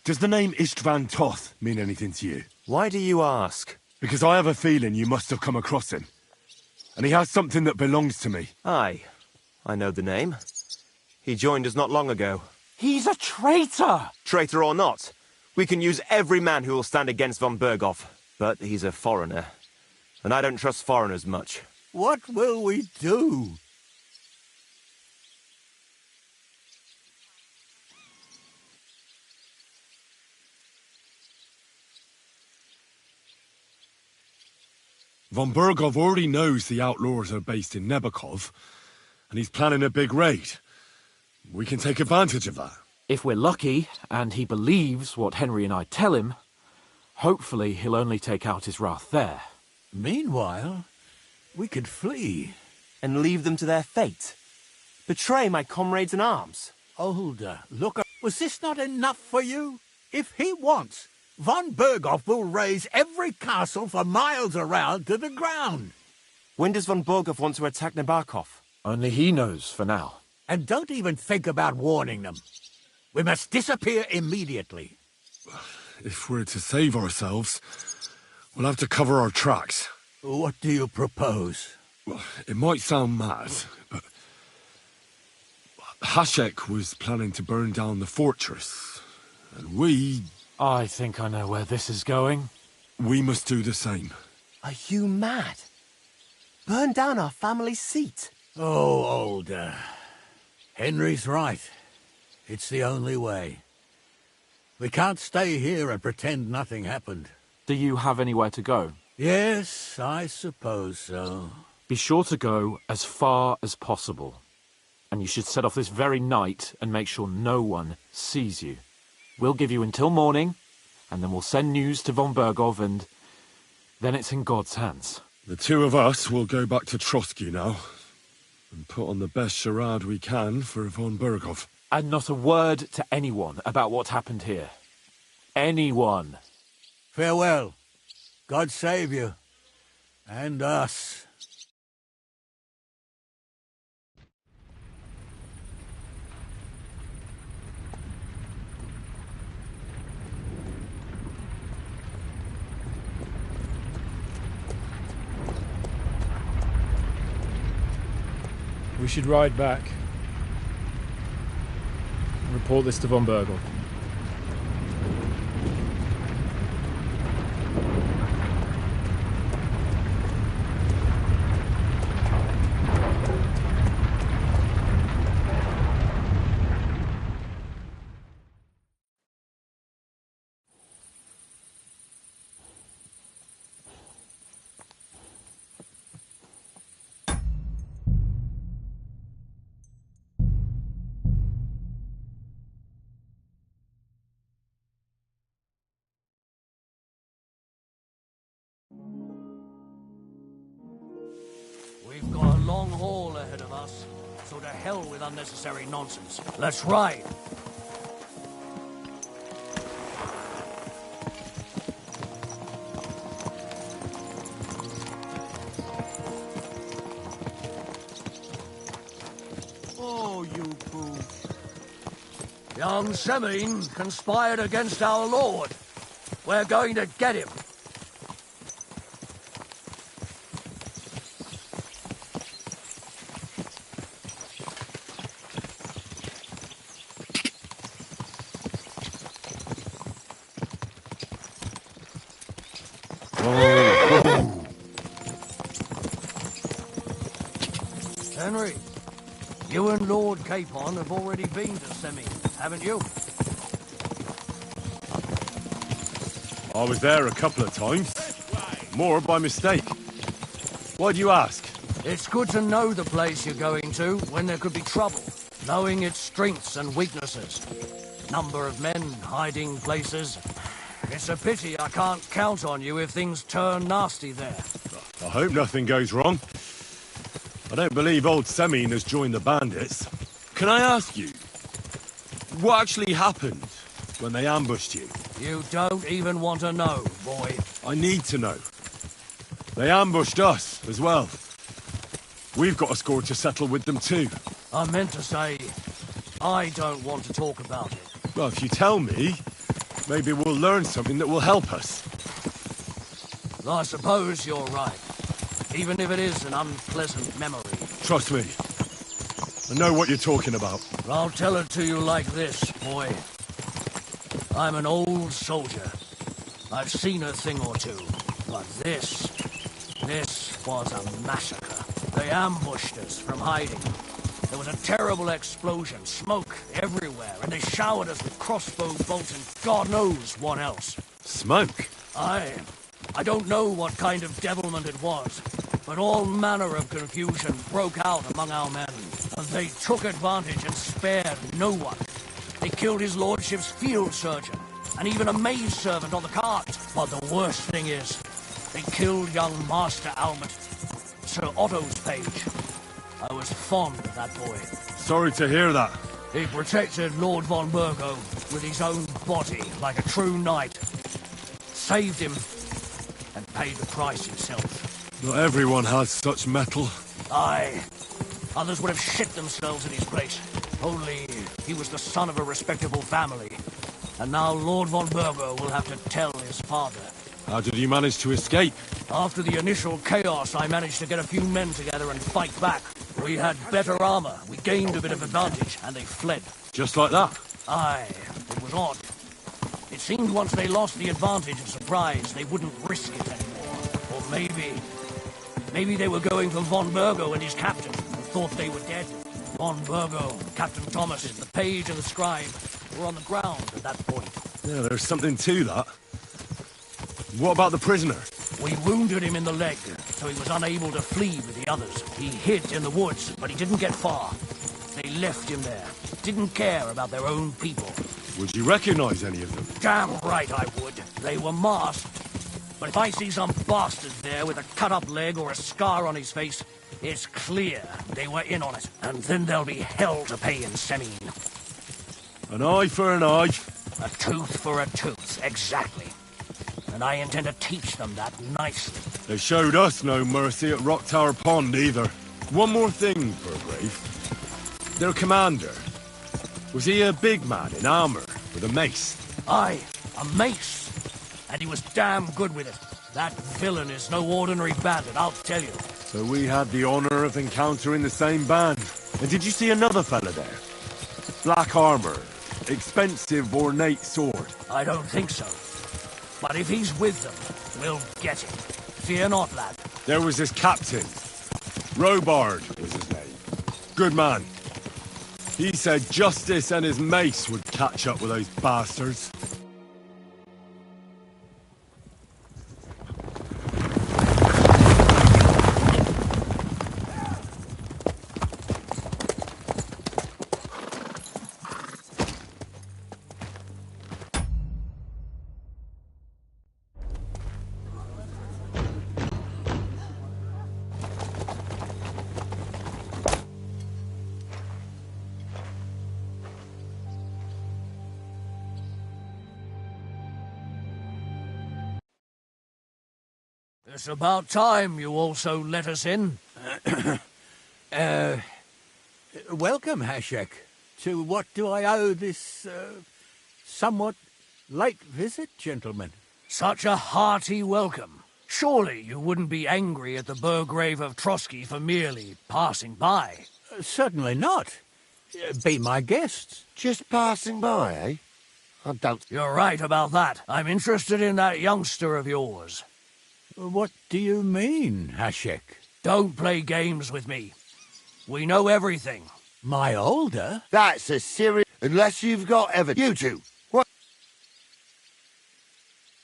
Does the name Istvan Toth mean anything to you? Why do you ask? Because I have a feeling you must have come across him. And he has something that belongs to me. Aye. I know the name. He joined us not long ago. He's a traitor! Traitor or not, we can use every man who will stand against von Bergov. But he's a foreigner. And I don't trust foreigners much. What will we do? Von Bergov already knows the outlaws are based in Nebakov, and he's planning a big raid. We can take advantage of that. If we're lucky, and he believes what Henry and I tell him, hopefully he'll only take out his wrath there. Meanwhile, we could flee. And leave them to their fate? Betray my comrades in arms? Older, look, was this not enough for you? If he wants, Von Berghoff will raise every castle for miles around to the ground. When does Von Berghoff want to attack Nebakov? Only he knows for now. And don't even think about warning them. We must disappear immediately. If we're to save ourselves, we'll have to cover our tracks. What do you propose? Well, it might sound mad, but Hashek was planning to burn down the fortress, and we... I think I know where this is going. We must do the same. Are you mad? Burn down our family seat? Oh, Older. Henry's right. It's the only way. We can't stay here and pretend nothing happened. Do you have anywhere to go? Yes, I suppose so. Be sure to go as far as possible. And you should set off this very night and make sure no one sees you. We'll give you until morning, and then we'll send news to Von Bergov, and then it's in God's hands. The two of us will go back to Trotsky now, and put on the best charade we can for Von Bergov. And not a word to anyone about what happened here. Anyone. Farewell. God save you. And us. We should ride back. Report this to Von Bergel. We've got a long haul ahead of us, so to hell with unnecessary nonsense. Let's ride! Oh, you fool. Young Semine conspired against our lord. We're going to get him. Henry, you and Lord Capon have already been to Semine, haven't you? I was there a couple of times. More by mistake. Why do you ask? It's good to know the place you're going to when there could be trouble. Knowing its strengths and weaknesses. Number of men, hiding places. It's a pity I can't count on you if things turn nasty there. I hope nothing goes wrong. I don't believe old Semine has joined the bandits. Can I ask you, what actually happened when they ambushed you? You don't even want to know, boy. I need to know. They ambushed us as well. We've got a score to settle with them too. I meant to say, I don't want to talk about it. Well, if you tell me, maybe we'll learn something that will help us. I suppose you're right. Even if it is an unpleasant memory. Trust me. I know what you're talking about. I'll tell it to you like this, boy. I'm an old soldier. I've seen a thing or two. But this was a massacre. They ambushed us from hiding. There was a terrible explosion, smoke everywhere, and they showered us with crossbow bolts and God knows what else. Smoke? Aye. I don't know what kind of devilment it was, but all manner of confusion broke out among our men, and they took advantage and spared no one. They killed his lordship's field surgeon, and even a maid servant on the cart. But the worst thing is, they killed young Master Albert, Sir Otto's page. I was fond of that boy. Sorry to hear that. He protected Lord von Burgo with his own body like a true knight. Saved him, and paid the price himself. Not everyone has such metal. Aye. Others would have shit themselves in his place. Only he was the son of a respectable family. And now Lord von Burgo will have to tell his father. How did you manage to escape? After the initial chaos, I managed to get a few men together and fight back. We had better armor, we gained a bit of advantage, and they fled. Just like that? Aye, it was odd. It seemed once they lost the advantage of surprise, they wouldn't risk it anymore. Or maybe they were going for von Burgo and his captain, and thought they were dead. Von Burgo, Captain Thomas, the page and the scribe were on the ground at that point. Yeah, there's something to that. What about the prisoner? We wounded him in the leg, so he was unable to flee with the others. He hid in the woods, but he didn't get far. They left him there. Didn't care about their own people. Would you recognize any of them? Damn right I would. They were masked. But if I see some bastard there with a cut-up leg or a scar on his face, it's clear they were in on it. And then there'll be hell to pay in Semine. An eye for an eye. A tooth for a tooth, exactly. And I intend to teach them that nicely. They showed us no mercy at Rock Tower Pond either. One more thing, Burgrave. Their commander. Was he a big man in armor with a mace? Aye, a mace. And he was damn good with it. That villain is no ordinary bandit, I'll tell you. So we had the honor of encountering the same band. And did you see another fella there? Black armor, expensive ornate sword. I don't think so. But if he's with them, we'll get him. Fear not, lad. There was his captain. Robard was his name. Good man. He said Justice and his mace would catch up with those bastards. It's about time you also let us in. Welcome, Hashek. To what do I owe this, somewhat late visit, gentlemen? Such a hearty welcome. Surely you wouldn't be angry at the Burgrave of Trotsky for merely passing by? Certainly not. Be my guests. Just passing by, eh? I don't... You're right about that. I'm interested in that youngster of yours. What do you mean, Hashek? Don't play games with me. We know everything. My older? That's a serious... Unless you've got evidence. You two, what?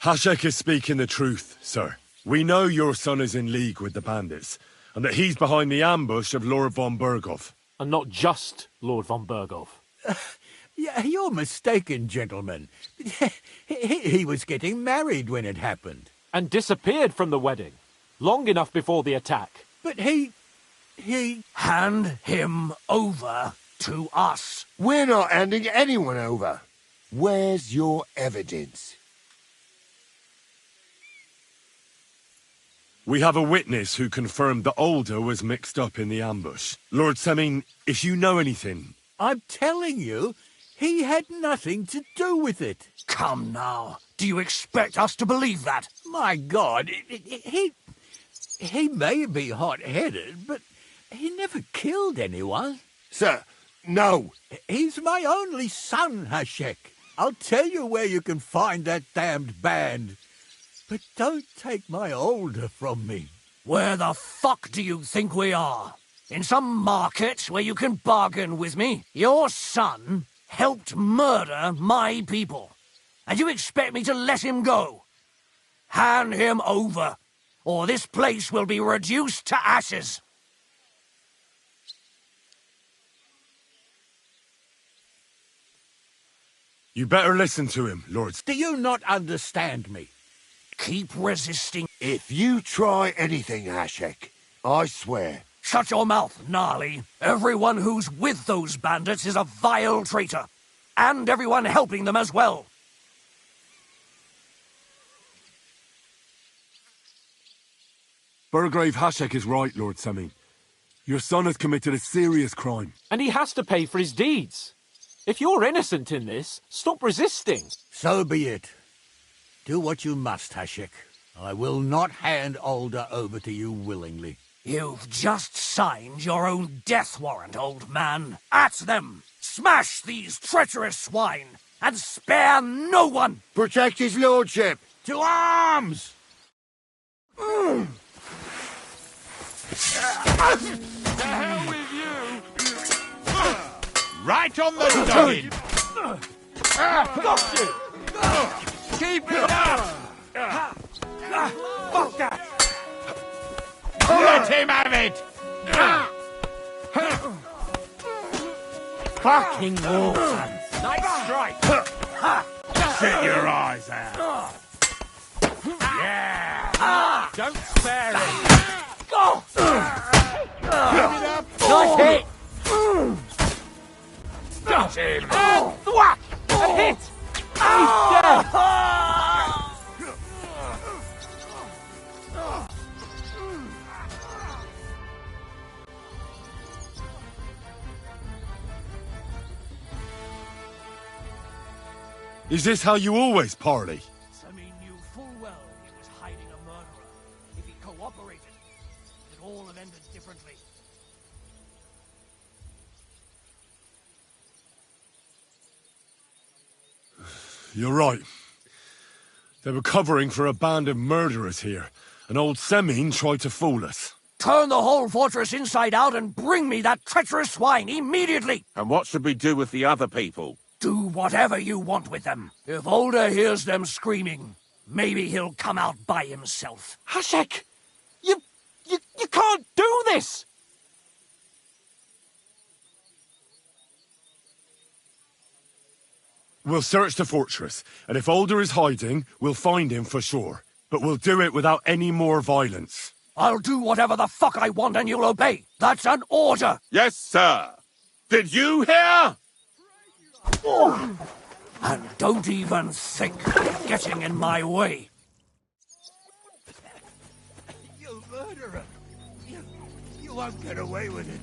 Hashek is speaking the truth, sir. We know your son is in league with the bandits, and that he's behind the ambush of Lord von Burgov. And not just Lord von Burgov. Yeah, you're mistaken, gentlemen. He was getting married when it happened. And disappeared from the wedding, long enough before the attack. But he... Hand him over to us. We're not handing anyone over. Where's your evidence? We have a witness who confirmed that Older was mixed up in the ambush. Lord Semine, if you know anything... I'm telling you, he had nothing to do with it. Come now. Do you expect us to believe that? My God, he may be hot-headed, but he never killed anyone. Sir, no. He's my only son, Hashek. I'll tell you where you can find that damned band. But don't take my older from me. Where the fuck do you think we are? In some market where you can bargain with me? Your son helped murder my people. And you expect me to let him go? Hand him over, or this place will be reduced to ashes. You better listen to him, Lord. Do you not understand me? Keep resisting. If you try anything, Hashek, I swear. Shut your mouth, Gnarly. Everyone who's with those bandits is a vile traitor. And everyone helping them as well. Burgrave Hashek is right, Lord Semin. Your son has committed a serious crime. And he has to pay for his deeds. If you're innocent in this, stop resisting. So be it. Do what you must, Hashek. I will not hand Alder over to you willingly. You've just signed your own death warrant, old man. At them! Smash these treacherous swine, and spare no one! Protect his lordship! To arms! The hell with you! Right on the noggin! Got you! Keep it up! Fuck that! Let him have it! Fucking wolves! Nice strike! Shut your eyes out! Yeah! Don't spare him! Keep it up! Nice hit! Got him! Thwack! A hit! He's dead! Is this how you always parley? Semin knew full well he was hiding a murderer. If he cooperated, it all have ended differently. You're right. They were covering for a band of murderers here, and old Semin tried to fool us. Turn the whole fortress inside out and bring me that treacherous swine immediately! And what should we do with the other people? Do whatever you want with them. If Alder hears them screaming, maybe he'll come out by himself. Hashek! You can't do this! We'll search the fortress, and if Alder is hiding, we'll find him for sure. But we'll do it without any more violence. I'll do whatever the fuck I want and you'll obey. That's an order! Yes, sir. Did you hear? And don't even think of getting in my way. You murderer! You won't get away with it.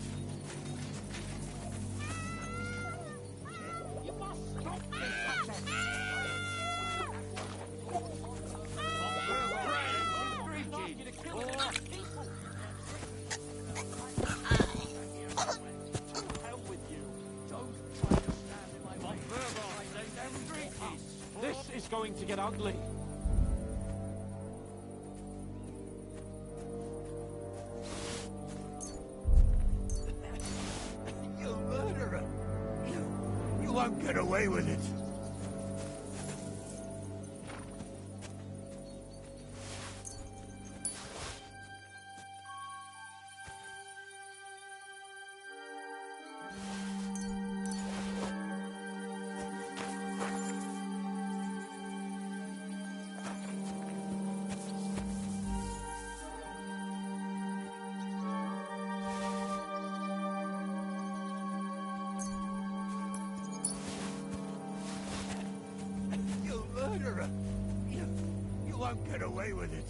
This is going to get ugly. You murderer! You won't get away with it. Murderer! You won't get away with it.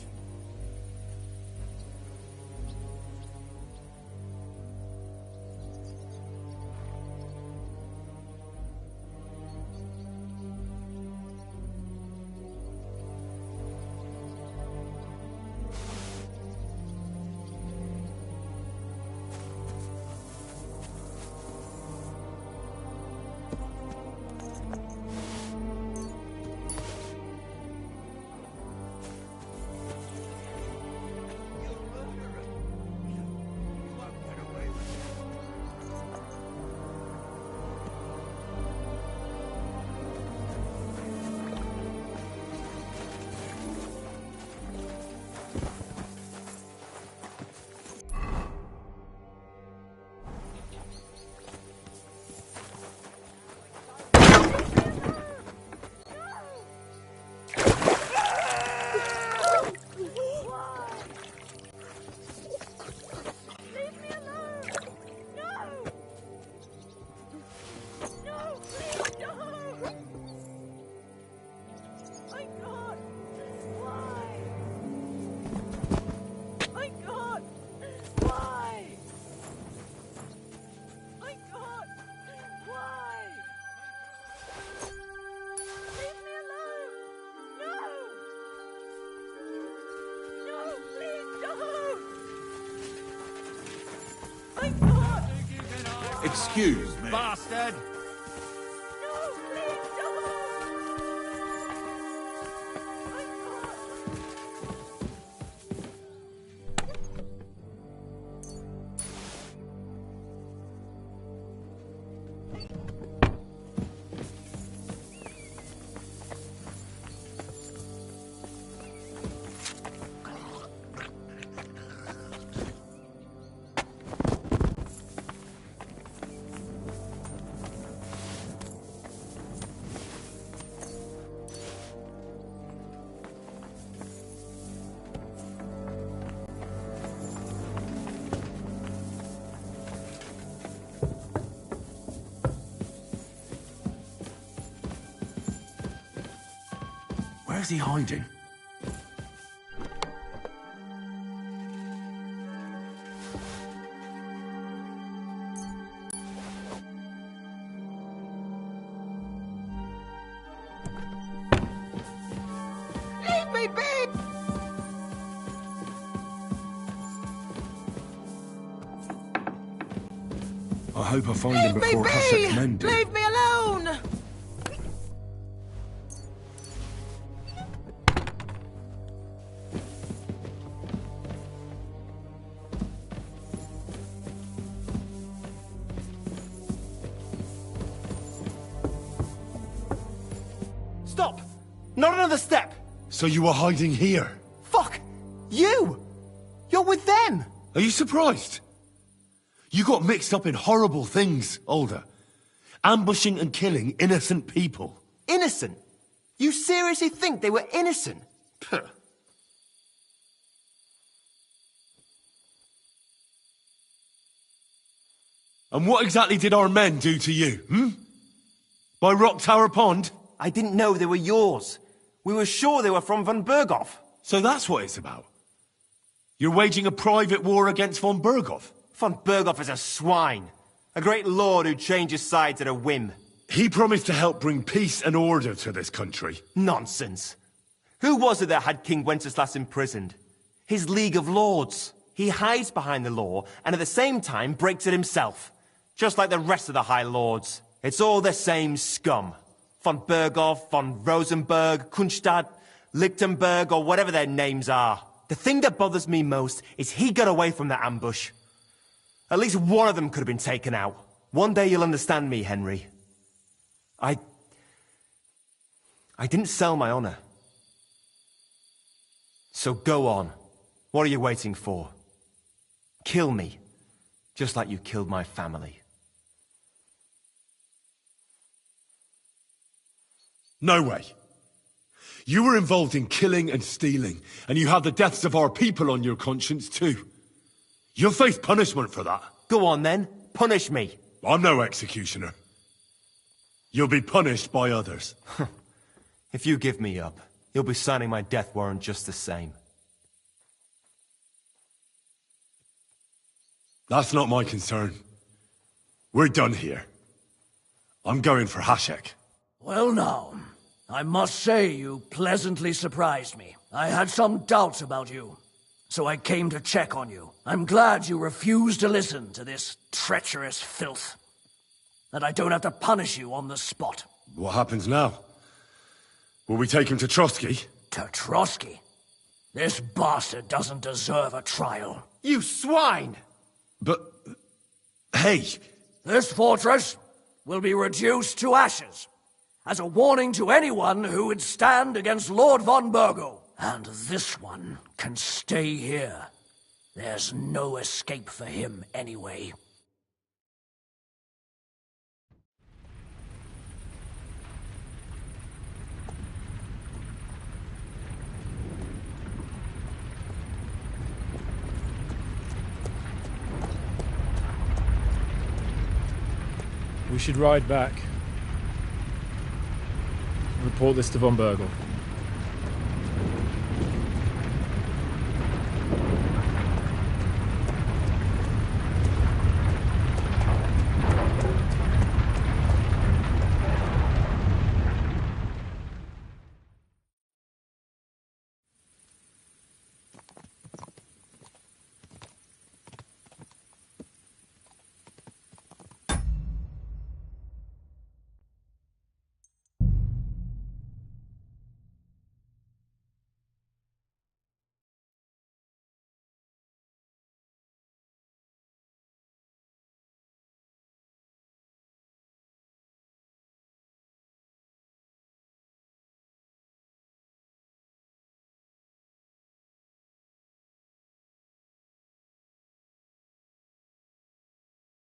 Excuse me. Bastard! Where's he hiding? Leave me be! I hope I find him before Hashek's men do. Leave me alone! Stop! Not another step! So you were hiding here? Fuck! You! You're with them! Are you surprised? You got mixed up in horrible things, Alder. Ambushing and killing innocent people. Innocent? You seriously think they were innocent? Puh. And what exactly did our men do to you, By Rock Tower Pond? I didn't know they were yours. We were sure they were from von Berghoff. So that's what it's about? You're waging a private war against von Berghoff? Von Berghoff is a swine. A great lord who changes sides at a whim. He promised to help bring peace and order to this country. Nonsense. Who was it that had King Wenceslas imprisoned? His League of Lords. He hides behind the law, and at the same time breaks it himself. Just like the rest of the High Lords. It's all the same scum. Von Berghoff, von Rosenberg, Kunstadt, Lichtenberg, or whatever their names are. The thing that bothers me most is he got away from the ambush. At least one of them could have been taken out. One day you'll understand me, Henry. I didn't sell my honor. So go on. What are you waiting for? Kill me, just like you killed my family. No way. You were involved in killing and stealing, and you have the deaths of our people on your conscience too. You'll face punishment for that. Go on then, punish me. I'm no executioner. You'll be punished by others. If you give me up, you'll be signing my death warrant just the same. That's not my concern. We're done here. I'm going for Hashek. Well now, I must say you pleasantly surprised me. I had some doubts about you, so I came to check on you. I'm glad you refused to listen to this treacherous filth. That I don't have to punish you on the spot. What happens now? Will we take him to Trotsky? To Trotsky? This bastard doesn't deserve a trial. You swine! But... hey! This fortress will be reduced to ashes, as a warning to anyone who would stand against Lord von Bergo. And this one can stay here. There's no escape for him anyway. We should ride back. Report this to von Bergel.